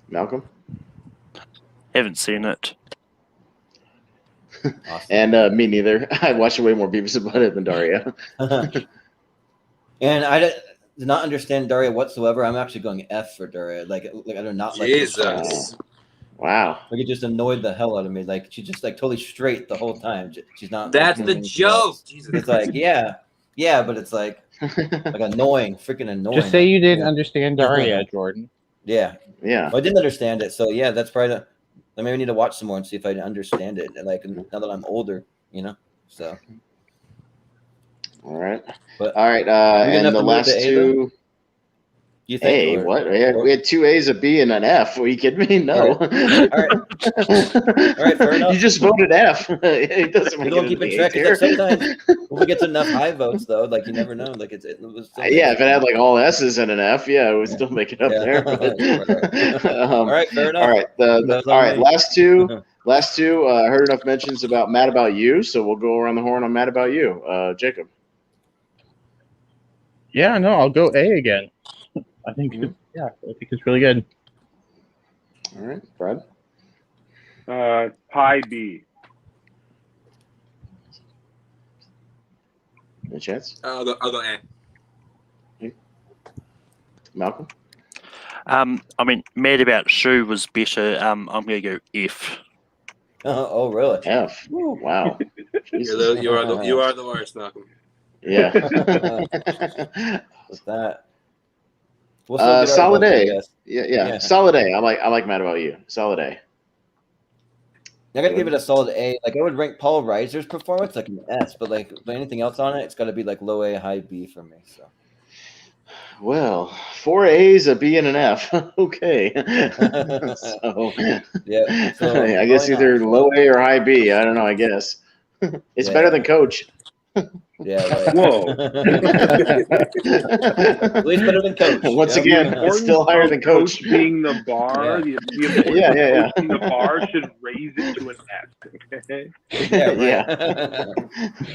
Malcolm. Haven't seen it. Awesome. And me neither. I watched way more Beavis and Butthead than Daria. And I did not understand Daria whatsoever. I'm actually going F for Daria. I do not like this show. Wow. It just annoyed the hell out of me. She's just totally straight the whole time. She's not. That's doing the anything joke. else. It's yeah, but it's annoying, freaking annoying. Just say you didn't understand Daria, Jordan. Yeah. Yeah. Well, I didn't understand it, so yeah, that's probably. I maybe need to watch some more and see if I understand it. And now that I'm older, so. All right. But All right. enough And the to move last to A, 2. You think? A, what? We had 2 A's, a B, and an F. Are you kidding me? No. All right, fair enough. You just voted F. It doesn't We make don't it keep in it the track. A tier. Sometimes if we get enough high votes, though, you never know. It was. Yeah, if it had all S's and an F, yeah, it would still make it up Yeah. there. But, All right, fair enough. All right. That's All on right. me. Last two. I heard enough mentions about Mad About You, so we'll go around the horn on Mad About You. Jacob. Yeah, no, I'll go A again. I think, I think it's really good. All right, Brad. High B. Any chance? I'll go A. Malcolm. I mean, Mad About Shoe was better. I'm gonna go F. Oh, really? F. Wow. You are the worst, Malcolm. Yeah. What's that? We'll still get our Solid votes, I A. guess. Yeah. Solid A. I like Mad About You. Solid A. I gotta give it a solid A. Like I would rank Paul Reiser's performance like an S, but like anything else on it, it's got to be like low A, high B for me. So. Well, 4 A's, a B, and an F. Okay. So, yeah. So I guess either low A or high B. I don't know. I guess it's better than Coach. Yeah. Right. Whoa. At least better than Coach. Once Yep. again, it's still higher than Coach. Being the bar, Yeah. the importance of Coach being the bar should raise it to an S. Okay? Yeah. Right.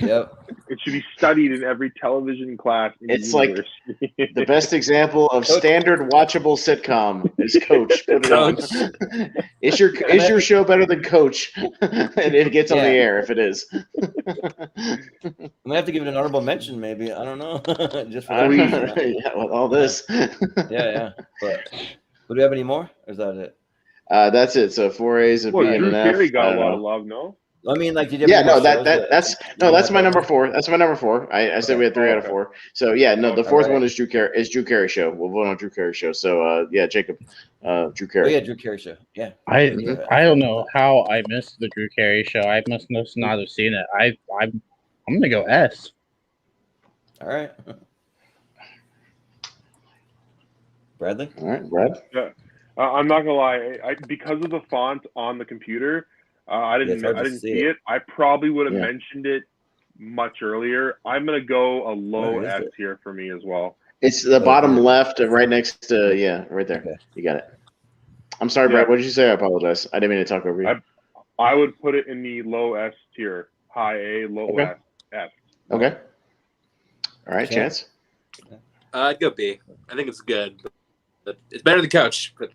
Yep. It should be studied in every television class. It's like the best example of standard watchable sitcom is Coach. Put it on. Is your show better than Coach? And it gets on the air if it is. I'm gonna have to give it an honorable mention, maybe. I don't know. Just for yeah, with all this. Yeah. But do we have any more? Or is that it? That's it. So 4 A's, a B, and Drew an F. Carey got a lot of love, no? I mean, like, did you? Yeah, no, that's my number 4. That's my number 4. I said we had 3 out of 4. So yeah, no, the fourth one is Drew Carey show. We'll vote on Drew Carey show. So yeah, Jacob, Drew Carey. Oh yeah, Drew Carey show. Yeah. I don't know how I missed the Drew Carey show. I must not have seen it. I'm gonna go S. All right. Bradley. All right, Brad. Yeah. I'm not gonna lie. Because of the font on the computer, I didn't see it. I probably would have mentioned it much earlier. I'm gonna go a low S here for me as well. It's the bottom left, right next to right there. Okay. You got it. I'm sorry, Brad. What did you say? I apologize. I didn't mean to talk over you. I would put it in the low S tier. High A, low S. Okay. All right, Chance. I'd go B. I think it's good. But it's better than Coach, but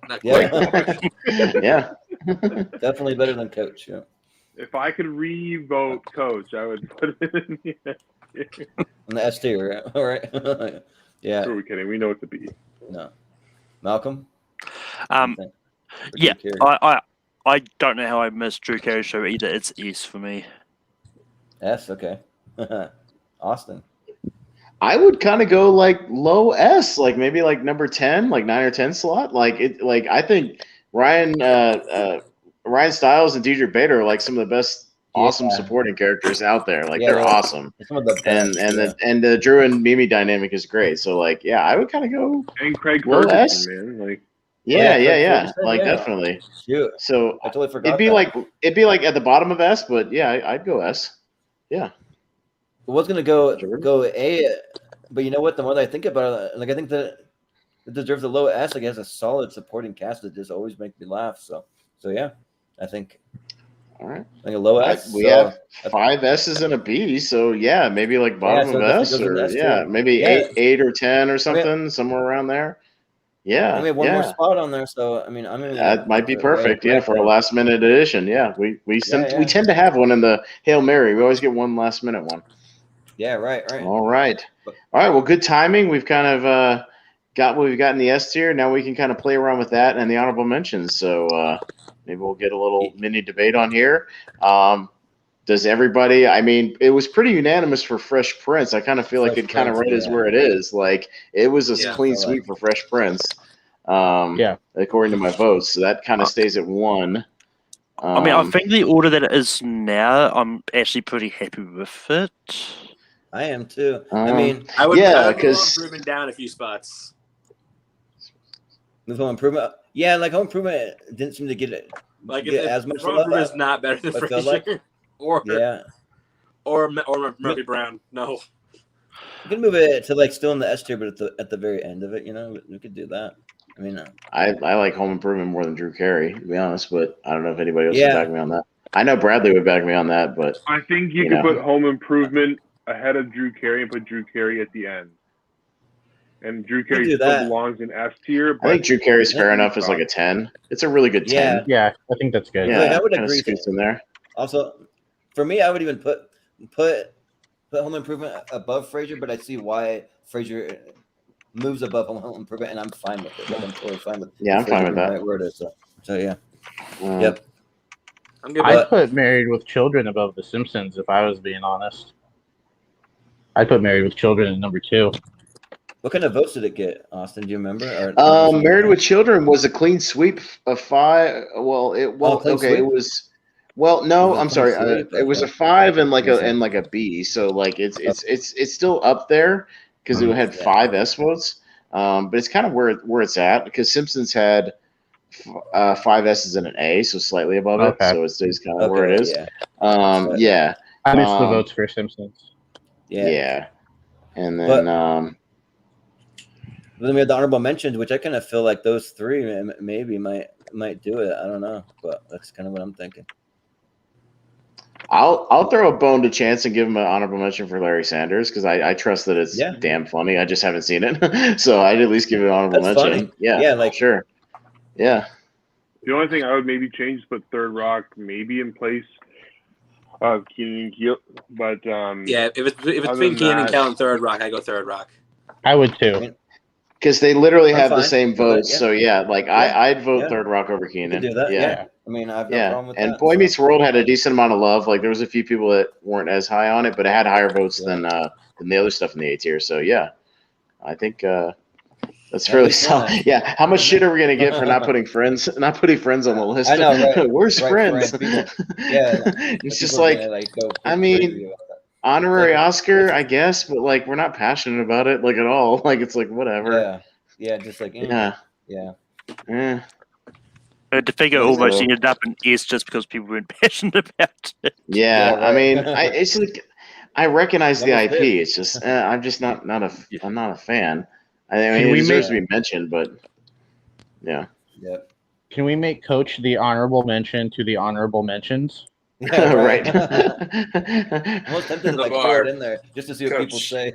not quite. Yeah. Definitely better than Coach. Yeah. If I could re-vote Coach, I would put it in the S tier. All right. Yeah. Who are we kidding? We know it's a B. No. Malcolm. Yeah. I don't know how I missed Drew Carey show either. It's S for me. S. Okay. Austin. I would kind of go like low S, like maybe like number 10, like 9 or 10 slot. I think Ryan Stiles and Deidre Bader are like some of the best awesome supporting characters out there. Like they're awesome. Some of the best, and the Drew and Mimi dynamic is great. So like I would kind of go and Craig low Ferguson, S. man. Like Like definitely. Shoot. So I totally forgot. It'd be like at the bottom of S, but yeah, I'd go S. Yeah. I was gonna go A, but you know what? The more that I think about it, like I think that it deserves a low S. Like it has a solid supporting cast that just always make me laugh. So yeah, I think. All right. Like a low S. We have 5 S's and a B. So yeah, maybe like bottom of S, or maybe 8 or 10 or something, somewhere around there. Yeah. We have one more spot on there, so I mean, that might be perfect. Yeah, for a last minute edition. Yeah, we tend to have one in the Hail Mary. We always get one last minute one. Yeah, right. All right. Well, good timing. We've kind of got what we've got in the S tier. Now we can kind of play around with that and the honorable mentions. So maybe we'll get a little mini debate on here. Does everybody? I mean, it was pretty unanimous for Fresh Prince. I kind of feel like it kind of right is where it is. Like it was a clean sweep for Fresh Prince. According to my votes, so that kind of stays at 1. I mean, I think the order that it is now, I'm actually pretty happy with it. I am too. I mean, I would because improvement down a few spots. With Home Improvement, like Home Improvement didn't seem to get as much. Home Improvement is not better than Frasier, or Murphy Brown. No, you can move it to like still in the S tier, but at the very end of it, we could do that. I mean, I like Home Improvement more than Drew Carey, to be honest, but I don't know if anybody else would back me on that. I know Bradley would back me on that, but I think you could put Home Improvement ahead of Drew Carey and put Drew Carey at the end. And Drew can Carey do still that. belongs in S tier. I think Drew Carey's fair That'd be enough as like a 10. It's a really good 10. Yeah, I think that's good. Like, I would kinda agree. scoots in there. Also, for me, I would even put Home Improvement above Frasier, but I see why Frasier moves above Home Improvement, and I'm fine with it. Like, I'm totally fine with. Yeah, I'm fine with being that. Right where it is. So yeah. Uh, Yep. I'm good. I'd put Married with Children above The Simpsons if I was being honest. I'd put Married with Children at number 2. What kind of votes did it get, Austin? Do you remember? Or Married with Children was a clean sweep of 5. Well, clean sweep? it was. Well, no, Was it I'm clean sorry. sweep? It was a Okay. 5 and like Okay. a B. So like it's still up there because it had 5 S votes. But it's kind of where it's at because Simpsons had 5 S's and an A, so slightly above it. Okay. So it stays kind of where it is. Yeah. Yeah. I missed the votes for Simpsons. Yeah. And then then we had the honorable mentions, which I kind of feel like those 3 maybe might do it. I don't know, but that's kind of what I'm thinking. I'll throw a bone to Chance and give him an honorable mention for Larry Sanders because I trust that it's Yeah. damn funny. I just haven't seen it, so I'd at least give it an honorable That's mention. funny. Yeah, Yeah, like- sure. Yeah, The only thing I would maybe change is put Third Rock maybe in place of Keenan and Kel, but Yeah, if it's other between than Keenan and that- Kel and Third Rock, I go Third Rock. I would too. because they literally I'm have the fine same with it, votes. yeah. So yeah, like Yeah, I'd vote yeah. Third Rock over You Keenan. can do that. Yeah. Yeah. I mean, I have no problem with And that. Boy so. Meets World had a decent amount of love. Like there was a few people that weren't as high on it, but it had higher votes than the other stuff in the A tier. So yeah, I think that's fairly solid. Yeah, how much shit are we gonna get for not putting Friends on the list? I know, right? Where's Right, Friends? Friends, yeah, it's just people are like, gonna, go I mean, crazy about that. honorary Like, Oscar, I guess, but like we're not passionate about it like at all. Like it's like whatever. Yeah, just like Yeah. Eh. The figure Yeah, almost so- ended up in S just because people weren't passionate about it. Yeah, Yeah, I mean, right. it's like I recognize the Almost IP. did. It's just I'm just not I'm not a fan. I Can mean, it we deserves to make- be mentioned, but yeah. Yep. Can we make Coach the honorable mention to the honorable mentions? Yeah, right. I'm almost tempted to The throw bar. it in there just to see what people Coach. say.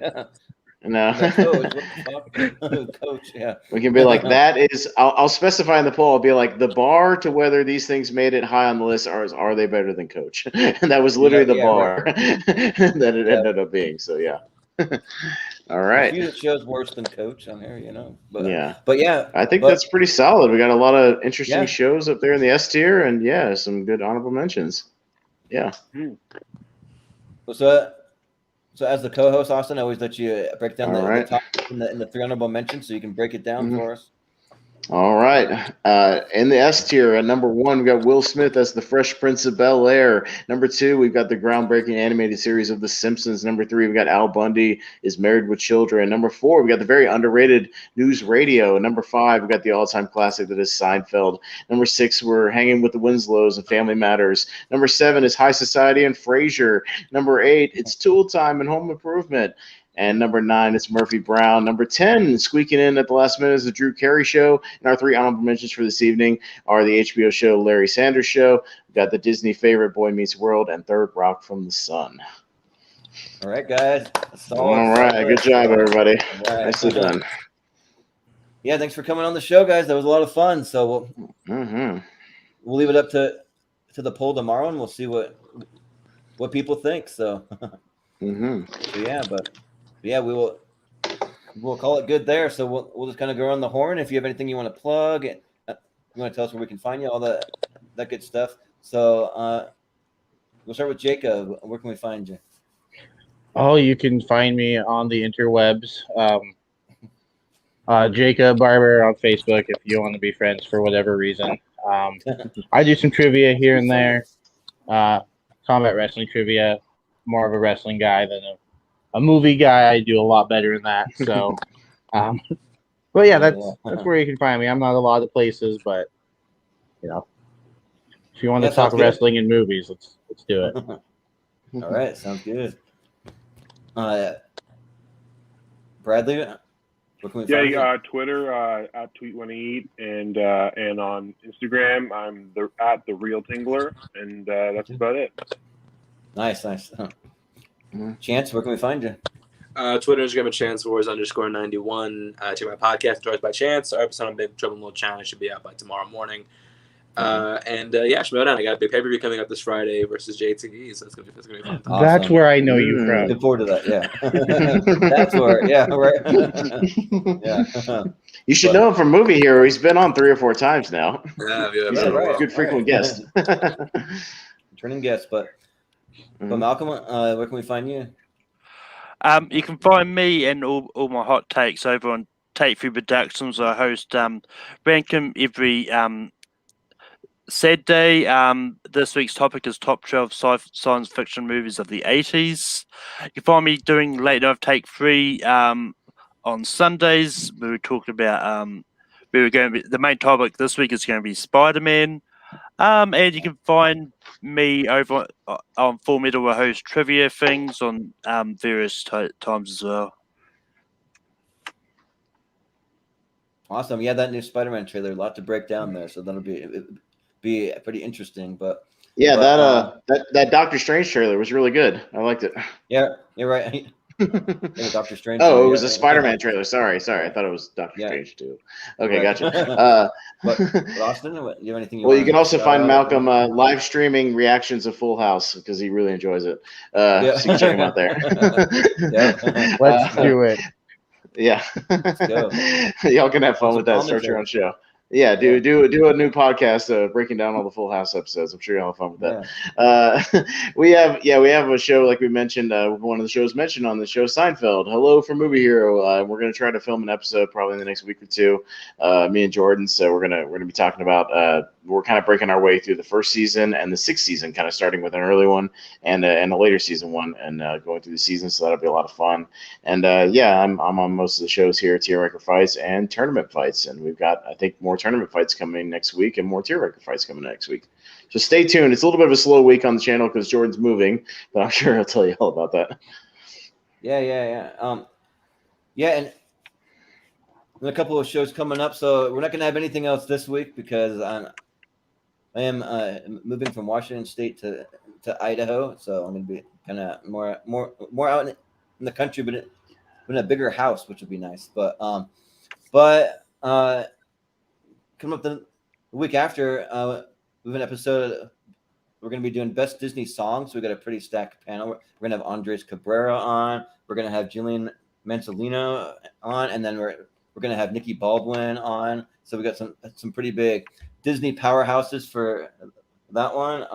No. Like, Coach, what the fuck? Coach, yeah. We can be like that is. I'll specify in the poll. I'll be like the bar to whether these things made it high on the list are they better than Coach? And that was literally the Yeah, bar that it ended up being. So yeah. All A right. few shows worse than Coach on here, But Yeah. but yeah, I think but- that's pretty solid. We got a lot of interesting Yeah. shows up there in the S tier, and yeah, some good honorable mentions. Yeah. So as the co-host, Austin, I always let you break down All the right. top in the 3 honorable mentions, so you can break it down Mhm. for us. All right. In the S tier, at number 1, we got Will Smith as the Fresh Prince of Bel-Air. Number 2, we've got the groundbreaking animated series of The Simpsons. Number 3, we got Al Bundy is Married with Children. Number 4, we got the very underrated News Radio. Number 5, we got the all-time classic that is Seinfeld. Number 6, we're hanging with the Winslows and Family Matters. Number 7 is High Society and Frasier. Number 8, it's Tool Time and Home Improvement. And number 9, it's Murphy Brown. Number 10, squeaking in at the last minute, is the Drew Carey Show. And our 3 honorable mentions for this evening are the HBO show Larry Sanders Show. We've got the Disney favorite Boy Meets World and Third Rock from the Sun. All right, guys. All right, good job, everybody. All right. Nicely done. Yeah, thanks for coming on the show, guys. That was a lot of fun. So Mm-hmm. we'll leave it up to the poll tomorrow, and we'll see what people think. So, Mm-hmm. so yeah, we'll call it good there. So we'll just kind of go on the horn. If you have anything you want to plug, you want to tell us where we can find you, all that good stuff. So we'll start with Jacob. Where can we find you? Oh, you can find me on the interwebs. Jacob Barber on Facebook if you want to be friends for whatever reason. I do some trivia here and there. Combat wrestling trivia. More of a wrestling guy than a movie guy. I do a lot better than that. So, but yeah, that's where you can find me. I'm not a lot of places, but if you want to That talk sounds good. wrestling and movies, let's do it. All right, sounds good. Bradley, where can we Yeah, find you you? got Twitter at Tweet1eat and on Instagram I'm at the Real Tingler, and that's about it. Nice. Chance, where can we find you? Twitter, Instagram at ChanceWars_91. Check my podcast, Stories by Chance. Our episode on Big Trouble in Little China should be out by tomorrow morning. Schmodown, I got a big pay-per-view coming up this Friday versus JTE, so it's gonna be fun. Awesome. That's where I know you from. Looking forward to that. Yeah, that's where. Yeah, right. Yeah. You should know him from Movie Hero. He's been on 3 or 4 times now. Yeah, He's a right. good frequent guest. Returning guest, but Malcolm, where can we find you? You can find me and all my hot takes over on Take 3 Productions. I host Rankum every Saturday. This week's topic is top 12 science fiction movies of the 80s. You can find me doing Late Night Take 3 on Sundays. We were talking about the main topic this week is going to be Spider-Man. And you can find me over on Full Metal. I host trivia things on various times as well. Awesome. Yeah, that new Spider-Man trailer, a lot to break down there, so that'll be pretty interesting. But yeah, that Doctor Strange trailer was really good. I liked it. Yeah, you're right. Yeah, Doctor Strange. Oh, it was a Spider-Man trailer. Sorry. I thought it was Doctor Strange too. Okay, right. Gotcha. But Austin, do you have anything? You can also find Malcolm live streaming reactions of Full House because he really enjoys it. So you can check him out there. Let's do it. Yeah. Let's go. Y'all can have fun with that. Start your own show. Yeah, do a new podcast breaking down all the Full House episodes. I'm sure you'll have fun with that. Yeah. We have a show like we mentioned. One of the shows mentioned on the show, Seinfeld. Hello from Movie Hero. We're gonna try to film an episode probably in the next week or two. Me and Jordan. So we're gonna be talking about. We're kind of breaking our way through the first season and the 6th season, kind of starting with an early one and a later season one, and going through the season. So that'll be a lot of fun. And I'm on most of the shows here, Tier Ranker Fights and Tournament Fights, and we've got I think more tournament fights coming next week and more Tier Ranker Fights coming next week. So stay tuned. It's a little bit of a slow week on the channel because Jordan's moving, but I'm sure he'll tell you all about that. Yeah. And a couple of shows coming up, so we're not going to have anything else this week because I am moving from Washington State to Idaho, so I'm going to be kind of more out in the country, but in a bigger house, which would be nice. But coming up the week after, we have an episode. We're going to be doing Best Disney Songs. So we got a pretty stacked panel. We're going to have Andres Cabrera on. We're going to have Jillian Mansolino on, and then we're going to have Nikki Baldwin on. So we got some pretty big Disney powerhouses for that one.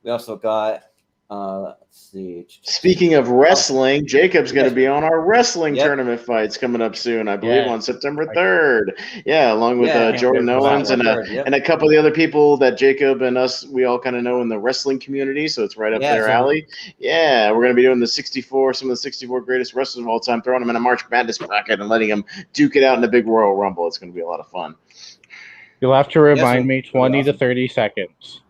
We also got let's see. Speaking of wrestling, Jacob's going to be on our wrestling tournament fights coming up soon, I believe, on September 3rd. Yeah, along with Jordan Owens and a couple of the other people that Jacob and us, we all kind of know in the wrestling community, so it's right up their alley. Yeah, we're going to be doing some of the 64 greatest wrestlers of all time, throwing them in a March Madness bracket and letting them duke it out in a big Royal Rumble. It's going to be a lot of fun. You'll have to remind me 20 to 30 seconds.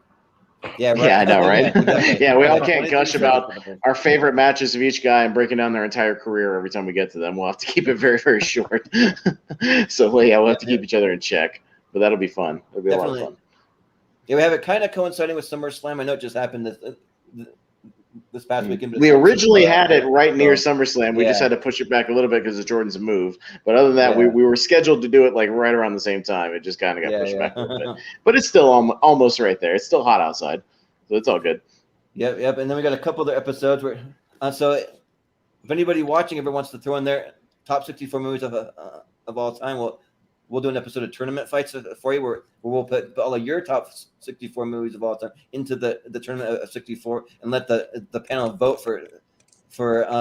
Yeah, right. Yeah, I know, right? Yeah, we all can't gush about our favorite matches of each guy and breaking down their entire career every time we get to them. We'll have to keep it very, very short. So, we'll have to keep each other in check. But that'll be fun. It'll be a lot of fun. Yeah, we have it kind of coinciding with SummerSlam. I know it just happened this past weekend. We originally had it right near SummerSlam. We just had to push it back a little bit because of Jordan's move. But other than that, we were scheduled to do it like right around the same time. It just kind of got pushed back a little bit. But it's still almost right there. It's still hot outside, so it's all good. Yep. And then we got a couple other episodes where, so if anybody watching ever wants to throw in their top 64 movies of all time, we'll do an episode of Tournament Fights for you where we'll put all of your top 64 movies of all time into the tournament of 64 and let the panel vote for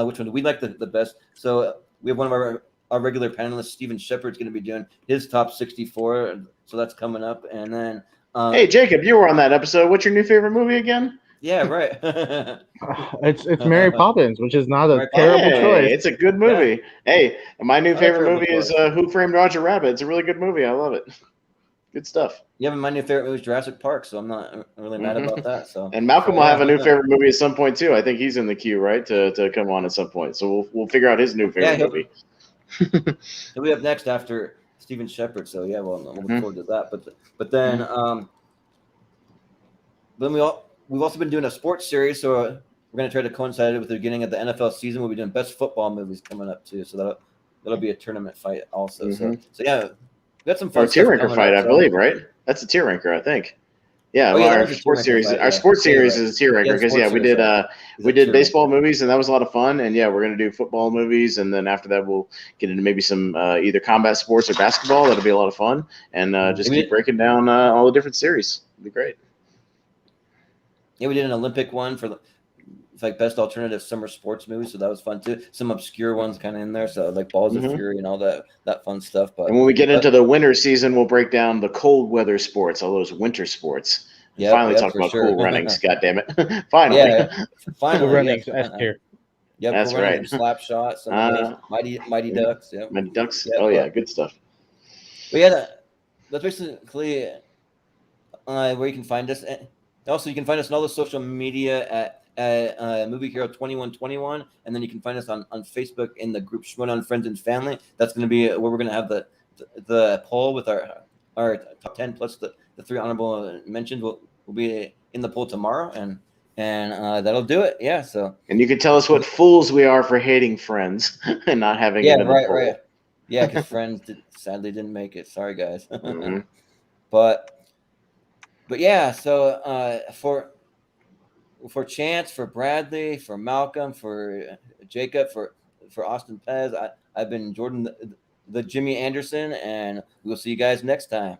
which one we like the best. So we have one of our regular panelists, Steven Shepard's going to be doing his top 64. So that's coming up. And then hey, Jacob, you were on that episode. What's your new favorite movie again? Yeah, right. It's Mary Poppins, which is not a terrible choice. It's a good movie. Yeah. Hey, my new favorite movie is Who Framed Roger Rabbit. It's a really good movie. I love it. Good stuff. Yeah, but my new favorite movie is Jurassic Park, so I'm not really mad about that. So. And Malcolm will have a new favorite movie at some point too. I think he's in the queue, right, to come on at some point. So we'll figure out his new favorite movie. He'll be up next after Steven Shepard. So yeah, we'll look forward to that. But then we've also been doing a sports series. So we're gonna try to coincide it with the beginning of the NFL season. We'll be doing best football movies coming up too, so that'll be a tournament fight also. So yeah, we got some fun Or tier stuff ranker coming fight, up, I believe, right? That's a tier ranker, I think. Yeah, Oh, yeah, that our was a tier sports ranker series, fight, our yeah. sports Yeah, you're series right. is a tier ranker Yeah, because sports we series, did sorry. we did baseball movies and that was a lot of fun. And yeah, we're gonna do football movies, and then after that we'll get into maybe some either combat sports or basketball. That'll be a lot of fun, and just We keep did- breaking down all the different series. It'll be great. Yeah, we did an Olympic one for it's like best alternative summer sports movie, so that was fun too. Some obscure ones kind of in there, so like Balls of Fury and all that fun stuff. But And when we get into the winter season, we'll break down the cold weather sports, all those winter sports. And finally talk for about sure. Cool Runnings. God damn it! Finally. Yeah, finally. Cool Runnings yes. S tier. Yep, That's Cool Runnings right. and Slap Shot, some of those Mighty Ducks. Yep. Mighty Ducks. Yeah, Oh yeah, good stuff. But yeah, that's basically where you can find us. And also, you can find us on all the social media at Movie Hero 2121, and then you can find us on Facebook in the group Showdown Friends and Family. That's going to be where we're going to have the poll with our top 10 plus the 3 honorable mentions. Will be in the poll tomorrow, and that'll do it. Yeah. So. And you can tell us what fools we are for hating Friends and not having it in the poll. Right. Yeah, because Friends sadly didn't make it. Sorry, guys. Mm-hmm. But yeah, so for Chance, for Bradley, for Malcolm, for Jacob, for Austin Pez, I've been Jordan the Jimmy Anderson, and we'll see you guys next time.